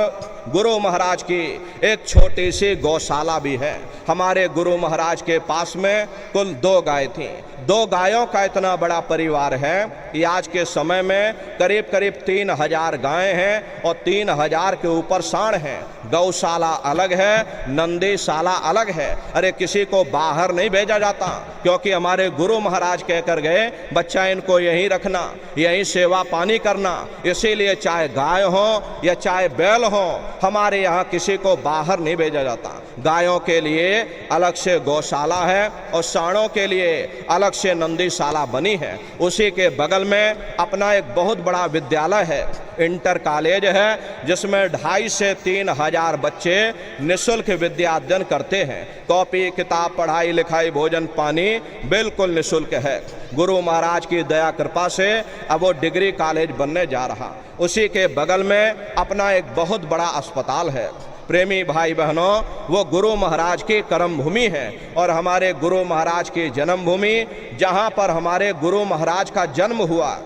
गुरु महाराज की एक छोटी सी गौशाला भी है। हमारे गुरु महाराज के पास में कुल 2 गाय थी। 2 गायों का इतना बड़ा परिवार है कि आज के समय में करीब करीब 3000 गायें हैं और 3000 के ऊपर सांड हैं। गौशाला अलग है, नंदीशाला अलग है। अरे किसी को बाहर नहीं भेजा जाता, क्योंकि हमारे गुरु महाराज कहकर गए बच्चा इनको यहीं रखना, यहीं सेवा पानी करना। इसीलिए चाहे गाय हो या चाहे बैल हो, हमारे यहाँ किसी को बाहर नहीं भेजा जाता। गायों के लिए अलग से गौशाला है और सांडों के लिए अलग से नंदीशाला बनी है। उसी के बगल में अपना एक बहुत बड़ा विद्यालय है, इंटर कॉलेज है, जिसमें 2,500 से 3,000 बच्चे निःशुल्क विद्या अध्ययन करते हैं। कॉपी किताब पढ़ाई लिखाई भोजन पानी बिल्कुल निःशुल्क है। गुरु महाराज की दया कृपा से अब वो डिग्री कॉलेज बनने जा रहा। उसी के बगल में अपना एक बहुत बड़ा अस्पताल है। प्रेमी भाई बहनों, वो गुरु महाराज की कर्म भूमि है और हमारे गुरु महाराज की जन्मभूमि, जहाँ पर हमारे गुरु महाराज का जन्म हुआ,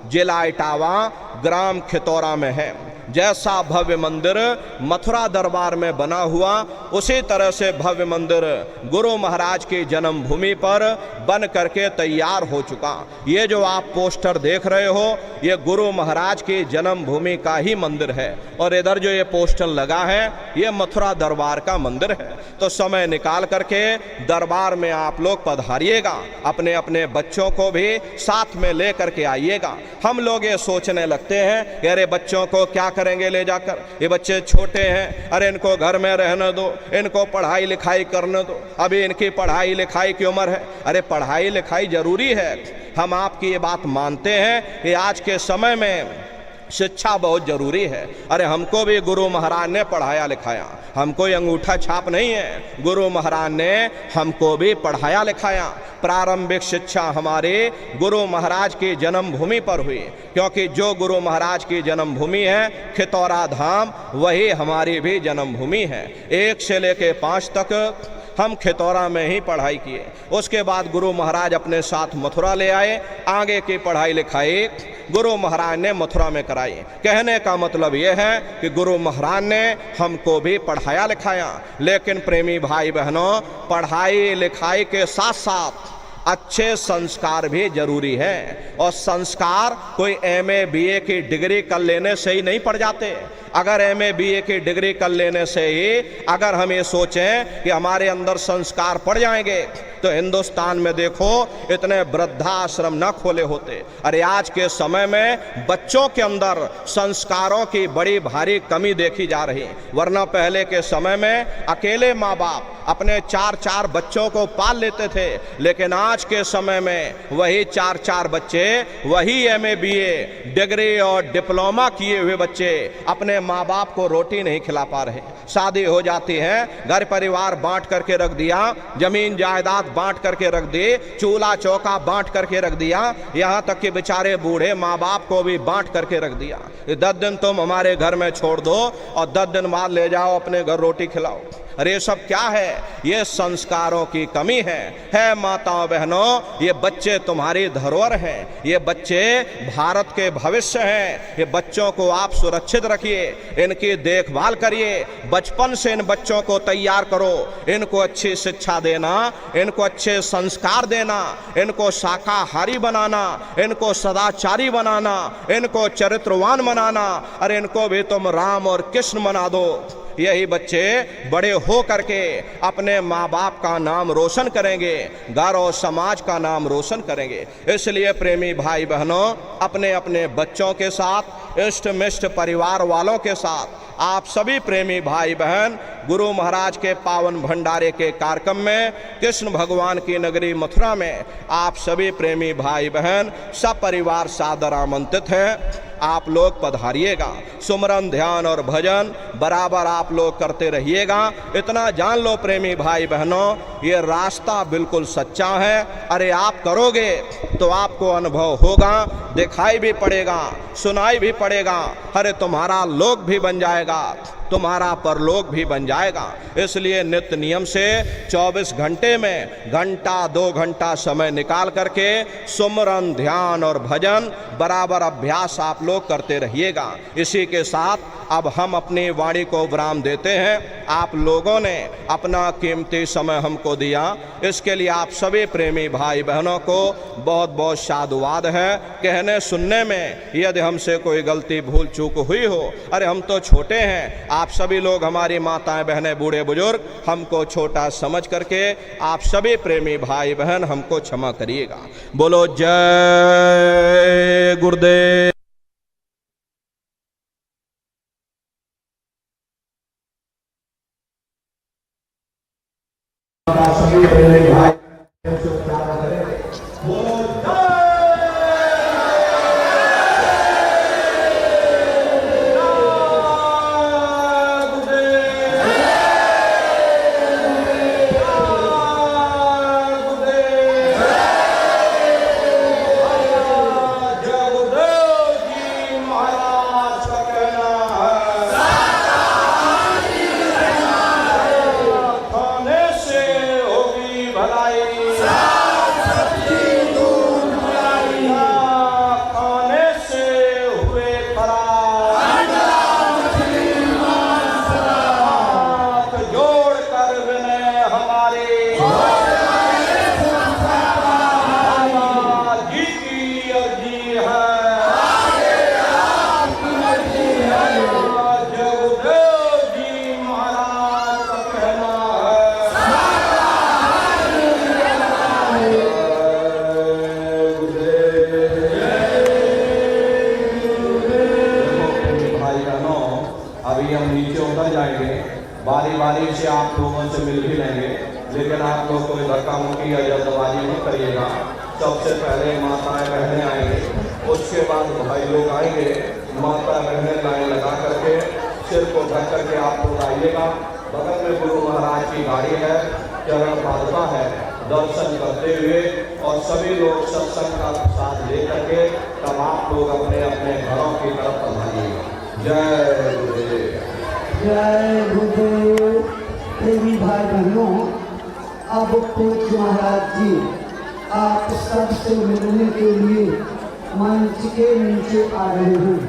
जिला इटावा ग्राम खितौरा में है। जैसा भव्य मंदिर मथुरा दरबार में बना हुआ, उसी तरह से भव्य मंदिर गुरु महाराज की जन्मभूमि पर बन करके तैयार हो चुका। ये जो आप पोस्टर देख रहे हो, ये गुरु महाराज की जन्मभूमि का ही मंदिर है। और इधर जो ये पोस्टर लगा है, ये मथुरा दरबार का मंदिर है। तो समय निकाल करके दरबार में आप लोग पधारिएगा, अपने अपने बच्चों को भी साथ में ले करके आइएगा। हम लोग ये सोचने लगते हैं कि अरे बच्चों को क्या करेंगे ले जाकर, ये बच्चे छोटे हैं, अरे इनको घर में रहने दो, इनको पढ़ाई लिखाई करने दो, अभी इनकी पढ़ाई लिखाई की उम्र है। अरे पढ़ाई लिखाई जरूरी है, हम आपकी ये बात मानते हैं कि आज के समय में शिक्षा बहुत जरूरी है। अरे हमको भी गुरु महाराज ने पढ़ाया लिखाया, हम कोई अंगूठा छाप नहीं है, गुरु महाराज ने हमको भी पढ़ाया लिखाया। प्रारंभिक शिक्षा हमारे गुरु महाराज की जन्मभूमि पर हुई, क्योंकि जो गुरु महाराज की जन्मभूमि है खितौरा धाम, वही हमारी भी जन्मभूमि है। 1 से लेकर 5 तक हम खितौरा में ही पढ़ाई किए। उसके बाद गुरु महाराज अपने साथ मथुरा ले आए, आगे की पढ़ाई लिखाई गुरु महाराज ने मथुरा में कराई। कहने का मतलब यह है कि गुरु महाराज ने हमको भी पढ़ाया लिखाया। लेकिन प्रेमी भाई बहनों, पढ़ाई लिखाई के साथ साथ अच्छे संस्कार भी जरूरी है। और संस्कार कोई MA BA की डिग्री कर लेने से ही नहीं पड़ जाते। अगर MA BA की डिग्री कर लेने से ही अगर हम ये सोचें कि हमारे अंदर संस्कार पड़ जाएंगे, तो हिंदुस्तान में देखो इतने वृद्धाश्रम न खोले होते। अरे आज के समय में बच्चों के अंदर संस्कारों की बड़ी भारी कमी देखी जा रही। वरना पहले के समय में अकेले माँ बाप अपने 4-4 बच्चों को पाल लेते थे, लेकिन आज के समय में वही 4-4 बच्चे, वही MA BA डिग्री और डिप्लोमा किए हुए बच्चे अपने माँ बाप को रोटी नहीं खिला पा रहे। शादी हो जाती है, घर परिवार बांट करके रख दिया, जमीन जायदाद बांट करके रख दी, चूल्हा चौका बांट करके रख दिया, यहाँ तक कि बेचारे बूढ़े माँ बाप को भी बांट करके रख दिया। 10 दिन तुम हमारे घर में छोड़ दो और 10 दिन बाद ले जाओ अपने घर रोटी खिलाओ। अरे ये सब क्या है? ये संस्कारों की कमी है माताओं बहनों, ये बच्चे तुम्हारी धरोहर हैं, ये बच्चे भारत के भविष्य हैं। ये बच्चों को आप सुरक्षित रखिए, इनकी देखभाल करिए, बचपन से इन बच्चों को तैयार करो, इनको अच्छी शिक्षा देना, इनको अच्छे संस्कार देना, इनको शाकाहारी बनाना, इनको सदाचारी बनाना, इनको चरित्रवान बनाना। अरे इनको भी तुम राम और कृष्ण बना दो। यही बच्चे बड़े हो करके अपने माँ बाप का नाम रोशन करेंगे, घर और समाज का नाम रोशन करेंगे। इसलिए प्रेमी भाई बहनों, अपने अपने बच्चों के साथ, इष्ट मिष्ट परिवार वालों के साथ आप सभी प्रेमी भाई बहन गुरु महाराज के पावन भंडारे के कार्यक्रम में कृष्ण भगवान की नगरी मथुरा में आप सभी प्रेमी भाई बहन सब परिवार सादर आमंत्रित हैं। आप लोग पधारिएगा, सुमरन ध्यान और भजन बराबर आप लोग करते रहिएगा। इतना जान लो प्रेमी भाई बहनों, ये रास्ता बिल्कुल सच्चा है। अरे आप करोगे तो आपको अनुभव होगा, दिखाई भी पड़ेगा, सुनाई भी पड़ेगा। अरे तुम्हारा लोक भी बन जाएगा, तुम्हारा परलोक भी बन जाएगा। इसलिए नित्य नियम से 24 घंटे में घंटा 2 घंटा समय निकाल करके सुमरन ध्यान और भजन बराबर अभ्यास आप लोग करते रहिएगा। इसी के साथ अब हम अपनी वाणी को विराम देते हैं। आप लोगों ने अपना कीमती समय हमको दिया, इसके लिए आप सभी प्रेमी भाई बहनों को बहुत बहुत साधुवाद है। कहने सुनने में यदि हमसे कोई गलती भूल चूक हुई हो, अरे हम तो छोटे हैं, आप सभी लोग हमारी माताएं बहनें बूढ़े बुजुर्ग हमको छोटा समझ करके आप सभी प्रेमी भाई बहन हमको क्षमा करिएगा। बोलो जय गुरुदेव। अभी हम नीचे उतर जाएंगे, बारी बारी से आप लोगों से मिल भी लेंगे, लेकिन आप लोग कोई धक्का मुक्की या जल्दबाजी नहीं करिएगा। सबसे पहले माताएं बहनें आएंगे, उसके बाद भाई लोग आएंगे। माता बहनें लाइन लगा करके सिर को ढक करके आप लोग आइएगा। बगल में गुरु महाराज की गाड़ी है, चरण पादुका है, दर्शन करते हुए और सभी लोग सत्संग का साथ ले करके तब आप लोग अपने अपने घरों की तरफ बढ़ाइएगा। जय गुरुदेव। जय गुरुदेव। प्रेमी भाई बहनों, अब कोच महाराज जी आप सबसे मिलने के लिए मंच के नीचे आ रहे हैं।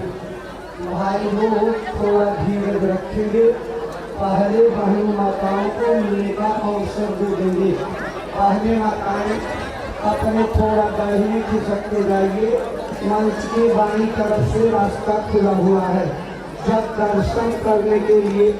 भाई लोग थोड़ा धीरज रखेंगे, पहले बहन माताओं को मिलने का अवसर दे देंगे। पहले माताएं अपने थोड़ा दाहिने खिसकते जाइए, मंच के बाईं तरफ से रास्ता खुला हुआ है। जब दर्शन करने के लिए